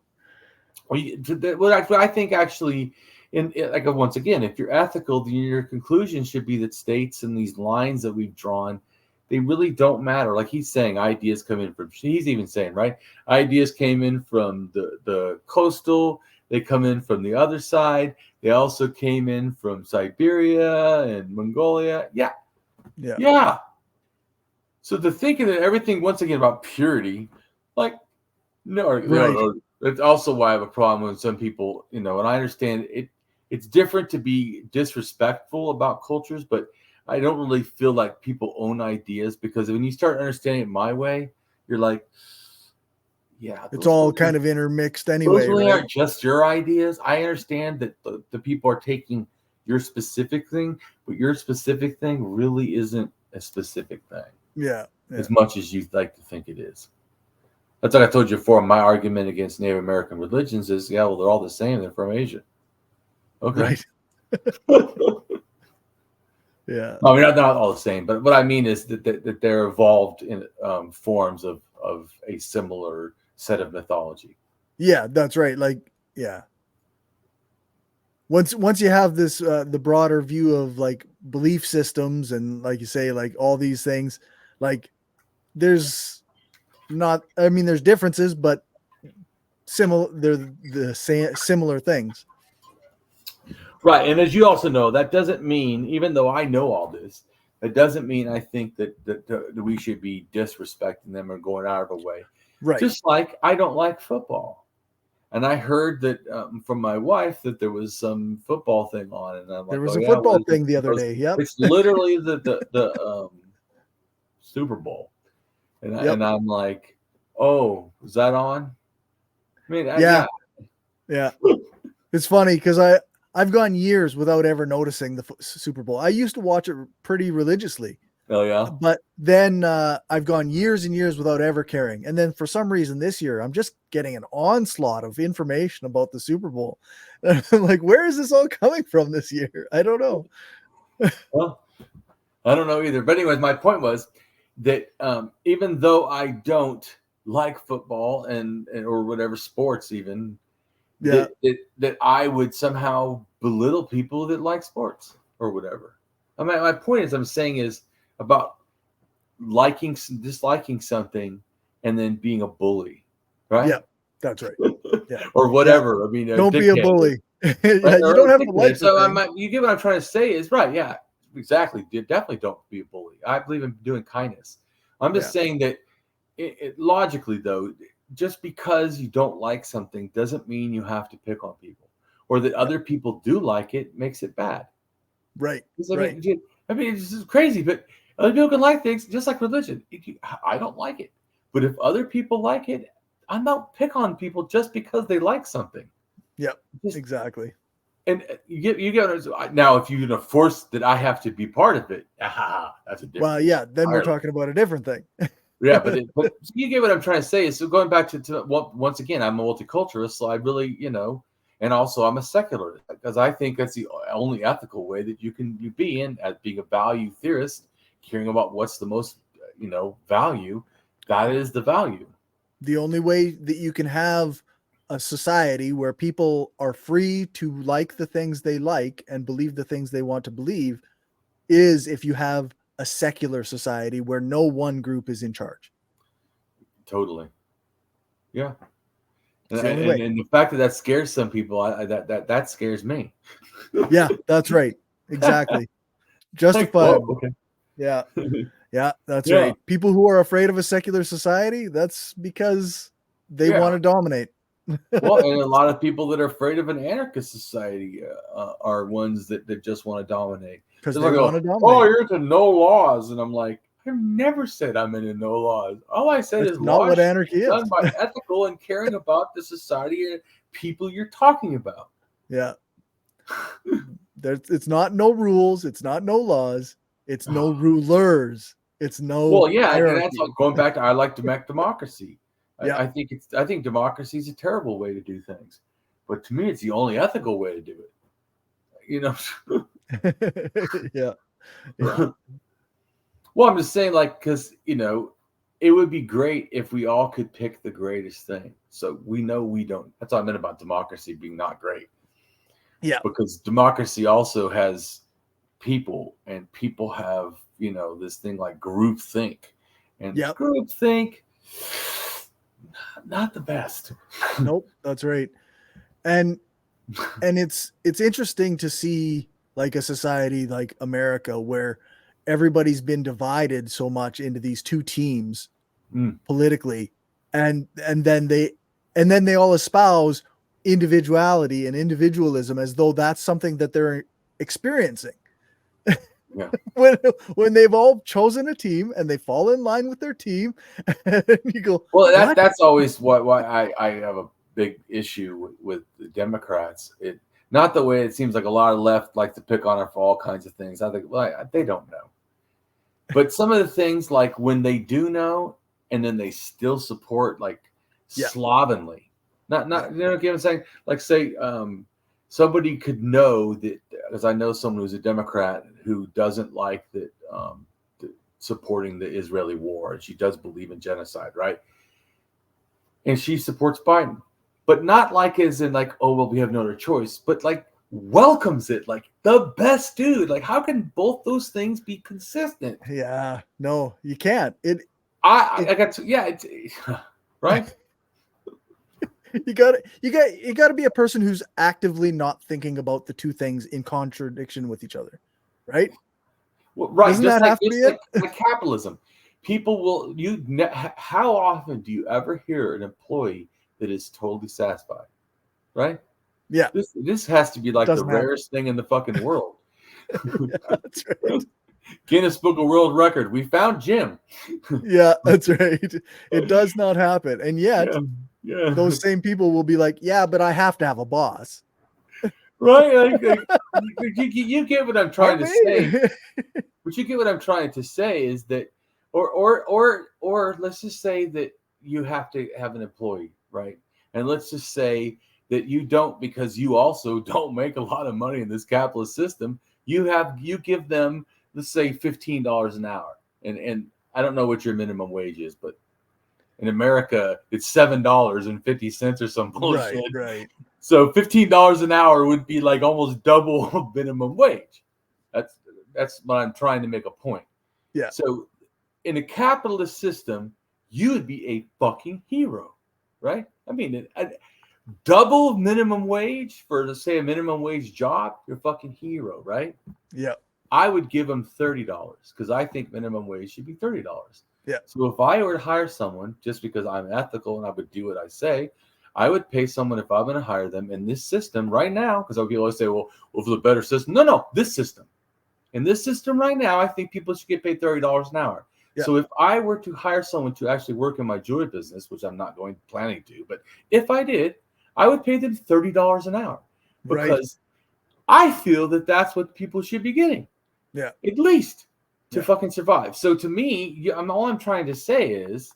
What I think actually, like once again, if you're ethical, then your conclusion should be that states and these lines that we've drawn, they really don't matter. Like he's saying, ideas come in from. He's even saying, right, ideas came in from the coastal. They come in from the other side. They also came in from Siberia and Mongolia. Yeah, Yeah. yeah. So the thinking that everything, once again, about purity, like no, Right. that's also why I have a problem with some people, and I understand it. It's different to be disrespectful about cultures, but I don't really feel like people own ideas, because when you start understanding it my way, you're like, yeah, It's all kind of intermixed anyway, those really right? aren't just your ideas. I understand that the people are taking your specific thing, but your specific thing really isn't a specific thing. Yeah. As much as you like to think it is. That's like I told you before. My argument against Native American religions is, yeah, well, they're all the same. They're from Asia. Okay. Right. Yeah. I mean, not all the same, but what I mean is that they're evolved in forms of a similar set of mythology. Yeah, that's right. Like, yeah. Once you have this, the broader view of like belief systems, and like you say, like all these things, like there's differences, but they're the same, similar things. Right. And as you also know, that doesn't mean, even though I know all this, it doesn't mean I think that we should be disrespecting them or going out of our way. Right. Just like I don't like football. And I heard that from my wife that there was some football thing on, and I'm like, there was a football thing the other day. Yep. It's literally the Super Bowl, and and I'm like, oh, is that on? I mean, yeah. It's funny because I've gone years without ever noticing the Super Bowl. I used to watch it pretty religiously. Oh yeah. But then I've gone years and years without ever caring. And then for some reason this year, I'm just getting an onslaught of information about the Super Bowl. And I'm like, where is this all coming from this year? I don't know. Well, I don't know either. But anyways, my point was that even though I don't like football and or whatever sports even, that I would somehow belittle people that like sports or whatever. I mean, my point is, I'm saying is about disliking something and then being a bully, right? Yeah, that's right. Yeah. Or whatever. Yeah. I mean, don't be a bully. You don't have to like. So you get what I'm trying to say is right. Yeah, exactly. Definitely don't be a bully. I believe in doing kindness. I'm just saying that logically, though, just because you don't like something doesn't mean you have to pick on people, or that other people do like it makes it bad. Right. I mean, it's just crazy, but other people can like things just like religion. I don't like it, but if other people like it, I'm not pick on people just because they like something. Yep, exactly. And you get now. If you force that I have to be part of it, that's a different. Well, yeah, then we're talking about a different thing. Yeah, but you get what I'm trying to say. Is so going back to once again, I'm a multiculturalist, so I really, and also I'm a secularist, because I think that's the only ethical way that you can be in, as being a value theorist, caring about what's the most, value. That is the value. The only way that you can have a society where people are free to like the things they like and believe the things they want to believe is if you have a secular society where no one group is in charge. Totally. Yeah. And the fact that scares some people, that scares me. Yeah, that's right. Exactly. Justifiable. Whoa, okay. Yeah. Yeah, that's Yeah. right. People who are afraid of a secular society, that's because they want to dominate. Well, and a lot of people that are afraid of an anarchist society are ones that just want to dominate. Because they they go, want to dominate. oh, you're into no laws. And I'm like, I've never said I'm into no laws. All I said That's is not laws what should anarchy be is. done by ethical and caring about the society and people you're talking about. Yeah. It's not no rules. It's not no laws. It's no rulers. It's no. Well, yeah, and hierarchy. that's like going back to I like democracy. Yeah. I think democracy is a terrible way to do things, but to me, it's the only ethical way to do it. You know. Yeah. Yeah. Well, I'm just saying, like, because it would be great if we all could pick the greatest thing. So we know we don't. That's what I meant about democracy being not great. Yeah. Because democracy also has people, and people have, this thing like groupthink. And groupthink, not the best. Nope, that's right. And it's interesting to see like a society like America where everybody's been divided so much into these two teams politically, and then they all espouse individuality and individualism as though that's something that they're experiencing. Yeah. when they've all chosen a team and they fall in line with their team, and you go, well, that's always why I have a big issue with the Democrats. Not the way it seems like a lot of left like to pick on her for all kinds of things. I think they don't know. But some of the things, like when they do know and then they still support, like slovenly. Not what I'm saying? Like, say somebody could know that, because I know someone who's a Democrat who doesn't like that supporting the Israeli war, and she does believe in genocide, right? And she supports Biden, but not like as in like, oh well, we have no other choice, but like welcomes it like the best dude. Like, how can both those things be consistent? Yeah, no, you can't. I got to, it's right. You got to be a person who's actively not thinking about the two things in contradiction with each other, right? Well, right. Doesn't that have to be it? Like capitalism. People will. How often do you ever hear an employee that is totally satisfied? Right. Yeah. This has to be like the rarest thing in the fucking world. Yeah, that's right. Guinness Book of World Record. We found Jim. Yeah, that's right. It does not happen, and yet. Yeah. Those same people will be like, yeah, but I have to have a boss. Right? You get what I'm trying to say. But you get what I'm trying to say is that, or let's just say that you have to have an employee, right? And let's just say that you don't, because you also don't make a lot of money in this capitalist system. You give them, let's say, $15 an hour, and I don't know what your minimum wage is, but in America, it's $7.50 or some bullshit. Right. So $15 an hour would be like almost double minimum wage. That's what I'm trying to make a point. Yeah. So in a capitalist system, you would be a fucking hero, right? I mean, a double minimum wage for, let's say, a minimum wage job, you're a fucking hero, right? Yeah. I would give them $30 because I think minimum wage should be $30. Yeah. So if I were to hire someone, just because I'm ethical and I would do what I say, I would pay someone, if I'm going to hire them in this system right now, because people always say, well, for the better system. No, this system. In this system right now, I think people should get paid $30 an hour. Yeah. So if I were to hire someone to actually work in my jewelry business, which I'm not planning to, but if I did, I would pay them $30 an hour because I feel that that's what people should be getting. Yeah. At least. To fucking survive. So to me, all I'm trying to say is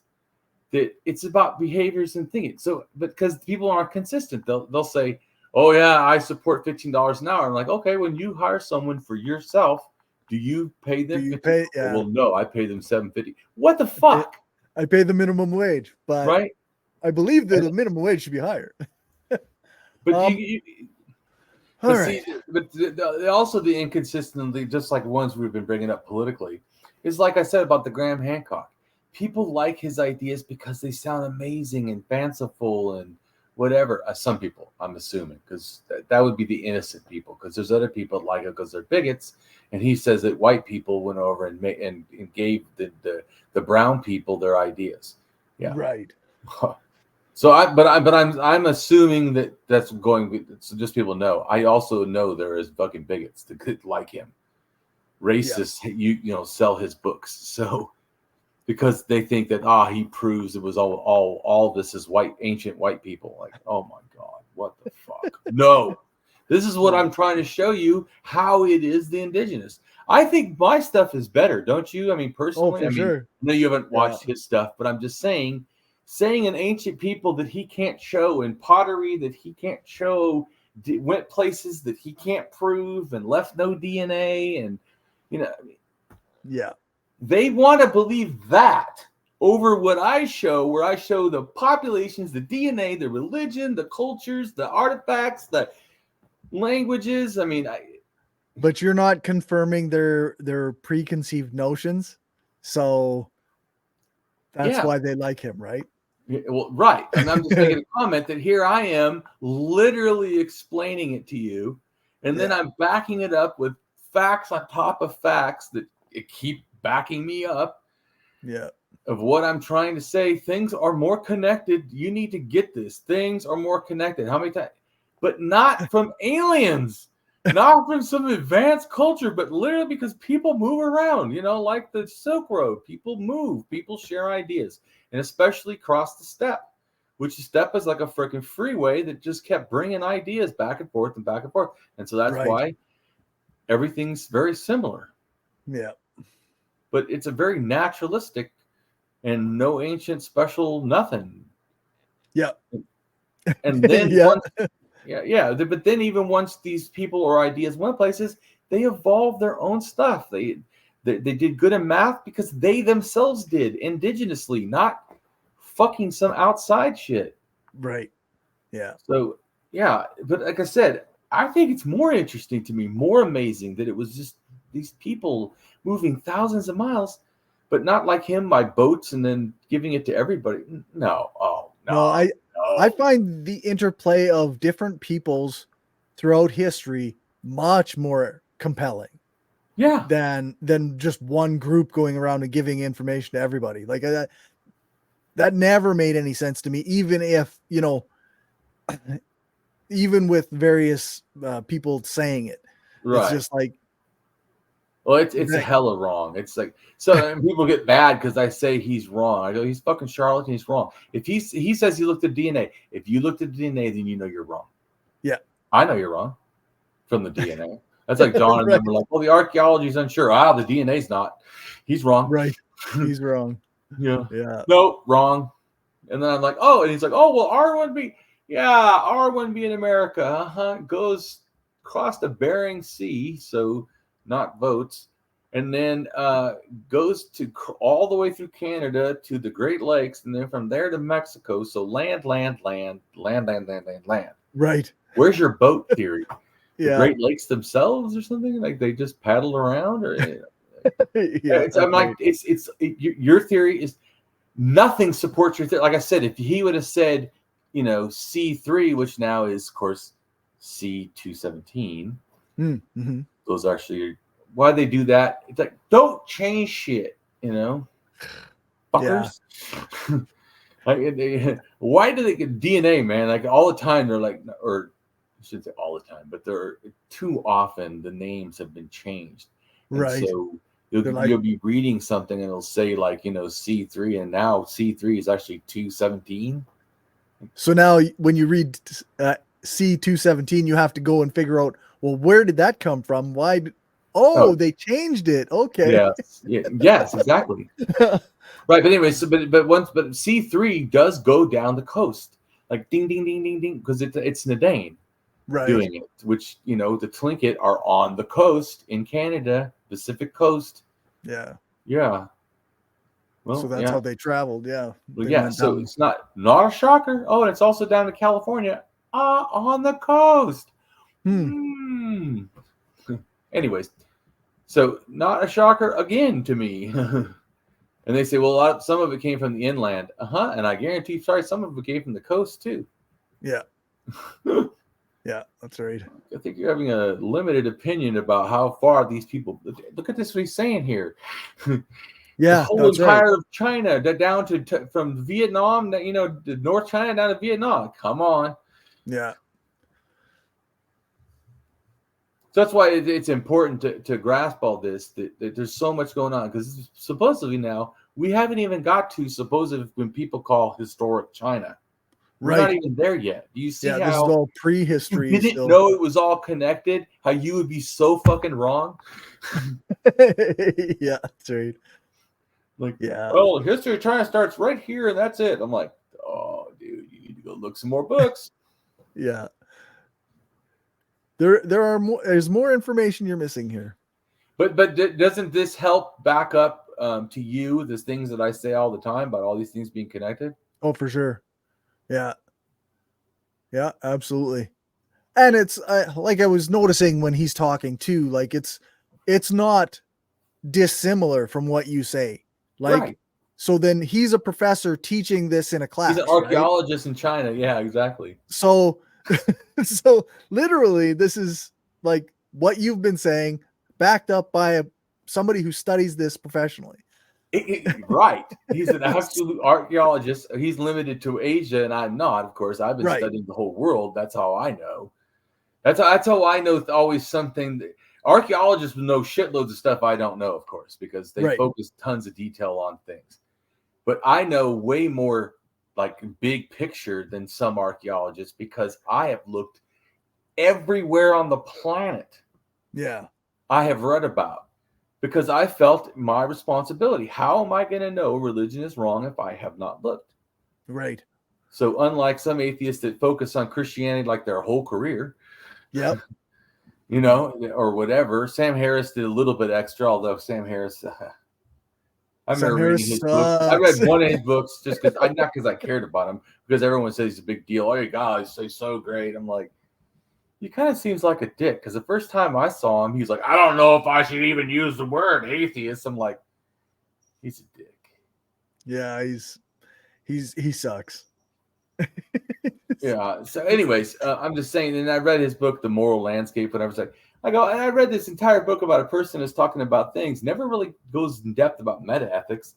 that it's about behaviors and thinking. So, but because people aren't consistent, they'll say, "Oh yeah, I support $15 an hour." I'm like, okay, when you hire someone for yourself, do you pay them? Do you pay? Yeah. Well, no, I pay them $7.50. What the fuck? I pay the minimum wage, but right. I believe that the minimum wage should be higher. But but also the inconsistency, just like ones we've been bringing up politically, is like I said about the Graham Hancock. People like his ideas because they sound amazing and fanciful and whatever. Some people, I'm assuming, because that would be the innocent people, because there's other people that like it because they're bigots. And he says that white people went over and gave the brown people their ideas. Yeah. Right. So I'm assuming that's going. So just people know. I also know there is fucking bigots that like him, racists. You sell his books. So because they think that he proves it was all this is ancient white people. Like, oh my god, what the fuck? No, this is what I'm trying to show you, how it is the indigenous. I think my stuff is better, don't you? I mean, personally, Sure. I know you haven't watched his stuff, but I'm just saying an ancient people that he can't show, and pottery that he can't show, went places that he can't prove, and left no DNA, and they want to believe that over what I show, where I show the populations, the DNA, the religion, the cultures, the artifacts, the languages. I mean, but you're not confirming their preconceived notions, so that's why they like him, right? Well, right. And I'm just making a comment that here I am literally explaining it to you, and then I'm backing it up with facts on top of facts that keep backing me up. Yeah. Of what I'm trying to say. Things are more connected. You need to get this. Things are more connected. How many times? But not from aliens, not from some advanced culture, but literally because people move around, like the Silk Road. People move, people share ideas, and especially cross the steppe, which the steppe is like a freaking freeway that just kept bringing ideas back and forth and back and forth. And so that's why everything's very similar. Yeah. But it's a very naturalistic and no ancient special nothing. Yeah. And then but then even once these people or ideas went places, they evolved their own stuff. They did good in math because they themselves did indigenously, not fucking some outside shit. Right. Yeah. So but like I said, I think it's more interesting to me, more amazing that it was just these people moving thousands of miles, but not like him by boats and then giving it to everybody. No. I find the interplay of different peoples throughout history much more compelling. Yeah. Than just one group going around and giving information to everybody. Like that never made any sense to me, even if, even with various people saying it. Right. It's just like, well, it's hella wrong. It's like, so people get mad because I say he's wrong. I go, he's fucking charlatan. He's wrong. If he says he looked at DNA, if you looked at DNA, then you know you're wrong. Yeah, I know you're wrong from the DNA. That's like John and them are like, well, the archaeology's unsure. The DNA's not. He's wrong. Right. He's wrong. Yeah. No, wrong. And then I'm like, and he's like, well, R1B. Yeah, R1B in America. Goes across the Bering Sea, so not votes, and then goes to all the way through Canada to the Great Lakes, and then from there to Mexico. So land. Right. Where's your boat theory? Yeah. The Great Lakes themselves, or something like they just paddle around, or I'm like, your theory is nothing supports your theory. Like I said, if he would have said, C3, which now is, of course, C217. Mm-hmm. Those actually, why they do that? It's like, don't change shit, fuckers. Yeah. Why do they get DNA, man? Like all the time, they're like, or I shouldn't say all the time, but they're too often the names have been changed. Right. And so you'll be reading something and it'll say like, C3, and now C3 is actually 217. So now when you read C217, you have to go and figure out, well, where did that come from? Why? They changed it. Okay. Yes, exactly. Right. But anyway, but C3 does go down the coast, like ding, ding, ding, ding, ding, because it's Nadane doing it, which, the Tlingit are on the coast in Canada, Pacific coast. Yeah. Yeah. Well, so that's how they traveled. Yeah. Well, so it's not a shocker. Oh, and it's also down to California, on the coast. Anyways, so not a shocker again to me. And they say, well, some of it came from the inland. And I guarantee, some of it came from the coast too. Yeah. Yeah, that's right. I think you're having a limited opinion about how far these people. Look at this. What he's saying here. Yeah, The whole that's entire right. of China, down to from Vietnam, to North China down to Vietnam. Come on. Yeah. So that's why it's important to grasp all this. That there's so much going on, because supposedly now we haven't even got to supposedly when people call historic China. We're not Right. even there yet. Do you see Yeah, this is how all you prehistory didn't still. know it was all connected? How you would be so fucking wrong? Yeah, that's right. Like, Yeah. well, history of China starts right here, and that's it. I'm like, oh, dude, you need to go look some more books. Yeah. There's more information you're missing here. But doesn't this help back up to you the things that I say all the time about all these things being connected? Oh, for sure. Yeah. Yeah, absolutely. And it's like I was noticing when he's talking too, like it's not dissimilar from what you say. Like, Right. so then he's a professor teaching this in a class. He's an right? archaeologist in China. Yeah, exactly. So, so literally, this is like what you've been saying, backed up by somebody who studies this professionally. Right. He's an absolute archaeologist. He's limited to Asia, and I'm not. Of course, I've been Right. studying the whole world. That's how I know. That's how I know always something. Archaeologists know shitloads of stuff I don't know, of course, because they Right. focus tons of detail on things. But I know way more like big picture than some archaeologists, because I have looked everywhere on the planet. Yeah. I have read about, because I felt my responsibility. How am I going to know religion is wrong if I have not looked? Right. So unlike some atheists that focus on Christianity like their whole career, Yep. or whatever, Sam Harris did a little bit extra, although Sam Harris, I remember reading his books. I read one of his books just because not because I cared about him, because everyone says he's a big deal. Oh, God, he's so great. I'm like, he kind of seems like a dick, because the first time I saw him, he's like, I don't know if I should even use the word atheist. I'm like, he's a dick. Yeah, he sucks. Yeah. So, anyways, I'm just saying. And I read his book, The Moral Landscape, and I was like, and I read this entire book about a person who's talking about things, never really goes in depth about meta ethics,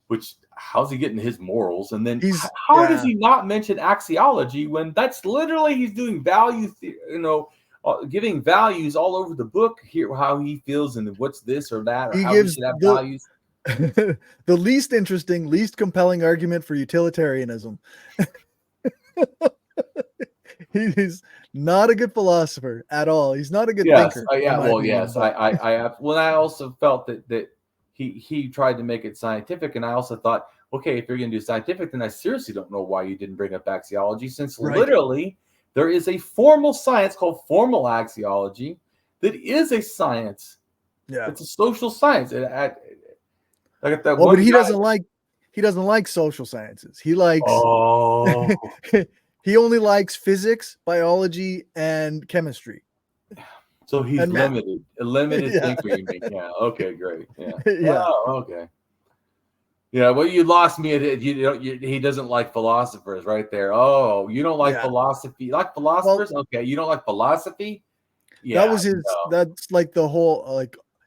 which how's he getting his morals? And then how does he not mention axiology when that's literally he's doing value, giving values all over the book here, how he feels and what's this or that, or He how gives he should have values. the least interesting, least compelling argument for utilitarianism. He's not a good philosopher at all. He's not a good thinker. Yes. I also felt that he tried to make it scientific, and I also thought, okay, if you're going to do scientific, then I seriously don't know why you didn't bring up axiology, since literally there is a formal science called formal axiology that is a science. Yeah, it's a social science. But he doesn't like social sciences. He likes he only likes physics, biology, and chemistry. So he's limited, a limited thinker. You mean? Yeah. Okay. Great. Yeah. Yeah. Oh, okay. Yeah. Well, you lost me at it. He doesn't like philosophers, right there. Oh, you don't like philosophy? You like philosophers? Well, okay. You don't like philosophy? Yeah. That was his. No. That's like the whole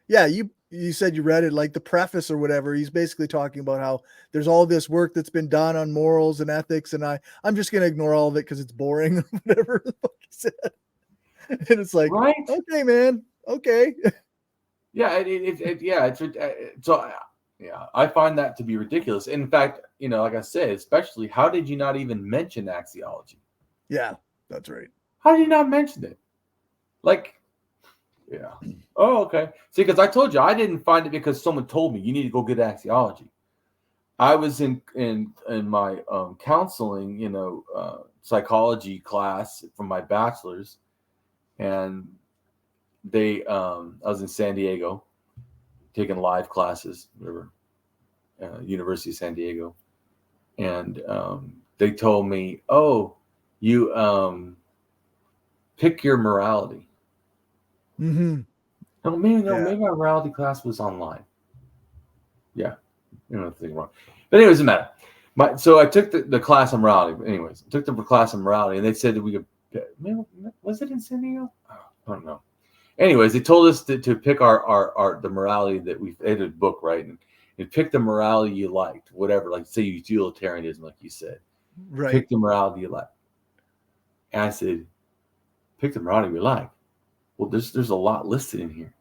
Yeah. You said you read it, like the preface or whatever. He's basically talking about how there's all this work that's been done on morals and ethics, and I'm just gonna ignore all of it because it's boring. Whatever the fuck he said. And it's like, right? Okay, man. Okay. Yeah, I find that to be ridiculous. In fact, like I said, especially, how did you not even mention axiology? Yeah, that's right. How did you not mention it? Yeah. Oh, okay. See, because I told you I didn't find it because someone told me you need to go get axiology. I was in my counseling, psychology class from my bachelor's. And I was in San Diego taking live classes, University of San Diego. And they told me, oh, you pick your morality. Mm-hmm. No, maybe my morality class was online. Yeah. Nothing wrong. But anyway, it doesn't matter. So I took the class on morality. Anyways, I took the class on morality, and they said that we could. Was it in San Diego? I don't know. Anyways, they told us to pick the morality that we had a book, right, and pick the morality you liked, whatever. Like say utilitarianism, like you said, Right. Pick the morality you like. And I said, pick the morality we like. Well, there's a lot listed in here.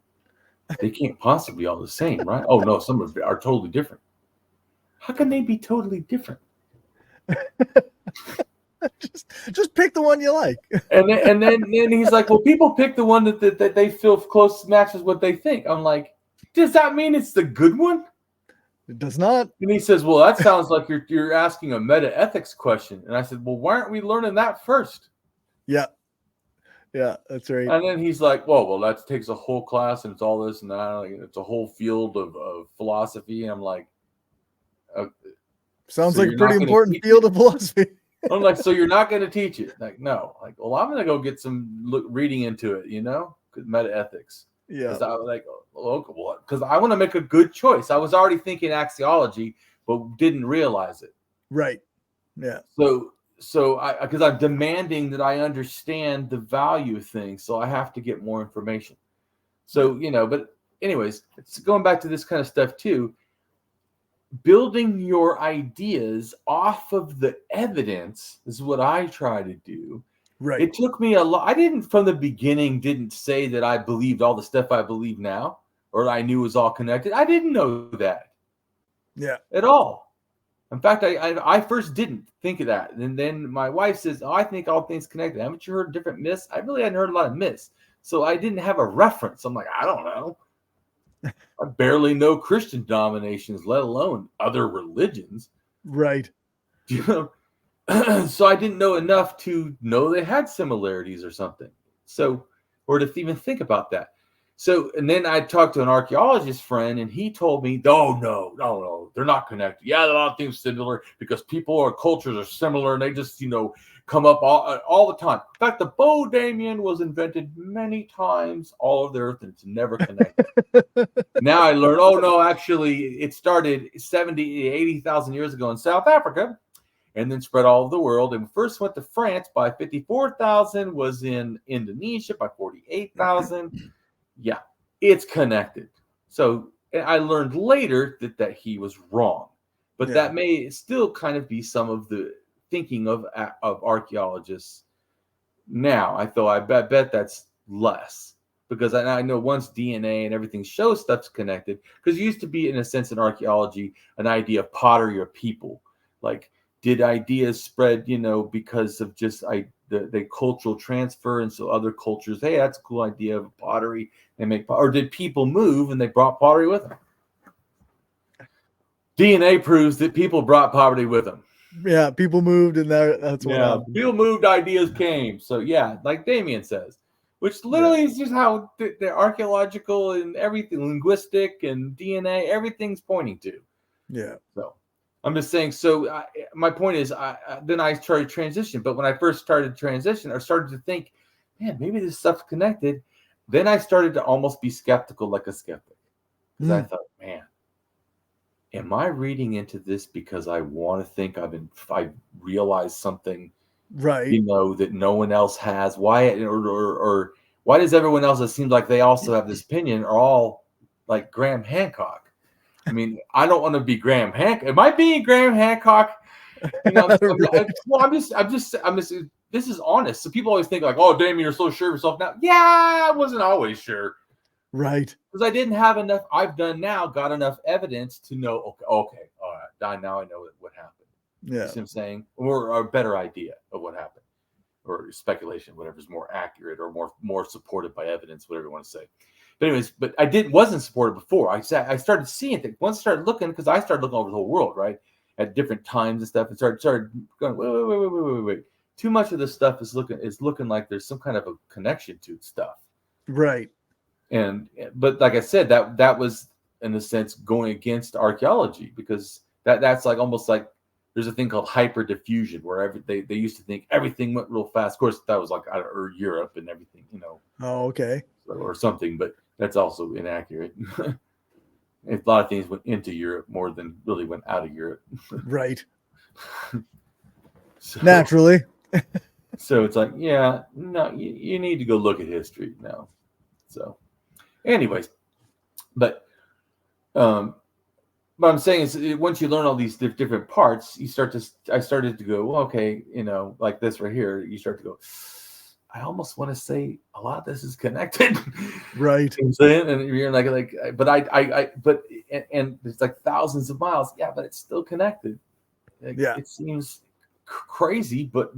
They can't possibly be all the same, right? Oh no, some are totally different. How can they be totally different? just pick the one you like. And then he's like, well, people pick the one that they feel close matches what they think. I'm like, does that mean it's the good one? It does not. And he says, well, that sounds like you're asking a meta ethics question. And I said, well, why aren't we learning that first? Yeah, that's right. And then he's like, well, that takes a whole class and it's all this and that. It's a whole field of philosophy. And I'm like, sounds so like a pretty important field of philosophy. I'm like, so you're not going to teach it? Like, no. Like, well, I'm going to go get some reading into it, meta ethics. Yeah. Because I was like, because I want to make a good choice. I was already thinking axiology, but didn't realize it. Right. Yeah. So because I'm demanding that I understand the value of things, so I have to get more information. So, but anyways, it's going back to this kind of stuff too. Building your ideas off of the evidence is what I try to do. Right. It took me a lot. I didn't say that I believed all the stuff I believe now, or I knew it was all connected. I didn't know that. Yeah. At all. In fact, I first didn't think of that. And then my wife says, I think all things connected. Haven't you heard different myths? I really hadn't heard a lot of myths. So I didn't have a reference. I'm like, I don't know. I barely know Christian denominations, let alone other religions. Right. So I didn't know enough to know they had similarities or something. So, or to even think about that. So, and then I talked to an archaeologist friend, and he told me, no, they're not connected. Yeah, a lot of things similar because people or cultures are similar, and they just, come up all the time. In fact, the bow, Damien, was invented many times all over the earth, and it's never connected. Now I learned, oh no, actually, it started 70, 80,000 years ago in South Africa, and then spread all over the world. And first went to France by 54,000, was in Indonesia by 48,000. Yeah, it's connected. So I learned later that he was wrong, but that may still kind of be some of the thinking of archaeologists now. I bet that's less, because I know once DNA and everything shows stuff's connected, because it used to be, in a sense, in archaeology, an idea of pottery or people. Like, did ideas spread, because of just the cultural transfer, and so other cultures, hey, that's a cool idea of pottery. They make, or did people move and they brought pottery with them? DNA proves that people brought pottery with them. Yeah, people moved, and that's what happened. People moved, ideas came. So yeah, like Damien says, which literally is just how the archaeological and everything, linguistic and DNA, everything's pointing to. Yeah. So I'm just saying. So my point is, then I started transition. But when I first started transition, I started to think, man, maybe this stuff's connected. Then I started to almost be skeptical, like a skeptic, because I thought, man, am I reading into this because I want to think I realized something, right? That no one else has? Why, or why does everyone else, it seems like they also have this opinion, are all like Graham Hancock? I mean, I don't want to be Graham Hancock. Am I being Graham Hancock? I'm just. This is honest. So people always think like, oh, Damien, you're so sure of yourself now. Yeah, I wasn't always sure. Right. Because I didn't have enough. Got enough evidence to know, okay, all right, now I know what happened. Yeah. You see what I'm saying? Or a better idea of what happened. Or speculation, whatever's more accurate or more supported by evidence, whatever you want to say. But anyways, wasn't supported before. I started seeing things. Once I started looking, because I started looking over the whole world, right? At different times and stuff, and started going, wait. Too much of this stuff is looking like there's some kind of a connection to stuff. Right. But like I said, that was, in a sense, going against archaeology, because that's like almost like there's a thing called hyper diffusion, where they used to think everything went real fast. Of course, that was like out of Europe and everything, Oh, okay. Or something, but that's also inaccurate. A lot of things went into Europe more than really went out of Europe. Right. So, Naturally. so it's like, yeah, no, you need to go look at history now. So, anyways, but what I'm saying is, once you learn all these different parts, I started to go, well, okay, like this right here, you start to go, I almost want to say a lot of this is connected. Right. You know what I'm saying? And you're like, but and it's like thousands of miles. Yeah, but it's still connected. Yeah. It seems crazy, but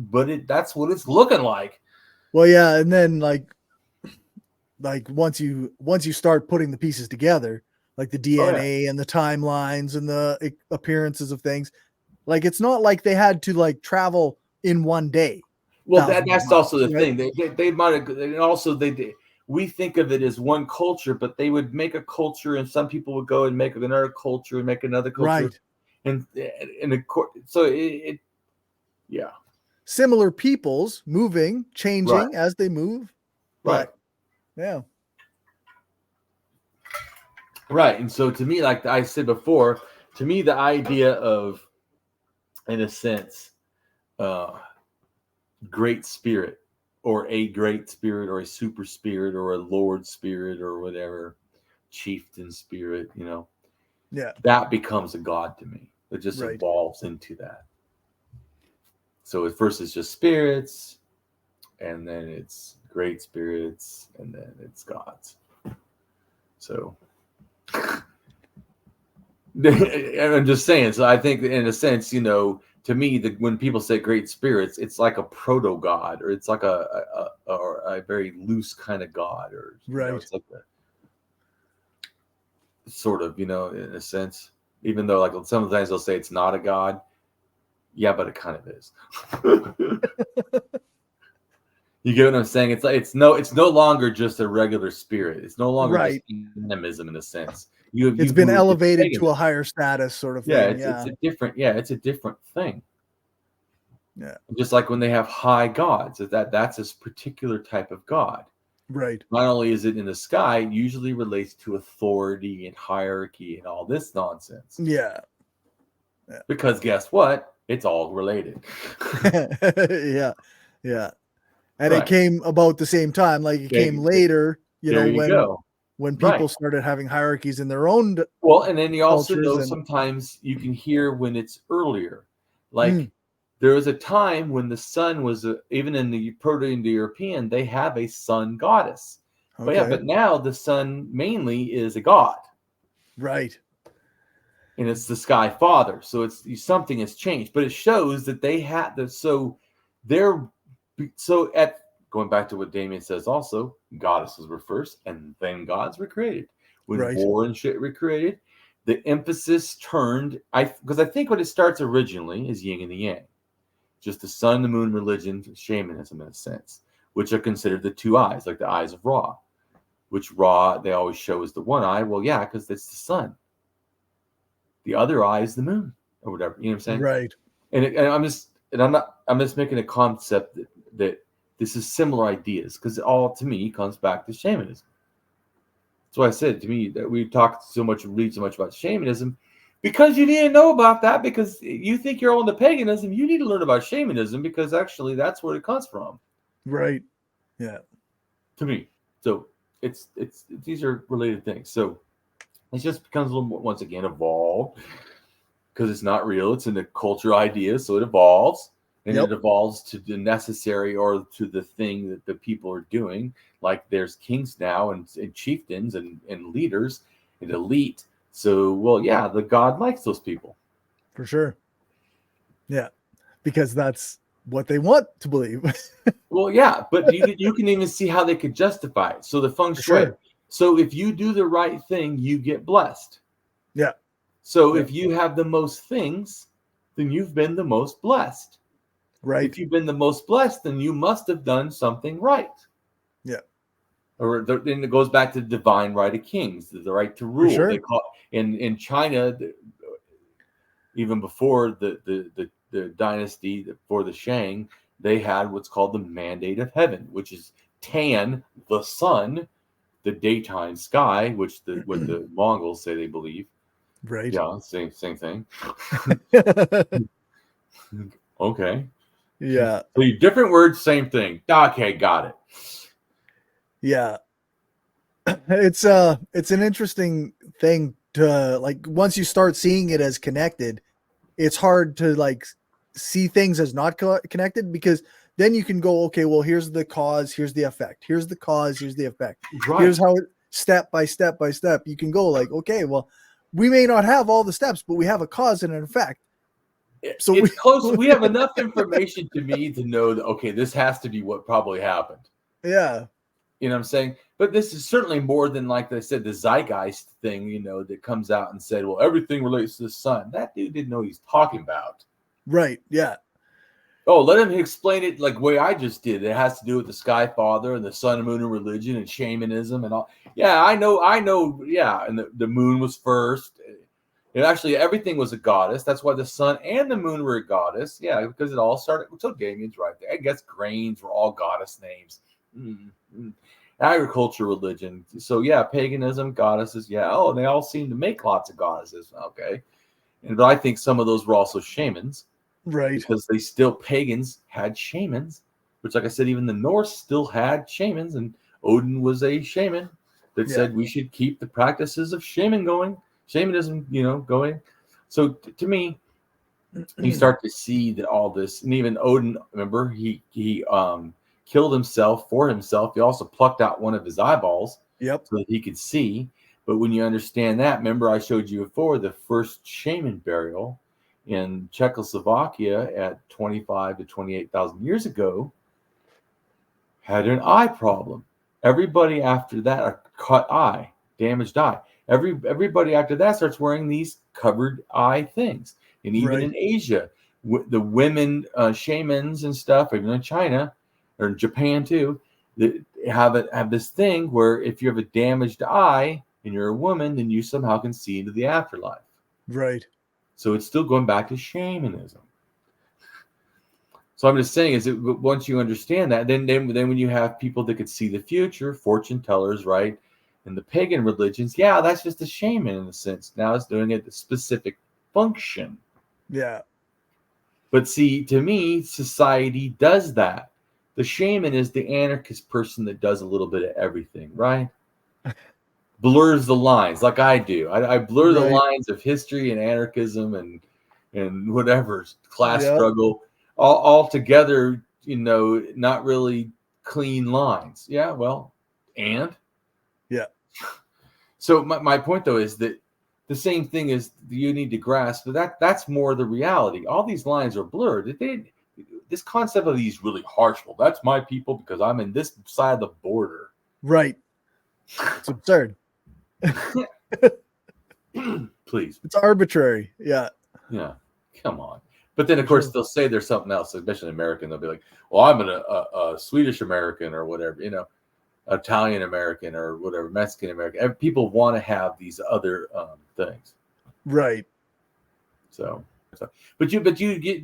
that's what it's looking like. Well, yeah, and then like once you start putting the pieces together, like the DNA and the timelines and the appearances of things, like it's not like they had to like travel in one day. Well, that's also the right? thing. They might have, and also we think of it as one culture, but they would make a culture, and some people would go and make another culture and make another culture, Right. and so yeah, similar peoples moving, changing as they move, right, yeah, right. And so to me, like I said before, to me the idea of, in a sense, great spirit, or a great spirit, or a super spirit, or a lord spirit, or whatever, chieftain spirit, yeah, that becomes a god to me. It just right. evolves into that. So at first it's just spirits, and then it's great spirits, and then it's gods. So I'm just saying. So I think, in a sense, to me, when people say great spirits, it's like a proto god, or it's like a very loose kind of god, or right. It's like a sort of, in a sense, even though like sometimes they'll say it's not a god. Yeah, but it kind of is. You get what I'm saying? It's like it's no longer just a regular spirit. It's no longer just animism, in a sense. It's been elevated to a higher status, sort of thing. It's a different thing. Yeah. Just like when they have high gods, that's a particular type of god. Right. Not only is it in the sky, it usually relates to authority and hierarchy and all this nonsense. Yeah. Because guess what? It's all related. Yeah. Yeah. And it came about the same time. Like it came later, when people started having hierarchies in their own. Well, and then you also know sometimes you can hear when it's earlier. Like there was a time when the sun was, even in the Proto-Indo-European, they have a sun goddess. Okay. But now the sun mainly is a god. Right. And it's the sky father. So it's something has changed. But it shows that they had the going back to what Damien says also, goddesses were first and then gods were created. When war and shit were created, the emphasis turned, because I think what it starts originally is yin and the yang. Just the sun, the moon, religion, shamanism, in a sense, which are considered the two eyes, like the eyes of Ra, which Ra they always show as the one eye. Well, yeah, because it's the sun. The other eye is the moon, or whatever. You know what I'm saying? Right. And I'm just making a concept that this is similar ideas, because it all, to me, comes back to shamanism. That's why I said, to me, that we read so much about shamanism, because you need to know about that, because you think you're on the paganism, you need to learn about shamanism, because actually that's where it comes from. Right. Yeah. To me. So it's these are related things. So it just becomes a little more, once again, evolved, because it's not real. It's in the culture idea, so it evolves. And it evolves to the necessary, or to the thing that the people are doing. Like there's kings now, and chieftains, and leaders, and elite. So, well, yeah, the god likes those people. For sure. Yeah. Because that's what they want to believe. Well, yeah, but you can even see how they could justify it. So the feng shui. Sure. So if you do the right thing, you get blessed. Yeah. So if you have the most things, then you've been the most blessed. Right. If you've been the most blessed, then you must have done something right. Yeah. Or then it goes back to the divine right of kings, the right to rule. Sure. They call in China, even before the dynasty, before the Shang, they had what's called the mandate of heaven, which is Tan, the sun, the daytime sky, which what the Mongols say they believe. Right. Yeah, same thing. Okay. Yeah. So different words, same thing. Okay, got it. Yeah. It's an interesting thing to like once you start seeing it as connected, it's hard to like see things as not connected because then you can go, okay, well, here's the cause, here's the effect, here's the cause, here's the effect. Right. Here's how it step by step by step. You can go like, okay, well, we may not have all the steps, but we have a cause and an effect. So it's close. We have enough information to me to know that, okay, this has to be what probably happened. Yeah. You know what I'm saying? But this is certainly more than, like I said, the zeitgeist thing, you know, that comes out and said, well, everything relates to the sun. That dude didn't know what he's talking about. Right. Yeah. Oh, let him explain it like the way I just did. It has to do with the Sky Father and the sun and moon and religion and shamanism and all. Yeah, I know. Yeah, and the moon was first. And actually, everything was a goddess. That's why the sun and the moon were a goddess. Yeah, because it all started. So Damien's right there. I guess grains were all goddess names. Agriculture, religion. So yeah, paganism, goddesses. Yeah. Oh, and they all seem to make lots of goddesses. Okay. But I think some of those were also shamans. Right. Because they still, pagans had shamans, which, like I said, even the Norse still had shamans, and Odin was a shaman that said we should keep the practices of shamanism, you know, going. So to me, you start to see that all this, and even Odin, remember, he killed himself for himself. He also plucked out one of his eyeballs so that he could see. But when you understand that, remember I showed you before the first shaman burial in Czechoslovakia at 25 to 28,000 years ago had an eye problem. Everybody after that, a cut eye, damaged eye. Everybody after that starts wearing these covered eye things. And even in Asia, the women shamans and stuff, even in China or in Japan too, that have this thing where if you have a damaged eye and you're a woman, then you somehow can see into the afterlife. Right. So it's still going back to shamanism. So I'm just saying is that once you understand that, then when you have people that could see the future, fortune tellers, right? And the pagan religions, yeah, that's just a shaman in a sense. Now it's doing a specific function. Yeah. But see, to me, society does that. The shaman is the anarchist person that does a little bit of everything, right? Blurs the lines like I do. I blur the lines of history and anarchism and whatever class struggle all together, you know, not really clean lines. Yeah, well, and so my point though is that the same thing is you need to grasp that's more the reality. All these lines are blurred. This concept of these really harsh, well, that's my people because I'm in this side of the border. Right. It's absurd. Please. It's arbitrary. Yeah. Yeah. Come on. But then, of course, they'll say there's something else, especially American. They'll be like, well, I'm a Swedish American or whatever, you know, Italian American or whatever, Mexican American. People want to have these other things. Right. So but you get,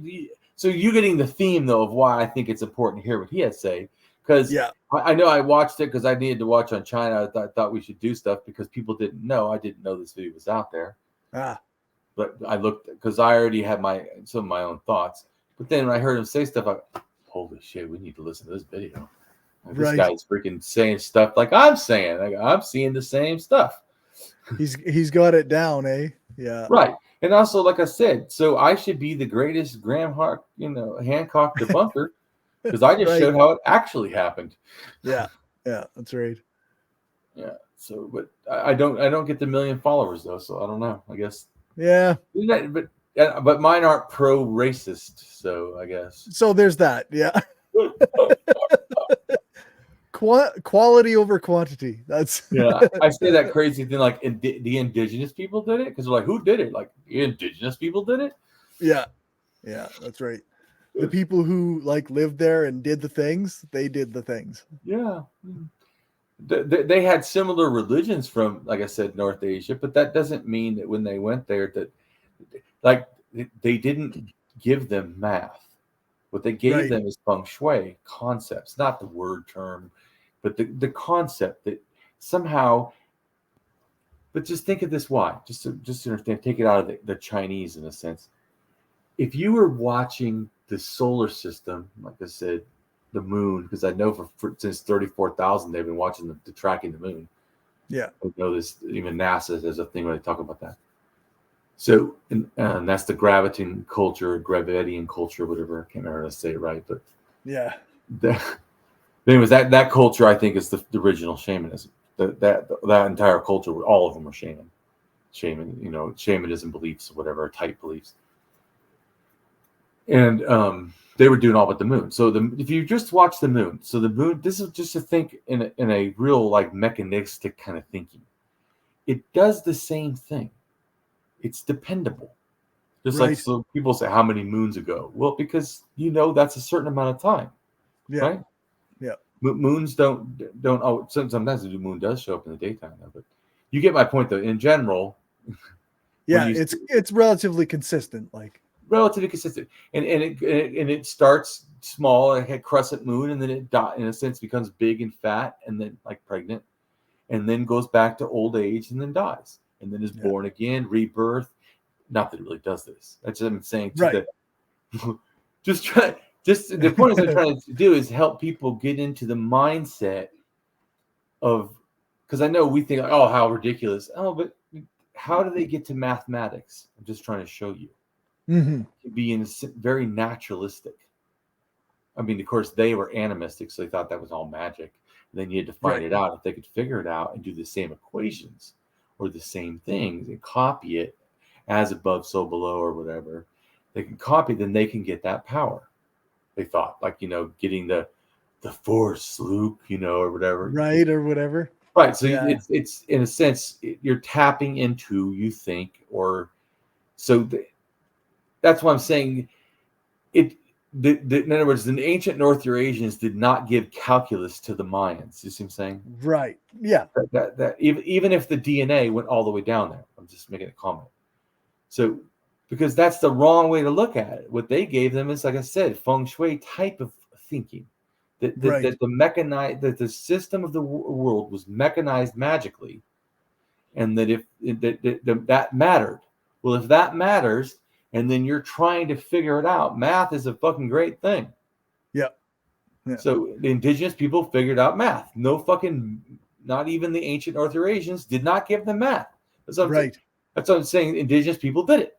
so you're getting the theme, though, of why I think it's important to hear what he had to say. Because I know I watched it because I needed to watch on China. I thought we should do stuff because people didn't know. I didn't know this video was out there. But I looked because I already had some of my own thoughts. But then when I heard him say stuff, holy shit, we need to listen to this video. Like, this guy's freaking saying stuff like I'm saying. Like, I'm seeing the same stuff. He's got it down, eh? Yeah. Right. And also, like I said, so I should be the greatest Graham Hancock debunker because I just showed how it actually happened. Yeah. Yeah, that's right. Yeah. So, but I don't get the 1 million followers though, so I don't know. I guess. Yeah. But mine aren't pro-racist, so I guess. So there's that. Yeah. Quality over quantity. That's I say that crazy thing like the indigenous people did it because they're like, who did it? Like the indigenous people did it. Yeah, that's right. The people who like lived there and did the things, they did the things. Yeah, they had similar religions from, like I said, North Asia, but that doesn't mean that when they went there that like they didn't give them math. What they gave them is feng shui concepts, not the word term. But the concept that somehow, but just think of this why, just to understand, take it out of the Chinese in a sense. if you were watching the solar system, like I said, the moon, because I know since 34,000 they've been watching the tracking the moon. Yeah. I know this, even NASA has a thing where they talk about that. So, and that's the Gravitan culture, Gravidian culture, whatever. I can't remember how to say it right, but yeah. Anyways, that culture I think is the original shamanism. That entire culture, all of them are shaman, shamanism beliefs, whatever type beliefs, and they were doing all but the moon. So if you just watch the moon, so the moon, this is just to think in a real like mechanistic kind of thinking. It does the same thing. It's dependable. Just Right. like so people say, how many moons ago? Well, because that's a certain amount of time, Yeah. right? Yeah. Moons don't. Oh, sometimes the moon does show up in the daytime, though. But you get my point, though. In general, Yeah, it's relatively consistent, like relatively consistent, and it starts small, like a crescent moon, and then it in a sense becomes big and fat, and then like pregnant, and then goes back to old age, and then dies, and then is born again, rebirth. Not that it really does this. That's what I'm saying. Right. Just the point I'm trying to do is help people get into the mindset of, because I know we think, oh, how ridiculous. Oh, but how do they get to mathematics? I'm just trying to show you. Mm-hmm. Being very naturalistic. I mean, of course, they were animistic, so they thought that was all magic. And then you had to find it out. If they could figure it out and do the same equations or the same things and copy it as above, so below, or whatever, they can copy, then they can get that power. They thought, like, getting the force, Luke, or whatever. Right, or whatever. Right. So it's in a sense, you're tapping into, you think, or so that's why I'm saying it. In other words, the ancient North Eurasians did not give calculus to the Mayans. You see what I'm saying? Right. Yeah. That even if the DNA went all the way down there, I'm just making a comment. So, because that's the wrong way to look at it. What they gave them is, like I said, feng shui type of thinking. That the system of the world was mechanized magically, and that if that mattered. Well, if that matters, and then you're trying to figure it out, math is a fucking great thing. Yeah. So the indigenous people figured out math. Not even the ancient North Eurasians did not give them math. That's what I'm saying. Indigenous people did it.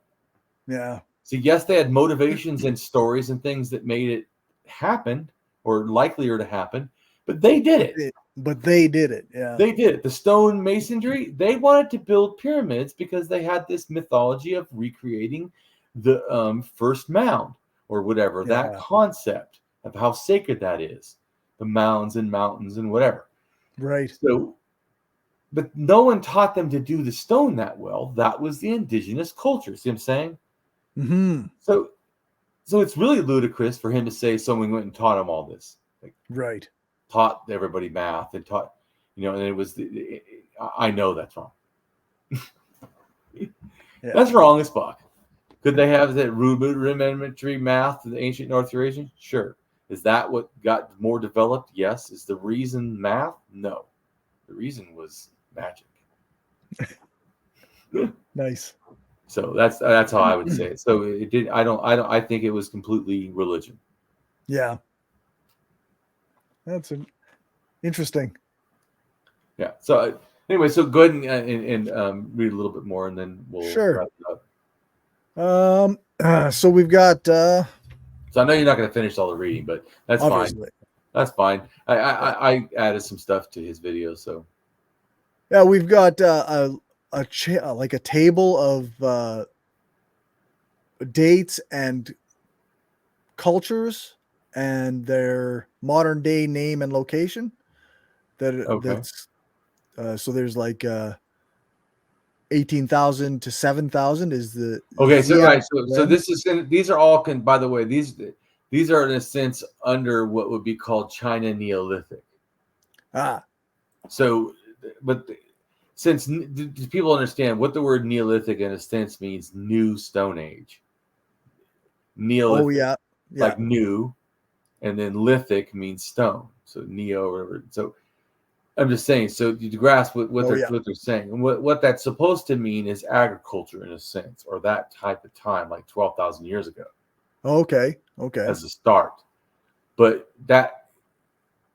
Yeah. So yes, they had motivations and stories and things that made it happen or likelier to happen, but they did it. Yeah. They did it. The stone masonry, they wanted to build pyramids because they had this mythology of recreating the first mound or whatever, that concept of how sacred that is, the mounds and mountains and whatever. Right. So, but no one taught them to do the stone that well. That was the indigenous culture. See what I'm saying? Mm-hmm. So it's really ludicrous for him to say someone went and taught him all this. Like, taught everybody math and taught, and it was, I know that's wrong. That's wrong as fuck. Could they have that rudimentary math of the ancient North Eurasian? Sure. Is that what got more developed? Yes. Is the reason math? No. The reason was magic. Nice. So that's how I would say it. So it did. I think it was completely religion. Yeah. That's interesting. Yeah. So anyway, so go ahead and read a little bit more, and then we'll wrap it up. So we've got. So I know you're not going to finish all the reading, but that's obviously fine. That's fine. I added some stuff to his video, so. Yeah, we've got like a table of dates and cultures and their modern day name and location. That's so there's like 18,000 to 7,000 is the So this is these are all by the way, these are in a sense under what would be called China Neolithic. So but since people understand what the word Neolithic in a sense means, new Stone Age. Neolithic, like new, and then lithic means stone. So neo or whatever. So I'm just saying, so you grasp what Oh, yeah. they're saying. And what that's supposed to mean is agriculture in a sense, or that type of time, like 12,000 years ago Okay. as a start. But that,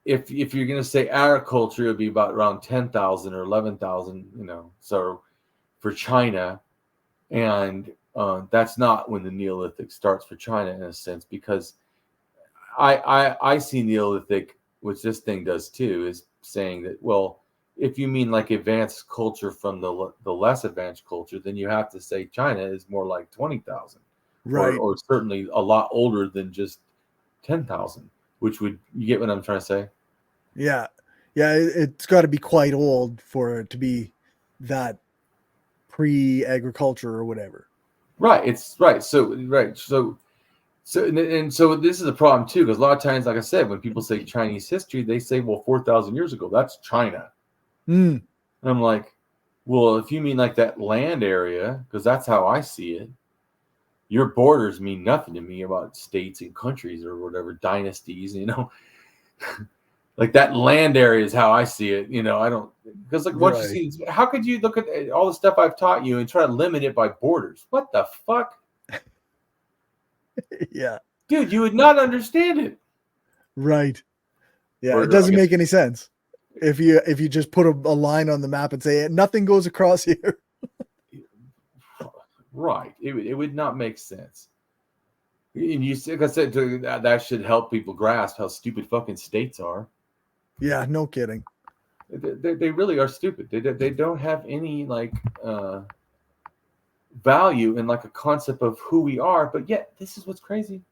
if you're going to say agriculture, it would be about around 10,000 or 11,000, so for China. And that's not when the Neolithic starts for China in a sense, because I see Neolithic, which this thing does too, is saying that, well, if you mean like advanced culture from the less advanced culture, then you have to say China is more like 20,000, Right. or certainly a lot older than just 10,000, which would, you get what I'm trying to say? Yeah. It's got to be quite old for it to be that pre-agriculture or whatever. Right. It's right. So this is a problem too, because a lot of times, like I said, when people say Chinese history, they say, well, 4,000 years ago, that's China. And I'm like, well, if you mean like that land area, because that's how I see it, your borders mean nothing to me about states and countries or whatever, dynasties, like that land area is how I see it. I don't, because like once you see, how could you look at all the stuff I've taught you and try to limit it by borders? What the fuck? Yeah. Dude, you would not understand it. Right. Yeah, Or it doesn't make any sense if you just put a line on the map and say nothing goes across here. Right. It would not make sense. And you, like I said, that should help people grasp how stupid fucking states are. Yeah, no kidding. They really are stupid. They don't have any like value in like a concept of who we are. But yet, this is what's crazy.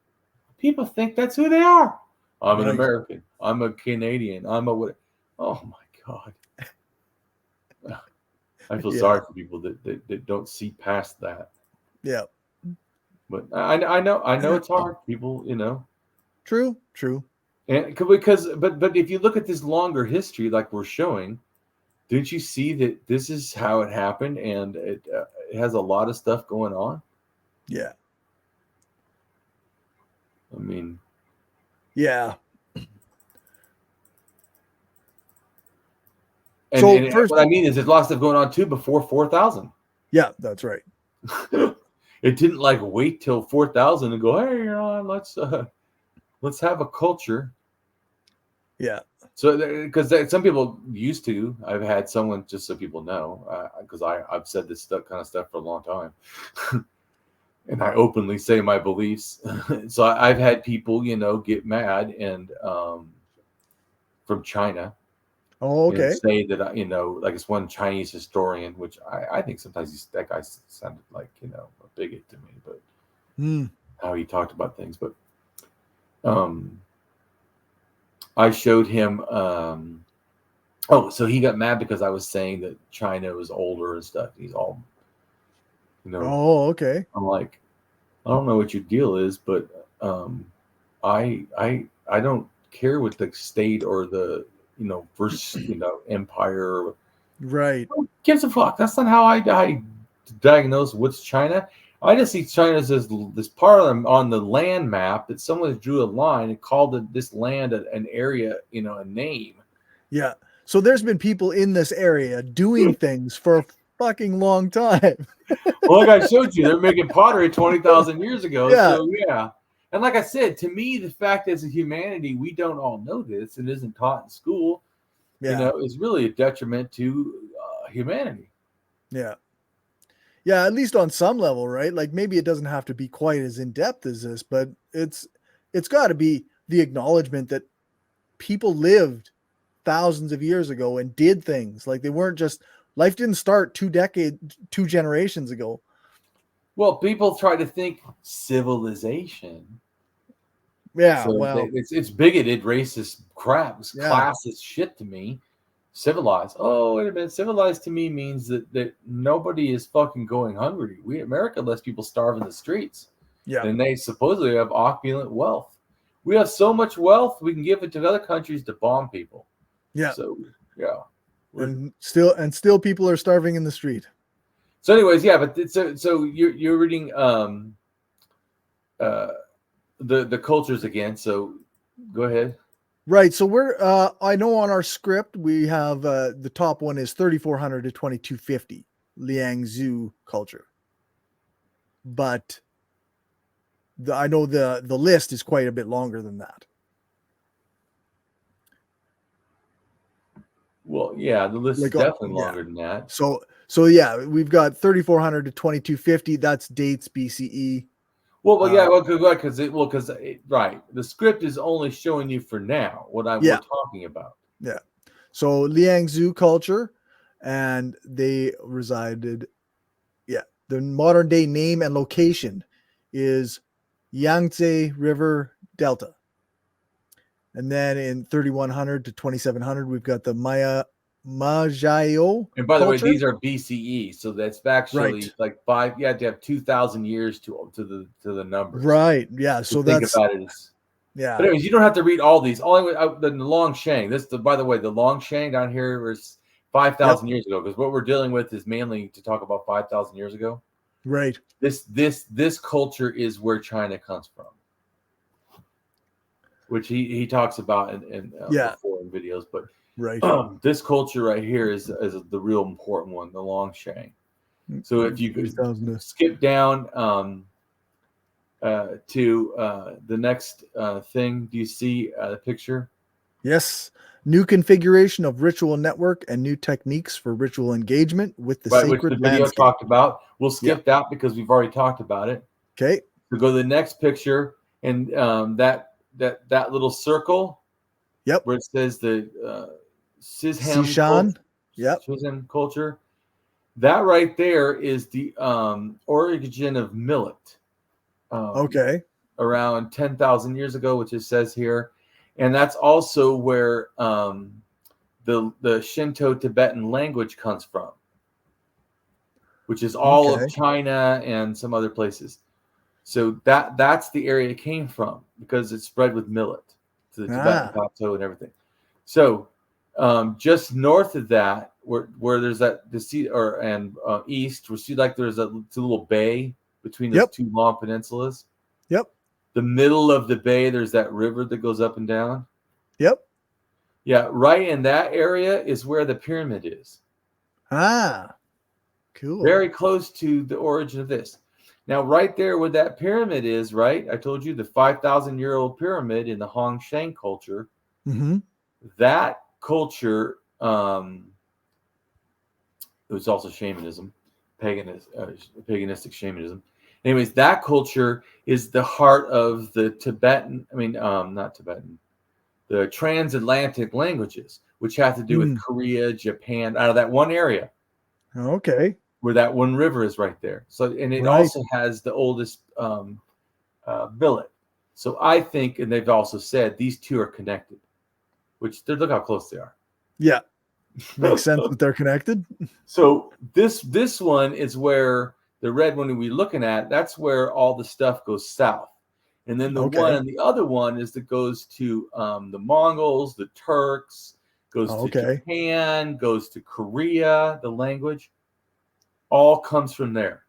People think that's who they are. I'm an American. I'm a Canadian. I'm a what? Oh my God. I feel sorry for people that don't see past that. Yeah. But I know it's hard. People, True. And but if you look at this longer history, like we're showing, didn't you see that this is how it happened, and it has a lot of stuff going on? Yeah. I mean, yeah. And first, what I mean is there's a lot of stuff going on too before 4,000. Yeah, that's right. It didn't like wait till 4,000 and go, hey, let's have a culture. Yeah. So because some people used to, I've had someone, just so people know, because I've said this kind of stuff for a long time. And I openly say my beliefs. So I've had people, get mad and from China. Oh, okay. Say that, like it's one Chinese historian, which I think sometimes that guy sounded like, a bigot to me, but how he talked about things. But I showed him, so he got mad because I was saying that China was older and stuff. He's all, Oh, okay. I'm like, I don't know what your deal is, but I don't care what the state or the first empire. Right. Who gives a fuck? That's not how I diagnose what's China. I just see China as this part on the land map that someone drew a line and called this land an area, a name. Yeah. So there's been people in this area doing things for a fucking long time. Well, like I showed you, they're making pottery 20,000 years ago. Yeah. So yeah. And like I said, to me, the fact as a humanity, we don't all know this and isn't taught in school, is really a detriment to humanity. Yeah. Yeah, at least on some level, right? Like maybe it doesn't have to be quite as in depth as this, but it's got to be the acknowledgement that people lived thousands of years ago and did things. Like they weren't just, life didn't start 2 generations ago. Well, people try to think civilization. Yeah, so well, it's bigoted, racist crap, classist shit to me. Civilized. Oh, wait a minute. Civilized to me means that nobody is fucking going hungry. America lets people starve in the streets. Yeah. And they supposedly have opulent wealth. We have so much wealth we can give it to other countries to bomb people. Yeah. So yeah. And still people are starving in the street. So anyways, yeah, but so you're reading the cultures again. So go ahead. Right. So we're I know on our script we have the top one is 3400 to 2250 Liangzhu culture. But I know the list is quite a bit longer than that. Well, yeah, the list Like, is definitely yeah. longer than that. So yeah, we've got 3400 to 2250. That's dates BCE. Well, yeah, because right, the script is only showing you for now what we're talking about. Yeah. So Liangzhu culture, and they resided. Yeah, the modern day name and location is Yangtze River Delta. And then in 3100 to 2700, we've got the Majayo. And by the way, culture. these are BCE, so that's actually like five. You have to have 2,000 years to the numbers. Right. Yeah. So think that's about it. Yeah. But anyways, you don't have to read all these. Only the Longsheng. By the way, the Longsheng down here was 5,000 years ago. Because what we're dealing with is mainly to talk about 5,000 years ago. Right. This culture is where China comes from, which he talks about in before in videos. But right, this culture right here is the real important one, the Longsheng. So if you could skip down to the next thing, do you see the picture? Yes. New configuration of ritual network and new techniques for ritual engagement with the sacred which the video landscape. talked about. We'll skip that because we've already talked about it. Okay. So go to the next picture, and that little circle. Yep. Where it says the Sishan. Yep. Sishan culture. That right there is the origin of millet. Okay. Around 10,000 years ago, which it says here. And that's also where the Sino-Tibetan language comes from, which is all of China and some other places. So that's the area it came from, because it's spread with millet to the Tibetan plateau and everything. So just north of that, where there's that east, we see like there's a little bay between those two long peninsulas. Yep. The middle of the bay, there's that river that goes up and down. Yep. Yeah, right in that area is where the pyramid is. Cool. Very close to the origin of this. Now, right there where that pyramid is, right? I told you the 5,000-year-old pyramid in the Hongsheng culture. Mm-hmm. That culture, it was also shamanism, paganistic shamanism. Anyways, that culture is the heart of the the transatlantic languages, which have to do with Korea, Japan, out of that one area. Okay. Where that one river is right there. So, and it also has the oldest billet. So I think, and they've also said these two are connected, look how close they are. Yeah. Makes sense that they're connected. So this one is where the red one we're looking at, that's where all the stuff goes south. And then the other one is that goes to the Mongols, the Turks, goes to Japan, goes to Korea, the language, all comes from there.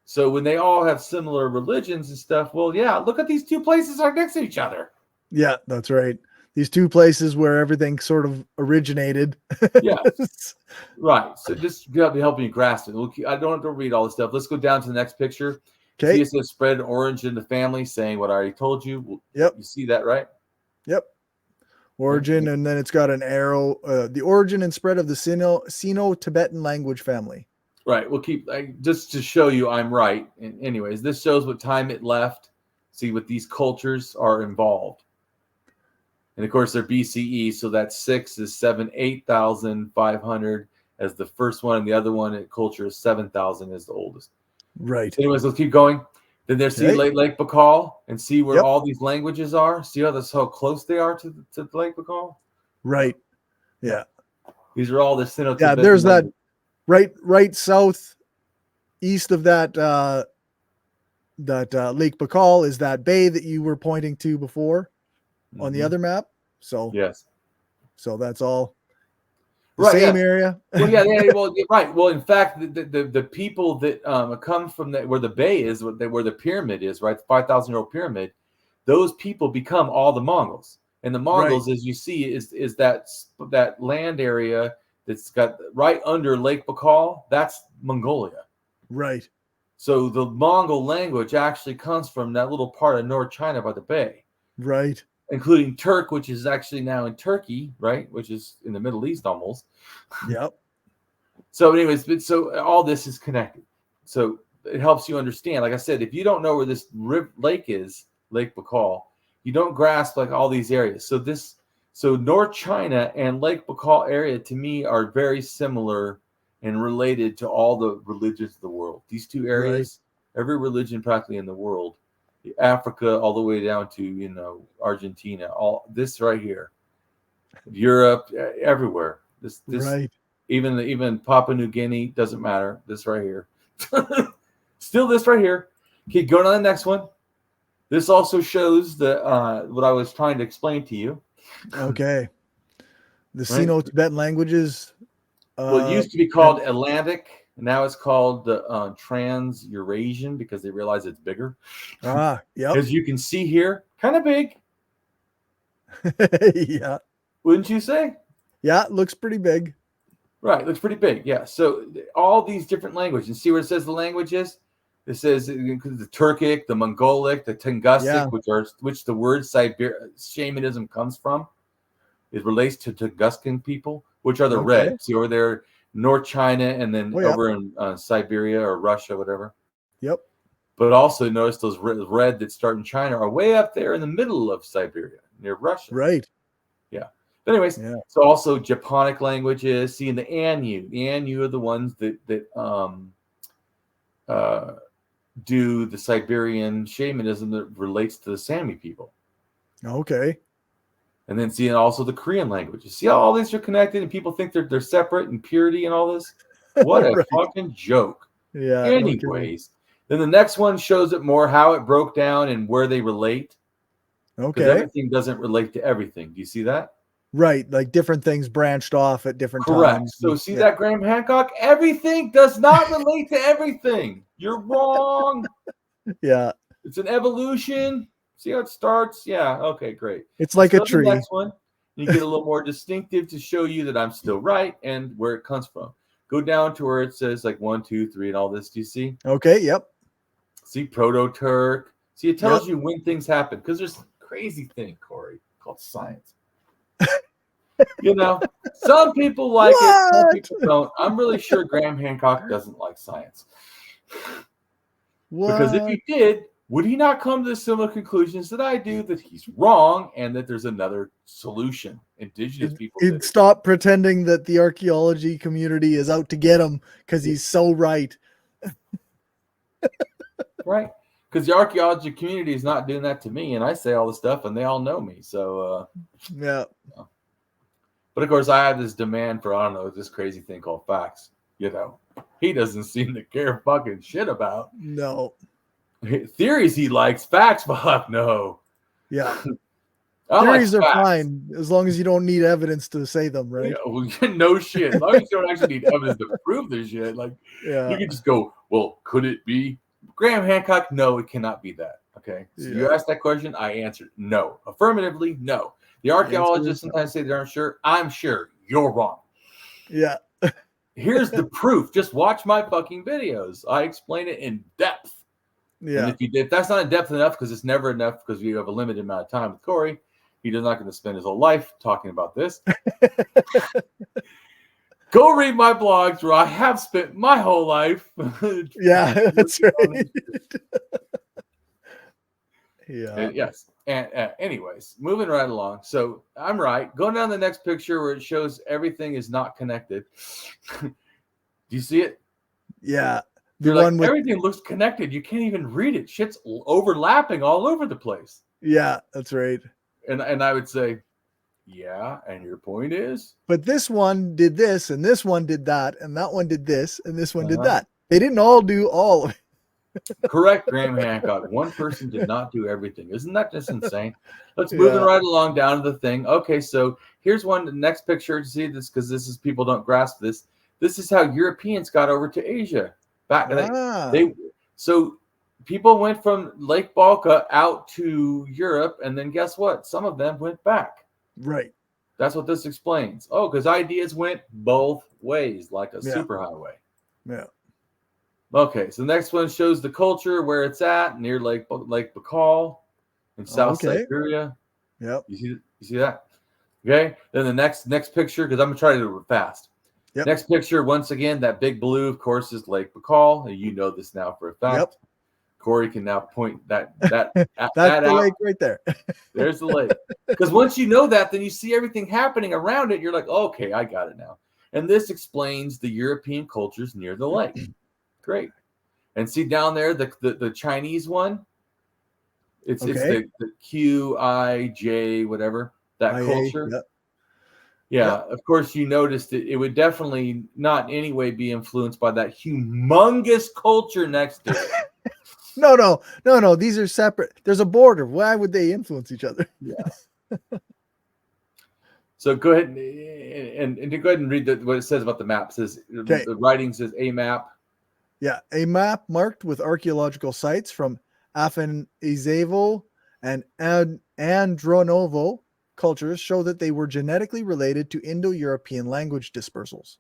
So when they all have similar religions and stuff, well, yeah, look at these two places are next to each other. Yeah, that's right. These two places where everything sort of originated. Yes. Right. So just helping you grasp it. I don't have to read all this stuff. Let's go down to the next picture. Okay. See, it says spread orange in the family, saying what I already told you. Yep. You see that, right? Yep. Origin, and then it's got an arrow. The origin and spread of the Sino-Tibetan language family. Right. We'll keep just to show you I'm right. And anyways, this shows what time it left. See what these cultures are involved. And of course, they're BCE, so that 6 is 8,500 as the first one, and the other one at culture is 7,000 as the oldest. Right. So anyways, let's keep going. Then there's Lake Baikal and see where all these languages are. See how close they are to Lake Baikal? Right. Yeah. These are all the Sino-Tibetan. Yeah, there's that right south east of that Lake Baikal is that bay that you were pointing to before on the other map. So yes. So that's all same area. Well, yeah, well, right. Well, in fact, the people that come from where the bay is, where the pyramid is, right, the 5,000-year-old pyramid, those people become all the Mongols. And the Mongols, Right. as you see, is that land area that's got right under Lake Baikal. That's Mongolia. Right. So the Mongol language actually comes from that little part of North China by the bay, Right. including Turk, which is actually now in Turkey, right? Which is in the Middle East almost. Yep. So anyways, so all this is connected. So it helps you understand. Like I said, if you don't know where this lake is, Lake Baikal, you don't grasp like all these areas. So North China and Lake Baikal area to me are very similar and related to all the religions of the world. These two areas, every religion practically in the world, Africa all the way down to Argentina, all this right here, Europe, everywhere. This Right. even Papua New Guinea, doesn't matter. This right here. Still this right here. Okay, going on the next one. This also shows the what I was trying to explain to you. Okay. The Right. Sino-Tibetan languages. Well, it used to be called Atlantic. Now it's called the Trans-Eurasian because they realize it's bigger. Yep. As you can see here, kind of big. Yeah. Wouldn't you say? Yeah, it looks pretty big. Right, looks pretty big. Yeah. So all these different languages. And see where it says the languages? It says the Turkic, the Mongolic, the Tungusic, which the word shamanism comes from. It relates to Tungusian people, which are the red. See over there, North China, and then over in Siberia or Russia, whatever. Yep. But also notice those red that start in China are way up there in the middle of Siberia, near Russia. Right. Yeah. But anyways, so also Japonic languages. See, in the Anu are the ones that do the Siberian shamanism that relates to the Sami people. Okay. And then see, and also the Korean languages. See how all these are connected and people think they're separate and purity and all this? What a fucking joke. Yeah. Anyways, then the next one shows it more how it broke down and where they relate. Okay. Because everything doesn't relate to everything. Do you see that? Right. Like different things branched off at different times. So see that, Graham Hancock? Everything does not relate to everything. You're wrong. Yeah. It's an evolution. See how it starts? Yeah. Okay, great. It's like a tree. The next one, you get a little more distinctive to show you that I'm still right and where it comes from. Go down to where it says like 1, 2, 3 and all this. Do you see? Okay. Yep. See Proto-Turk. See, it tells you when things happen because there's a crazy thing, Corey, called science. Some people like it, some people don't. I'm really sure Graham Hancock doesn't like science. Because if he did, would he not come to similar conclusions that I do, that he's wrong and that there's another solution? Indigenous people. He'd stop pretending that the archaeology community is out to get him because he's so right. Right. Because the archaeology community is not doing that to me, and I say all this stuff, and they all know me. So, yeah. But of course, I have this demand for, I don't know, this crazy thing called facts. He doesn't seem to care fucking shit about. No. Theories he likes, facts, fuck no. Yeah. Theories are fine as long as you don't need evidence to say them, right? Yeah, well, no shit. As long as you don't actually need evidence to prove this shit. Like, you can just go, well, could it be? Graham Hancock, no, it cannot be that. Okay. So you asked that question, I answered no. Affirmatively, no. The archaeologists sometimes say they aren't sure. I'm sure. You're wrong. Yeah. Here's the proof. Just watch my fucking videos. I explain it in depth. Yeah. And if that's not in depth enough, because it's never enough, because we have a limited amount of time with Corey, he's not going to spend his whole life talking about this. Go read my blogs where I have spent my whole life. Yeah, that's right. And yes. And anyways, moving right along. So I'm right. Going down the next picture where it shows everything is not connected. Do you see it? Yeah. You're like, everything looks connected. You can't even read it. Shit's overlapping all over the place. Yeah, that's right. And I would say, yeah, and your point is? But this one did this, and this one did that, and that one did this, and this one did that. They didn't all do all of it. Correct, Graham Hancock. One person did not do everything. Isn't that just insane? Let's move it right along down to the thing. Okay, so here's one. The next picture to see this, because this is people don't grasp this. This is how Europeans got over to Asia. So people went from Lake Balka out to Europe, and then guess what? Some of them went back. Right. That's what this explains. Oh, because ideas went both ways, like a superhighway. Yeah. Okay, so the next one shows the culture where it's at near Lake Baikal in South Siberia. Yep. You see that? Okay. Then the next picture, because I'm gonna try to do it fast. Yep. Next picture, once again, that big blue, of course, is Lake Baikal. And you know this now for a fact. Yep. Corey can now point that that's that the out. lake right there. There's the lake. Because once you know that, then you see everything happening around it. You're like, okay, I got it now. And this explains the European cultures near the lake. Great. And see down there the Chinese one. It's the QIJ whatever that IA, culture. yep. Yeah, of course you noticed it would definitely not in any way be influenced by that humongous culture next to it. No. These are separate. There's a border. Why would they influence each other? Yeah. So go ahead and go ahead and read what it says about the map. It says the writing says a map. Yeah, a map marked with archaeological sites from Afanasevo and Andronovo cultures show that they were genetically related to Indo-European language dispersals.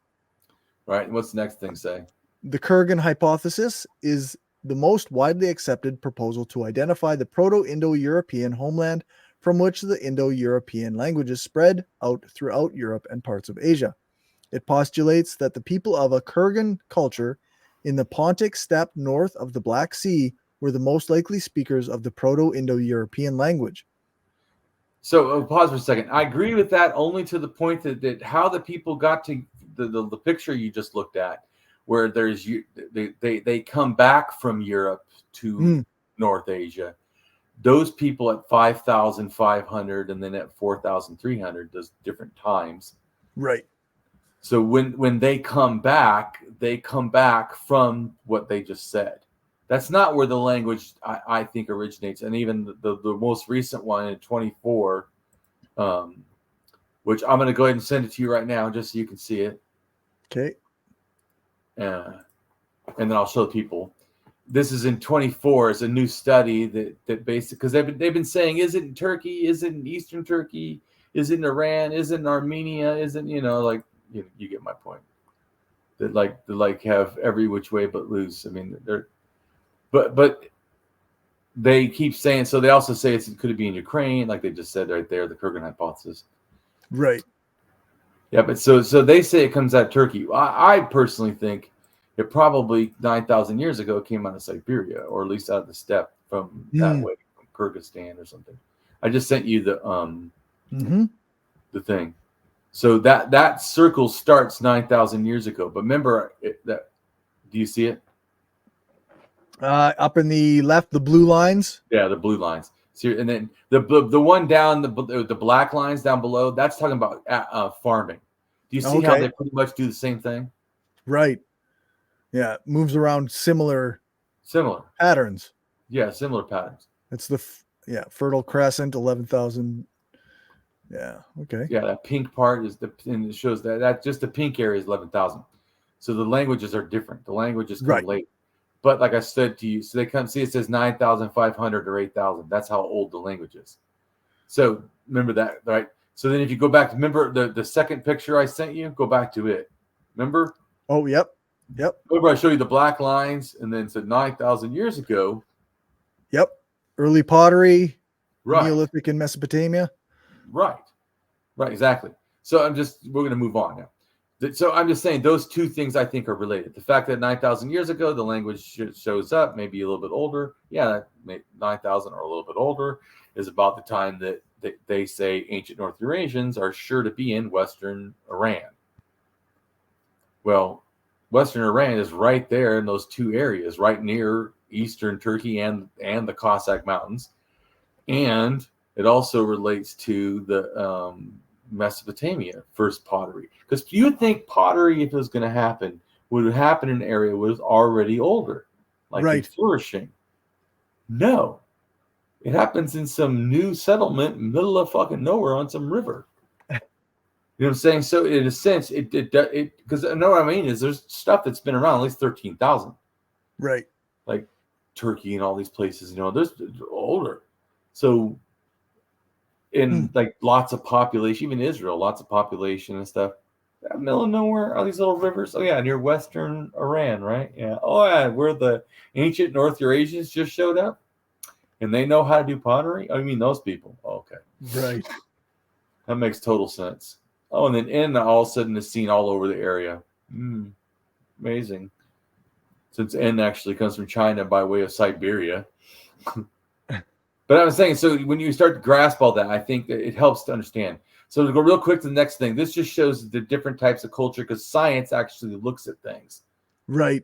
Right. And what's the next thing say? The Kurgan hypothesis is the most widely accepted proposal to identify the Proto-Indo-European homeland from which the Indo-European languages spread out throughout Europe and parts of Asia. It postulates that the people of a Kurgan culture in the Pontic steppe north of the Black Sea were the most likely speakers of the Proto-Indo-European language. So pause for a second. I agree with that only to the point that how the people got to the picture you just looked at, where they come back from Europe to North Asia. Those people at 5,500 and then at 4,300, those different times. Right. So when they come back from what they just said. That's not where the language I think originates. And even the most recent one in 24, which I'm going to go ahead and send it to you right now just so you can see it. Okay. And then I'll show people. This is in 24. It's a new study that basically, because they've been saying, is it in Turkey? Is it in Eastern Turkey? Is it in Iran? Is it in Armenia? Isn't, you get my point. That like have every which way but loose. I mean, but they keep saying, so they also say could it be in Ukraine, like they just said right there, the Kurgan hypothesis. Right. Yeah, but so they say it comes out of Turkey. I personally think it probably 9,000 years ago came out of Siberia, or at least out of the steppe from that way, from Kyrgyzstan or something. I just sent you the thing. So that circle starts 9,000 years ago. But remember do you see it? Up in the left, the blue lines. Yeah, the blue lines. So, and then the one down, the black lines down below, that's talking about farming. Do you see how they pretty much do the same thing? Right. Yeah, it moves around similar patterns. Yeah, similar patterns. It's the Fertile Crescent, 11,000. Yeah. Okay. Yeah, that pink part and it shows that just the pink area is 11,000. So the languages are different. The languages come late. But like I said to you, so they come see it says 9,500 or 8,000. That's how old the language is. So remember that, right? So then if you go back, remember the second picture I sent you, go back to it. Remember? Oh, yep. Remember I showed you the black lines and then said 9,000 years ago. Yep. Early pottery, right. Neolithic in Mesopotamia. Right, exactly. So we're going to move on now. So I'm just saying those two things I think are related. The fact that 9,000 years ago, the language shows up, maybe a little bit older. Yeah, 9,000 or a little bit older is about the time that they say ancient North Eurasians are sure to be in Western Iran. Well, Western Iran is right there in those two areas, right near Eastern Turkey and the Cossack Mountains. And it also relates to the Mesopotamia first pottery, because you would think pottery, if it was going to happen, would happen in an area that was already older, like flourishing. No, it happens in some new settlement, middle of fucking nowhere on some river. You know what I'm saying? So in a sense, it because I know what I mean is there's stuff that's been around at least 13,000. Right. Like Turkey and all these places, there's older. So in like lots of population, even Israel, lots of population and stuff. Middle of nowhere, all these little rivers. Oh yeah, near Western Iran, right? Yeah. Oh yeah, where the ancient North Eurasians just showed up, and they know how to do pottery. I mean, those people. Oh, okay, Right. that makes total sense. Oh, and then all of a sudden is seen all over the area. Amazing. Since N actually comes from China by way of Siberia. But I was saying, so when you start to grasp all that, I think that it helps to understand. So to go real quick to the next thing, this just shows the different types of culture because science actually looks at things. Right.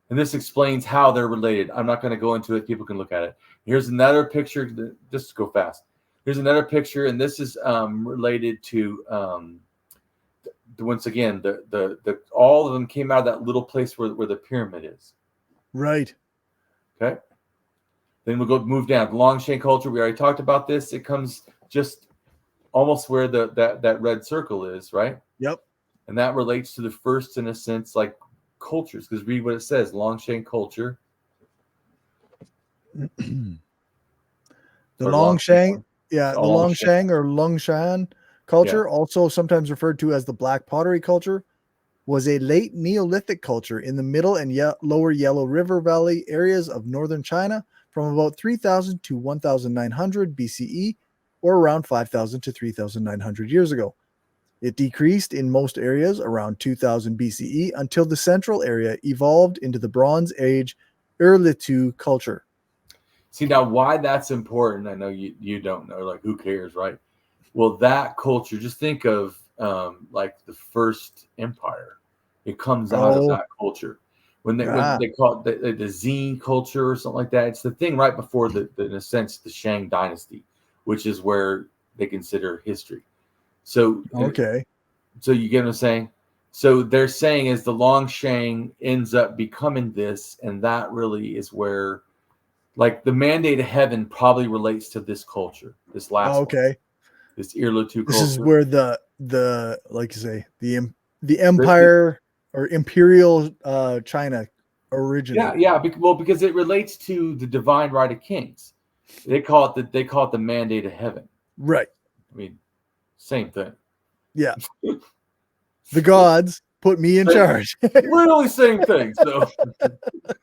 And this explains how they're related. I'm not going to go into it. People can look at it. Here's another picture. Just to go fast. Here's another picture, and this is related to once again the all of them came out of that little place where the pyramid is. Right. Okay. Then we'll move down. The Longshan culture. We already talked about this. It comes just almost where that red circle is, right? Yep. And that relates to the first, in a sense, like cultures. Because read what it says: Longshan culture. The Longshan, the Longshan or Longshan culture, also sometimes referred to as the Black Pottery culture, was a late Neolithic culture in the middle and lower Yellow River Valley areas of northern China from about 3000 to 1900 BCE, or around 5000 to 3900 years ago. It decreased in most areas around 2000 BCE until the central area evolved into the Bronze Age Erlitou culture. See, now why that's important, I know you don't know, like who cares, right? Well, that culture, just think of like the first empire. It comes out of that culture. When they call it the Zine culture or something like that, it's the thing right before in a sense, the Shang dynasty, which is where they consider history. So so you get what I'm saying? So they're saying as the Longshan ends up becoming this, and that really is where, like, the mandate of heaven probably relates to this culture, this last one, this Erlitou culture. This is where the like you say the empire or imperial China originated. Yeah. Well, because it relates to the divine right of kings. They call it the mandate of heaven. Right. I mean, same thing. Yeah. The gods put me in charge. Literally same thing. So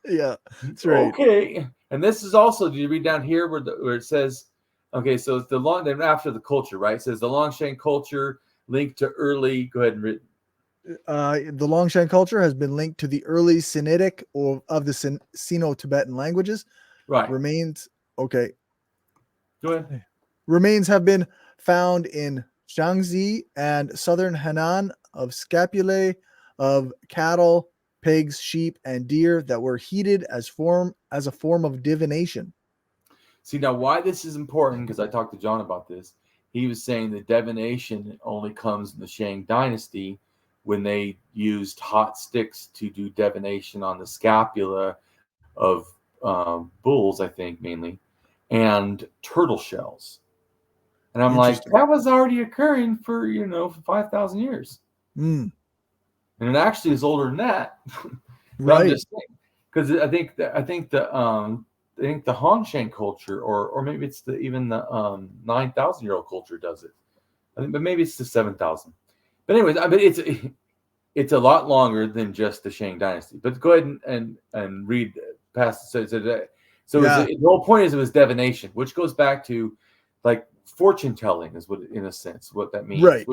yeah, that's right. Okay. And this is also, do you read down here where it says, okay, so it's then after the culture, right? It says the Longshan culture linked to early, go ahead and read. The Longshan culture has been linked to the early Sinitic of the Sino-Tibetan languages. Right. Remains, okay. Go ahead. Remains have been found in Shaanxi and southern Henan of scapulae of cattle, pigs, sheep, and deer that were heated as a form of divination. See, now why this is important, because I talked to John about this. He was saying that divination only comes in the Shang dynasty when they used hot sticks to do divination on the scapula of bulls, I think, mainly, and turtle shells. And I'm like, that was already occurring for 5,000 years. And it actually is older than that. Right. I'm just saying, because I think the Hongshan culture, or maybe it's even the 9,000-year-old culture does it. I think, but maybe it's the 7,000. But anyways, I mean, it's a lot longer than just the Shang dynasty. But go ahead and read past. So the whole point is it was divination, which goes back to like fortune telling, is what, in a sense, what that means. Right.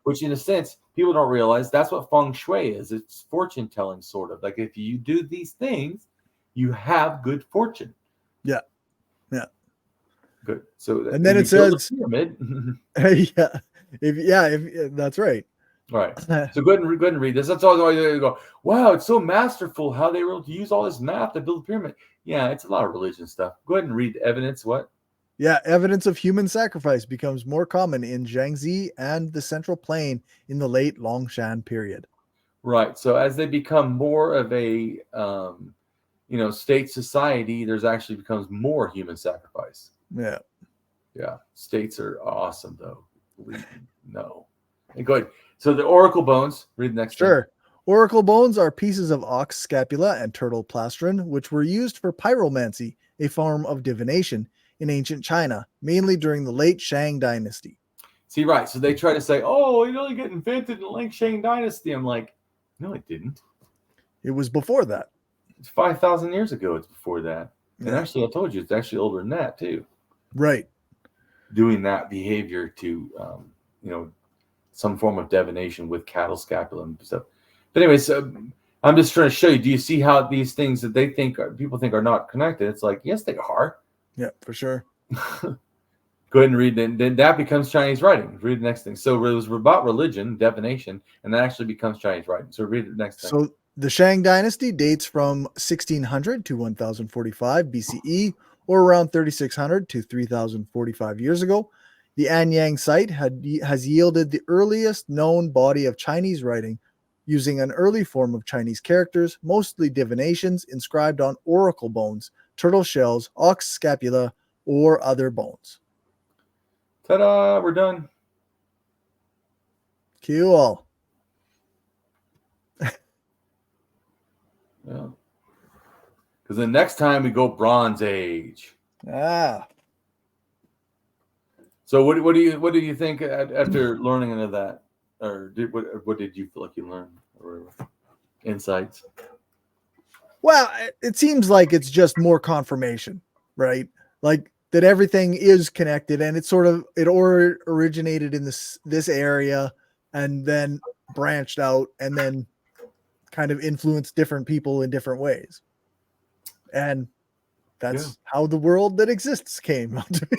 Which in a sense, people don't realize that's what feng shui is. It's fortune telling, sort of. Like if you do these things, you have good fortune. Yeah. Yeah. Good. So and then it says pyramid. If that's right. All right. So go ahead and read this. That's all you go. Wow, it's so masterful how they were able to use all this math to build a pyramid. Yeah, it's a lot of religion stuff. Go ahead and read evidence. What? Yeah, evidence of human sacrifice becomes more common in Jiangxi and the Central Plain in the late Longshan period. Right. So as they become more of a state society, there's actually becomes more human sacrifice. Yeah. Yeah. States are awesome, though. No. And go ahead. So the oracle bones. Read the next. Sure. Oracle bones are pieces of ox scapula and turtle plastron, which were used for pyromancy, a form of divination, in ancient China, mainly during the late Shang dynasty. See, right. So they try to say, oh, it only got invented in the late Shang dynasty. I'm like, no, it didn't. It was before that. It's 5,000 years ago. It's before that. And Yeah. actually, I told you, it's actually older than that, too. Right. Doing that behavior to, some form of divination with cattle scapula and stuff. But anyways, I'm just trying to show you. Do you see how these things that they think people think are not connected? It's like, yes, they are. Yeah, for sure. Go ahead and read. Then that becomes Chinese writing. Read the next thing. So it was about religion, divination, and that actually becomes Chinese writing. So read the next thing. So the Shang dynasty dates from 1600 to 1045 BCE, or around 3600 to 3045 years ago. The Anyang site has yielded the earliest known body of Chinese writing using an early form of Chinese characters, mostly divinations inscribed on oracle bones, turtle shells, ox scapula, or other bones. Ta-da! We're done. Cool. Yeah. Because the next time we go Bronze Age. Ah. So what do you think after learning into that, or what did you feel like you learned, or insights? Well, it seems like it's just more confirmation, right? Like that everything is connected, and it originated in this area, and then branched out, and then kind of influenced different people in different ways, and that's how the world that exists came out to be.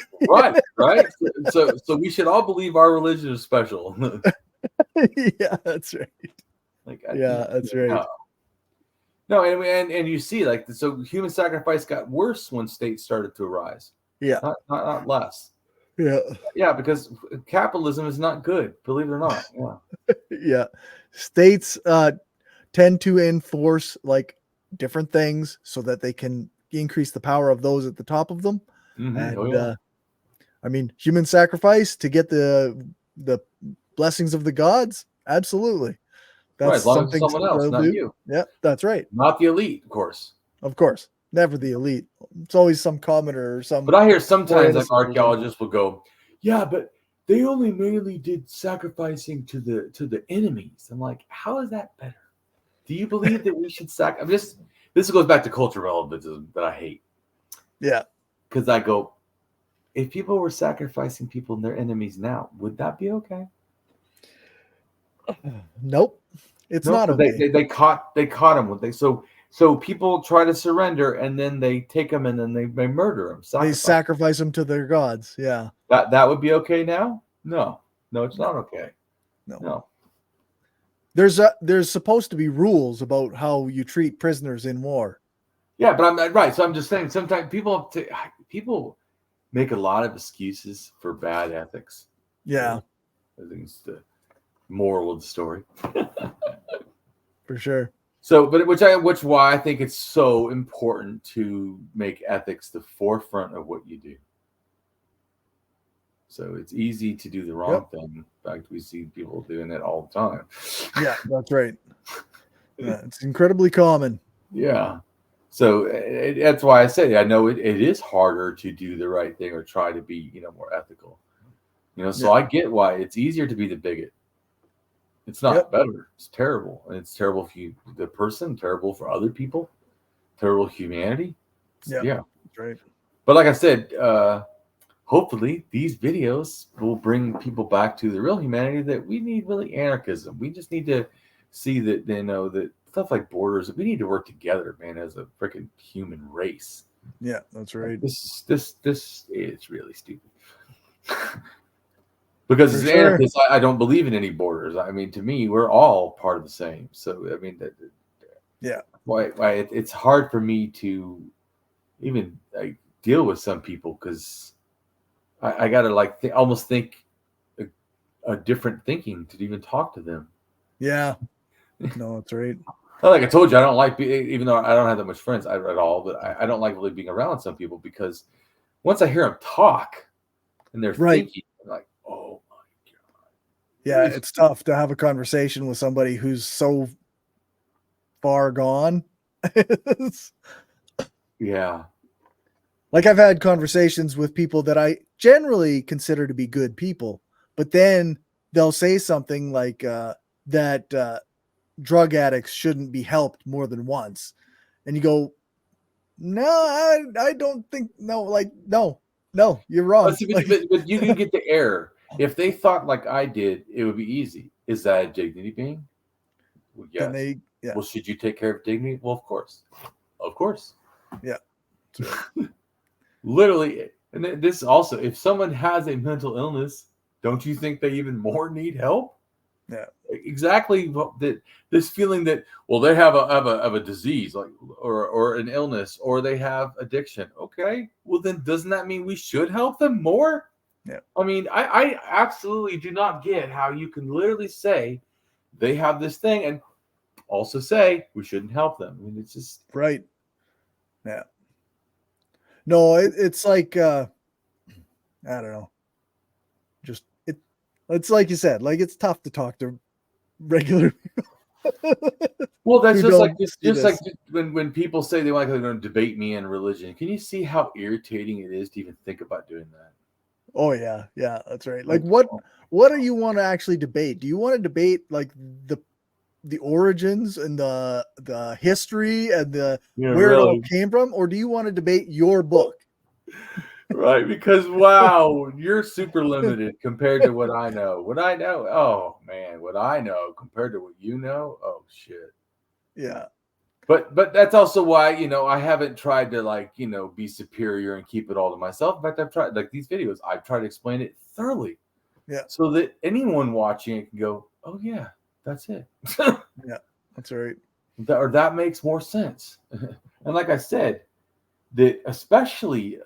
Right. So we should all believe our religion is special. Yeah, that's right. That's right. No, and you see, like, so human sacrifice got worse when states started to arise. Yeah, not less. Yeah, because capitalism is not good, believe it or not. Yeah, states tend to enforce like different things so that they can increase the power of those at the top of them. And I mean, human sacrifice to get the blessings of the gods, absolutely. That's right, as long something as someone else, not you. Yeah, that's right. Not the elite, of course. Of course, never the elite. It's always some commoner or some. But I hear sometimes like archaeologists will go, yeah, but they only mainly did sacrificing to the enemies. I'm like, how is that better? Do you believe that we should sacrifice? This goes back to cultural relativism that I hate. Yeah. Because I go, if people were sacrificing people and their enemies now, would that be okay? Nope. It's not okay. They caught them. So people try to surrender, and then they take them, and then they murder them. They sacrifice them to their gods. Yeah. That would be okay now? No, it's not okay. No. There's supposed to be rules about how you treat prisoners in war. Yeah, but I'm right. So I'm just saying, sometimes people make a lot of excuses for bad ethics. Yeah, I think it's the moral of the story. For sure. So, but which why I think it's so important to make ethics the forefront of what you do. So it's easy to do the wrong thing. In fact, we see people doing it all the time. Yeah, that's right. Yeah, it's incredibly common. Yeah. So that's why I say I know it is harder to do the right thing or try to be, more ethical. So I get why it's easier to be the bigot. It's not better. It's terrible. And it's terrible for the person, terrible for other people, terrible humanity. Yeah. That's right. But like I said, hopefully these videos will bring people back to the real humanity that we need. Really anarchism. We just need to see that that stuff like borders, we need to work together, man, as a freaking human race. Yeah, that's right. This is really stupid. Because as an anarchist, I don't believe in any borders. I mean, to me, we're all part of the same. So I mean, why it's hard for me to even deal with some people because I gotta almost think a different thinking to even talk to them. Yeah, no, that's right. Like I told you, I don't like even though I don't have that much friends at all, but I don't like really being around some people because once I hear them talk and they're thinking, I'm like, oh my god. Yeah, it's tough to have a conversation with somebody who's so far gone. Yeah. Like I've had conversations with people that I generally consider to be good people, but then they'll say something like that drug addicts shouldn't be helped more than once. And you go, no, I don't think, no, you're wrong. But you get the error. If they thought like I did, it would be easy. Is that a dignity being? Well, yes. Yeah. Well, should you take care of dignity? Well, of course. Of course. Yeah. Literally, and this also, if someone has a mental illness, don't you think they even more need help? Yeah. Exactly. This feeling that, well, they have a disease, like or an illness, or they have addiction. Okay, well then doesn't that mean we should help them more? Yeah. I mean, I absolutely do not get how you can literally say they have this thing and also say we shouldn't help them. I mean, it's just right. Yeah. No, it's like I don't know. Just it's like you said, like it's tough to talk to regular people. Well, that's who just like don't see just like this. when people say they want to go and debate me in religion. Can you see how irritating it is to even think about doing that? Oh yeah, that's right. Like what do you want to actually debate? Do you want to debate like the origins and the history and where it all came from, or do you want to debate your book? Right, because wow, you're super limited compared to what I know. What I know, oh man, what I know compared to what you know, oh shit. Yeah. But that's also why, I haven't tried to be superior and keep it all to myself. In fact, I've tried like these videos, I've tried to explain it thoroughly. Yeah. So that anyone watching it can go, oh yeah, that's it. Yeah, that's right. That makes more sense. And like I said, that especially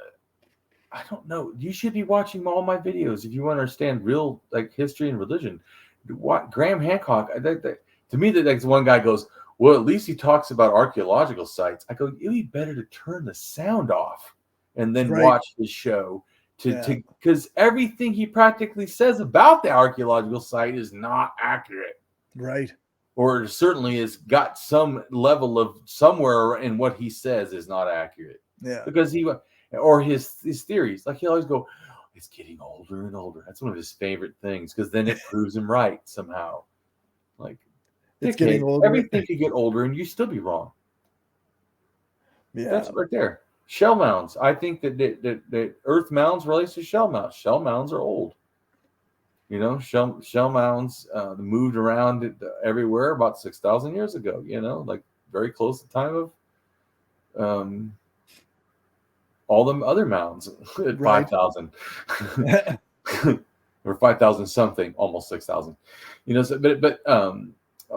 I don't know. You should be watching all my videos if you want to understand real like history and religion. What Graham Hancock? To me, that's one guy goes, well, at least he talks about archaeological sites. I go, it'd be better to turn the sound off and then watch his show because everything he practically says about the archaeological site is not accurate. Right. Or certainly has got some level of somewhere in what he says is not accurate. Yeah. Because his theories, like he always go, it's getting older and older. That's one of his favorite things because then it proves him right somehow. Like it's getting older. Everything could get older and you still be wrong. Yeah, that's right there. Shell mounds. I think that Earth mounds relates to shell mounds. Shell mounds are old. Shell mounds moved around everywhere about 6,000 years ago. Like very close to the time of all them other mounds at 5,000 or 5,000 something, almost 6,000.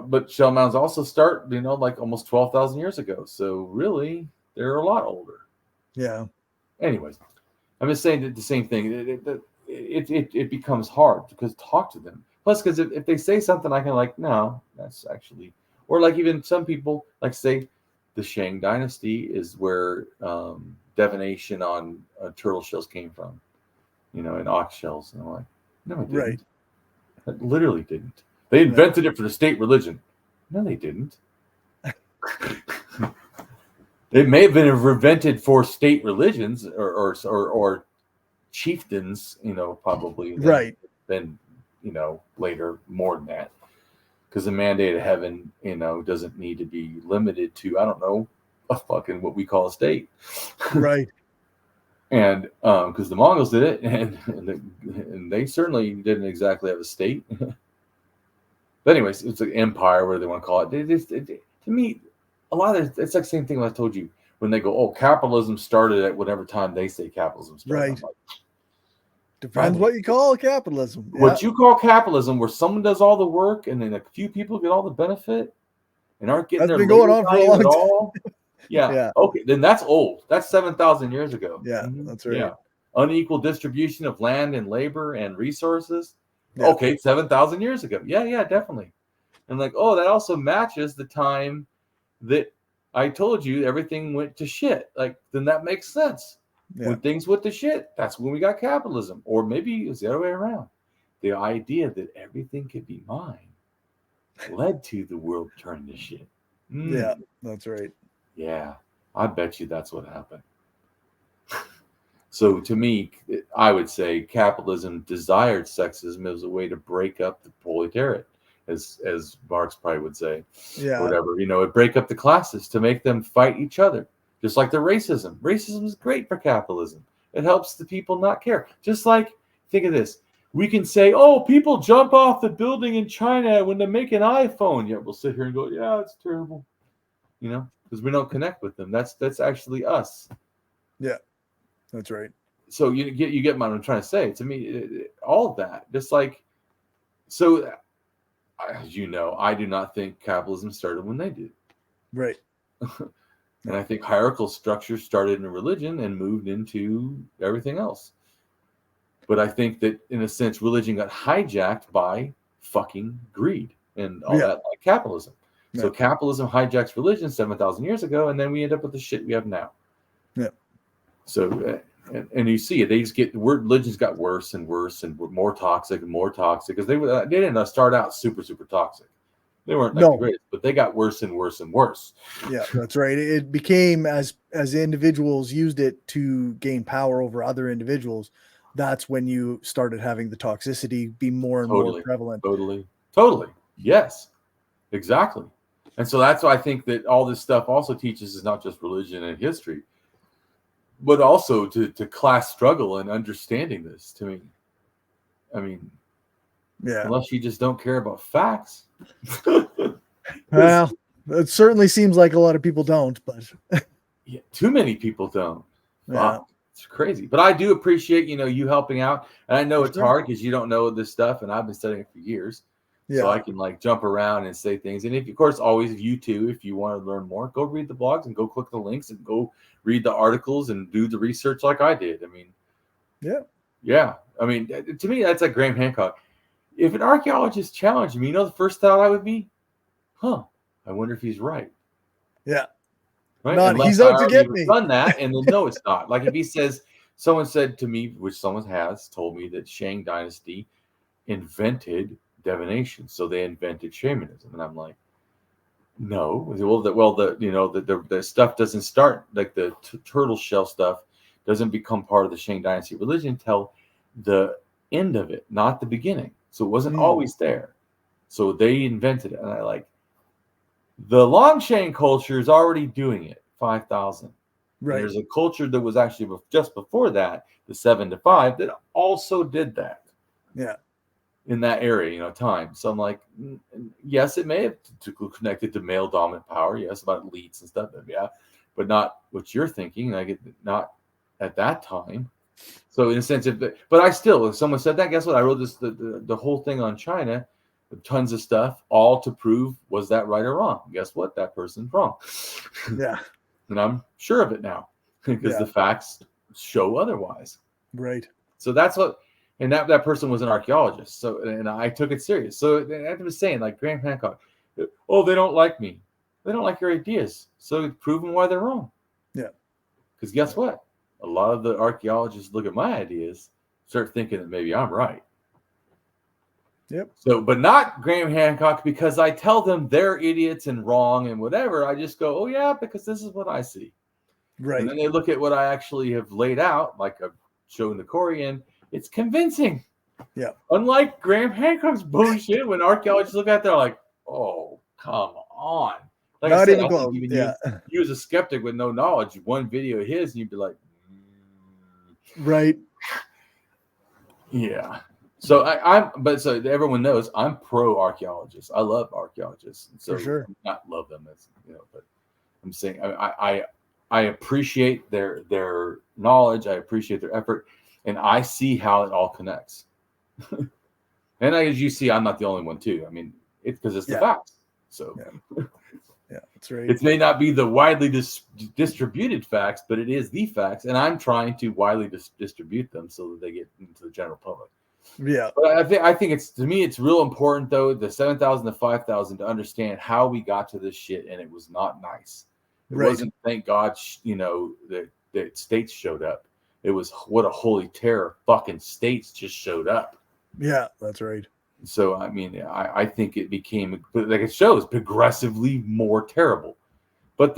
But shell mounds also start, like almost 12,000 years ago. So really, they're a lot older. Yeah. Anyways, I'm just saying that the same thing. It becomes hard because talk to them. Plus, because if they say something, I can no, that's actually, or like even some people like say the Shang dynasty is where divination on turtle shells came from, and ox shells. And I'm like, no, it didn't. Right. It literally didn't. They invented it for the state religion. No, they didn't. They may have been invented for state religions or chieftains, probably. Right. Then, later more than that. Because the mandate of heaven, doesn't need to be limited to, I don't know, a fucking what we call a state. Right. And because the Mongols did it, and they certainly didn't exactly have a state. But anyways, it's an empire, whatever they want to call it. To me, a lot of it's like the same thing I told you when they go, oh, capitalism started at whatever time they say capitalism started. Right. Depends what you call capitalism. What you call capitalism, where someone does all the work and then a few people get all the benefit and aren't getting their going on for a long time. All. Yeah. Okay, then that's old. That's 7,000 years ago. Yeah, that's right. Yeah. Unequal distribution of land and labor and resources. Yeah. Okay, 7,000 years ago. Yeah, definitely. And that also matches the time that I told you everything went to shit. Then that makes sense. Yeah. When things went to shit, that's when we got capitalism. Or maybe it's the other way around. The idea that everything could be mine led to the world turning to shit. Yeah, that's right. Yeah, I bet you that's what happened. So to me, I would say capitalism desired sexism as a way to break up the proletariat, as Marx probably would say, or Yeah, whatever. It break up the classes to make them fight each other, just like the racism. Racism is great for capitalism. It helps the people not care. Just like, think of this. We can say, oh, people jump off the building in China when they make an iPhone. Yeah, we'll sit here and go, yeah, it's terrible. Because we don't connect with them. That's actually us. yeah, that's right. So you get what I'm trying to say. To me, all of that, just like, so, as you know, I do not think capitalism started when they did. Right. And I think hierarchical structure started in religion and moved into everything else. But I think that, in a sense, religion got hijacked by fucking greed and all that, like capitalism. So capitalism hijacks religion 7,000 years ago, and then we end up with the shit we have now. Yeah. So, and you see it, they just religions got worse and worse and more toxic because they didn't start out super, super toxic. They weren't like the greatest, but they got worse and worse and worse. Yeah, that's right. It became, as individuals used it to gain power over other individuals, that's when you started having the toxicity be more and more prevalent. Totally. Yes, exactly. And so that's why I think that all this stuff also teaches is not just religion and history, but also to class struggle and understanding this. To me, I mean, unless you just don't care about facts. Well, it certainly seems like a lot of people don't, but yeah, too many people don't. Yeah. Wow, it's crazy. But I do appreciate, you helping out. And I know it's hard because you don't know this stuff, and I've been studying it for years. So I can jump around and say things. And of course, always you too, if you want to learn more, go read the blogs and go click the links and go read the articles and do the research like I did. I mean, yeah. I mean, to me, that's like Graham Hancock. If an archaeologist challenged me, the first thought I would be, I wonder if he's right. Yeah. Right? He's out to get me. Done that, and then no, it's not. Like if he says, someone said to me, which someone has told me, that Shang Dynasty invented divination, so they invented shamanism, and I'm like, no. The stuff doesn't start, like the turtle shell stuff doesn't become part of the Shang Dynasty religion until the end of it, not the beginning. So it wasn't always there. So they invented it, and I like. The Longshan culture is already doing it, 5,000. Right. There's a culture that was actually just before that, the 7 to 5, that also did that. Yeah. In that area, time. So I'm like, yes, it may have connected to male dominant power. Yes, about elites and stuff. But not what you're thinking. Not at that time. So in a sense, if someone said that, guess what? I wrote this the whole thing on China. Tons of stuff, all to prove was that right or wrong. Guess what? That person's wrong. Yeah. And I'm sure of it now because the facts show otherwise. Right. So that's what, and that person was an archaeologist. So, and I took it serious. So I was saying, like Graham Hancock, oh, they don't like me. They don't like your ideas. So prove them why they're wrong. Yeah. Because guess what? A lot of the archaeologists look at my ideas, start thinking that maybe I'm right. Yep. So, but not Graham Hancock, because I tell them they're idiots and wrong and whatever. I just go, oh yeah, because this is what I see. Right. And then they look at what I actually have laid out, like I've shown the Corey, and it's convincing. Yeah. Unlike Graham Hancock's bullshit, when archaeologists look at it, they're like, oh, come on. Like not I said, even close. Yeah. You as a skeptic with no knowledge, one video of his, and you'd be like, right. Yeah. So so everyone knows I'm pro archaeologist. I love archaeologists. So for sure. Not love them, as but I'm saying I appreciate their knowledge. I appreciate their effort, and I see how it all connects. And as you see, I'm not the only one too. I mean, it's because it's the facts. So yeah, that's right. It may not be the widely distributed facts, but it is the facts, and I'm trying to widely distribute them so that they get into the general public. Yeah, but I think it's, to me, it's real important though, the 7,000 to 5,000, to understand how we got to this shit, and it was not nice. It wasn't, thank God, that states showed up. It was what a holy terror, fucking states just showed up. Yeah, that's right. So I mean, I think it became, like it shows, progressively more terrible. But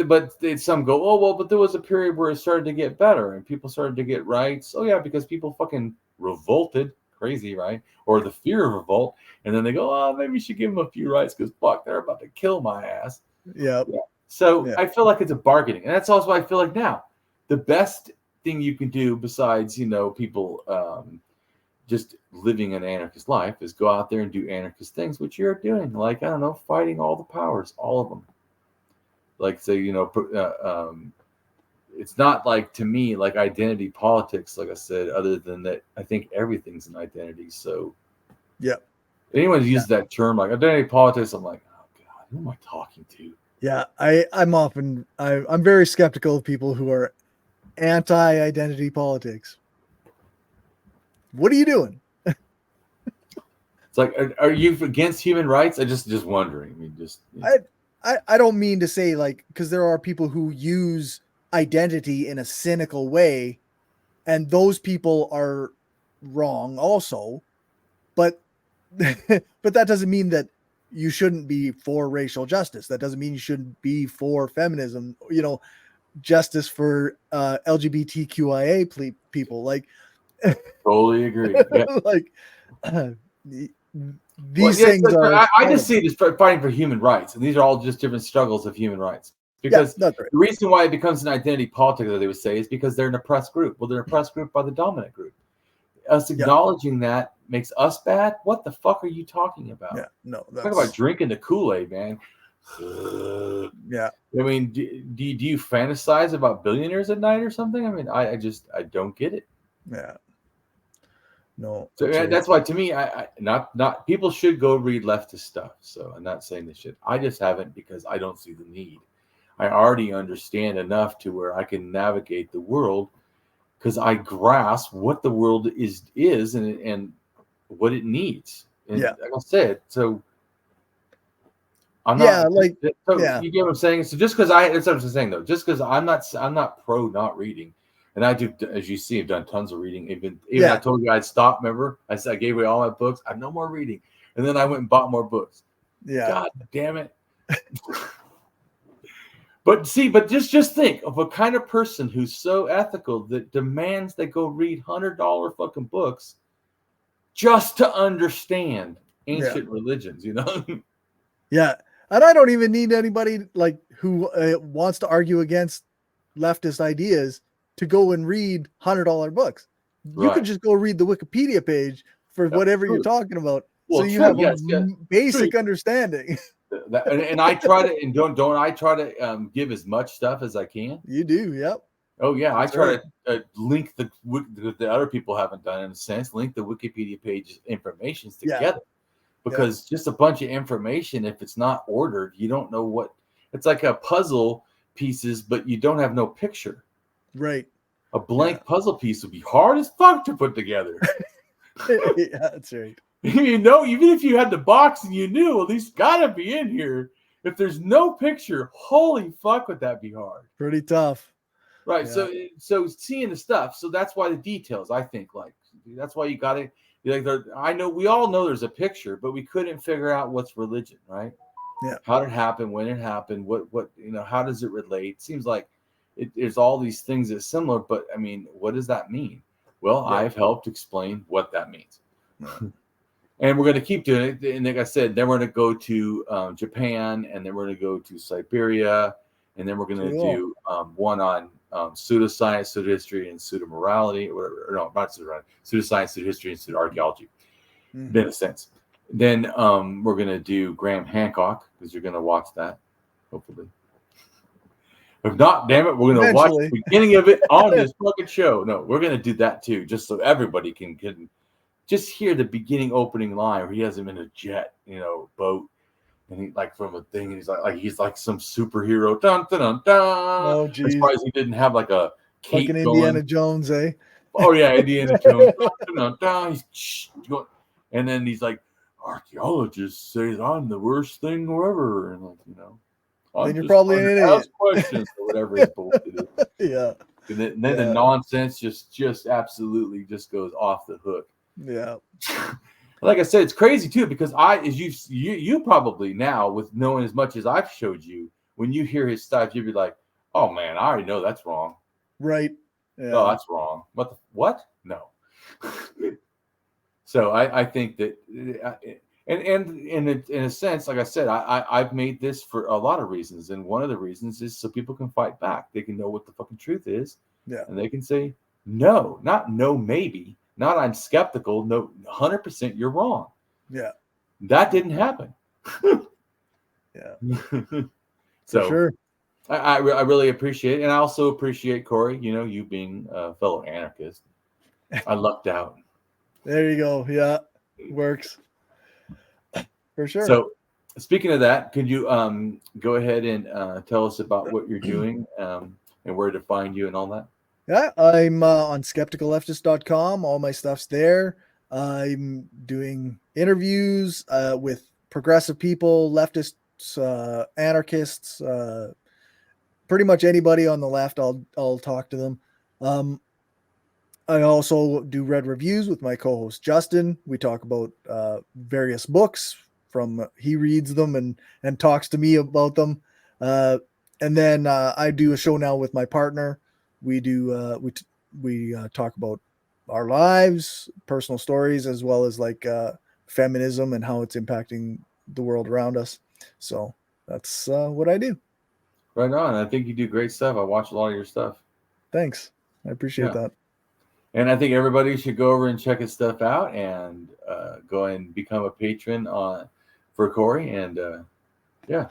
some go, oh well, but there was a period where it started to get better and people started to get rights. Oh yeah, because people fucking revolted, crazy, right? Or the fear of revolt, and then they go, oh, maybe we should give them a few rights because fuck, they're about to kill my ass. Yeah. So I feel like it's a bargaining, and that's also what I feel like now. The best thing you can do, besides people just living an anarchist life, is go out there and do anarchist things, which you're doing. Like, I don't know, fighting all the powers, all of them. Like, say, it's not like, to me, like identity politics, like I said, other than that, I think everything's an identity. So, yeah. Anyone who uses that term, like identity politics, I'm like, oh God, who am I talking to? Yeah. I'm very skeptical of people who are anti-identity politics. What are you doing? It's like, are you against human rights? I just wondering. I mean, I don't mean to say, like, because there are people who use identity in a cynical way, and those people are wrong also. But but that doesn't mean that you shouldn't be for racial justice. That doesn't mean you shouldn't be for feminism, justice for LGBTQIA people. Like, totally agree. Yeah. like these things are. I just see it as fighting for human rights, and these are all just different struggles of human rights. Because that's right. The reason why it becomes an identity politics, that they would say, is because they're an oppressed group. Well, they're an oppressed group by the dominant group. Us acknowledging that makes us bad. What the fuck are you talking about? Yeah, no. Talk about drinking the Kool-Aid, man. Yeah. I mean, do you fantasize about billionaires at night or something? I mean, I don't get it. Yeah. No. So that's why, to me, I not people should go read leftist stuff. So I'm not saying they should. I just haven't, because I don't see the need. I already understand enough to where I can navigate the world, because I grasp what the world is and what it needs. And like I said, so I'm not. You get what I'm saying? So just because that's what I'm saying though. Just because I'm not pro not reading, and I do, as you see, I've done tons of reading. Even I told you I'd stop. Remember, I said I gave away all my books. I have no more reading, and then I went and bought more books. Yeah. God damn it. But just think of a kind of person who's so ethical that demands they go read $100 fucking books just to understand ancient religions, Yeah. And I don't even need anybody like who wants to argue against leftist ideas to go and read $100 books. You could just go read the Wikipedia page for whatever you're talking about. Well, so you have a basic understanding. And I try to, and don't I try to give as much stuff as I can? You do, yep. Oh yeah, I try to link the other people haven't done, in a sense, link the Wikipedia page informations together, because just a bunch of information, if it's not ordered, you don't know what. It's like a puzzle pieces, but you don't have no picture. Right. A blank puzzle piece would be hard as fuck to put together. Yeah, that's right. Even if you had the box and you knew, well, these gotta be in here. If there's no picture, holy fuck, would that be hard? Pretty tough. Right. Yeah. So seeing the stuff. So that's why the details, I think, like, that's why you gotta, like, I know we all know there's a picture, but we couldn't figure out what's religion, right? Yeah. How did it happen? When it happened? What how does it relate? Seems like there's all these things that's similar, but I mean, what does that mean? Well, I've helped explain what that means. And we're going to keep doing it. And like I said, then we're going to go to Japan, and then we're going to go to Siberia, and then we're going to do one on pseudoscience, pseudohistory, and pseudomorality, or whatever. Or no, not pseudoscience, pseudohistory, and pseudoarchaeology, in a sense. Then we're going to do Graham Hancock, because you're going to watch that, hopefully. If not, damn it, we're going to watch the beginning of it on this fucking show. No, we're going to do that too, just so everybody can just hear the beginning opening line where he has him in a jet, boat, and he like from a thing, and he's like some superhero. Dun dun dun dun. Oh, geez. As far as he didn't have like a cape fucking Indiana Jones, eh? Oh yeah, Indiana Jones. Dun, dun, dun. He's going, and then he's like, archaeologists say I'm the worst thing ever, and like, then you're probably an idiot. Ask questions or whatever his bullshit is. Yeah. And then the nonsense just absolutely just goes off the hook. Yeah. Like I said, it's crazy too, because as you probably now, with knowing as much as I've showed you, when you hear his stuff, you'd be like, oh man, I already know that's wrong. Right. Yeah. Oh, that's wrong. What? No. So I think that, and in a sense, like I said, I've made this for a lot of reasons, and one of the reasons is so people can fight back. They can know what the fucking truth is, Yeah. and they can say no, not no, maybe, not I'm skeptical. No, 100% you're wrong. Yeah. That didn't happen. Yeah. So For sure. I really appreciate it, and I also appreciate, Corey, you being a fellow anarchist. I lucked out. There you go. Yeah, works for sure. So, speaking of that, could you go ahead and tell us about what you're doing and where to find you and all that? Yeah, I'm on skepticalleftist.com. All my stuff's there. I'm doing interviews with progressive people, leftists, anarchists, pretty much anybody on the left. I'll talk to them. I also do read reviews with my co-host Justin. We talk about various books. He reads them and talks to me about them. And then I do a show now with my partner. We do we talk about our lives, personal stories, as well as like feminism and how it's impacting the world around us. So that's what I do. Right on. I think you do great stuff. I watch a lot of your stuff. Thanks. I appreciate that. And I think everybody should go over and check his stuff out and go and become a patron for Corey. And yeah.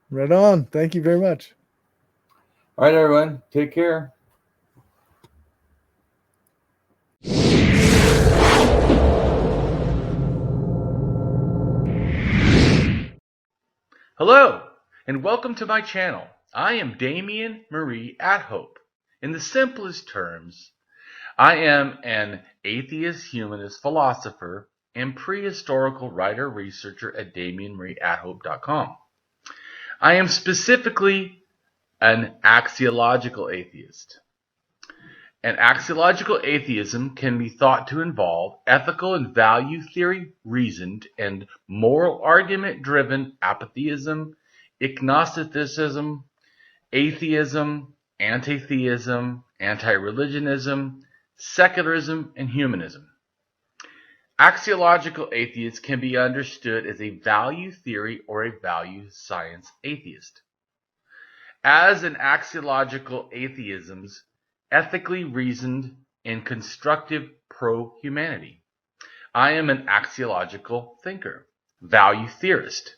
Right on. Thank you very much. All right, everyone. Take care. Hello, and welcome to my channel. I am Damien Marie AtHope. In the simplest terms, I am an atheist-humanist philosopher and prehistorical writer-researcher at DamienMarieAtHope.com. I am specifically an axiological atheist. An axiological atheism can be thought to involve ethical and value theory reasoned and moral argument driven apatheism, agnosticism, atheism, anti-theism, anti-religionism, secularism, and humanism. Axiological atheist can be understood as a value theory or a value science atheist. As an axiological atheism's ethically reasoned and constructive pro-humanity. I am an axiological thinker, value theorist.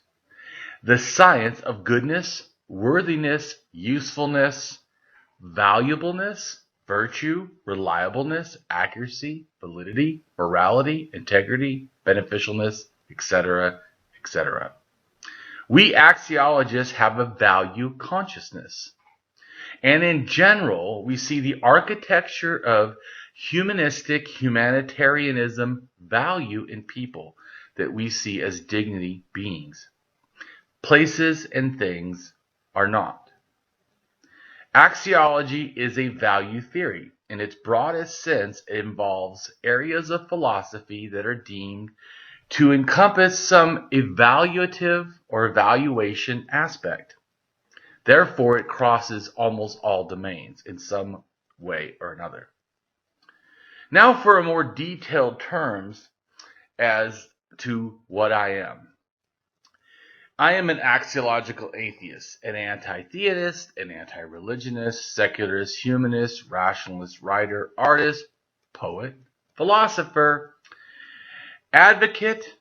The science of goodness, worthiness, usefulness, valuableness, virtue, reliableness, accuracy, validity, morality, integrity, beneficialness, etc., etc. We axiologists have a value consciousness. And in general, we see the architecture of humanistic humanitarianism value in people that we see as dignity beings. Places and things are not. Axiology is a value theory. In its broadest sense, it involves areas of philosophy that are deemed to encompass some evaluative or evaluation aspect. Therefore, it crosses almost all domains in some way or another. Now for a more detailed terms as to what I am. I am an axiological atheist, an anti-theist, an anti-religionist, secularist, humanist, rationalist, writer, artist, poet, philosopher, advocate,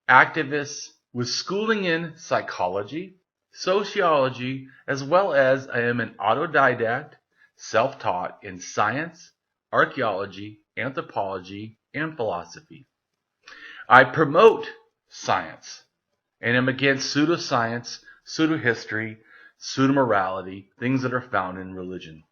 activist with schooling in psychology, sociology, as well as I am an autodidact, self-taught in science, archaeology, anthropology, and philosophy. I promote science and am against pseudoscience, pseudo-history, pseudo-morality, things that are found in religion.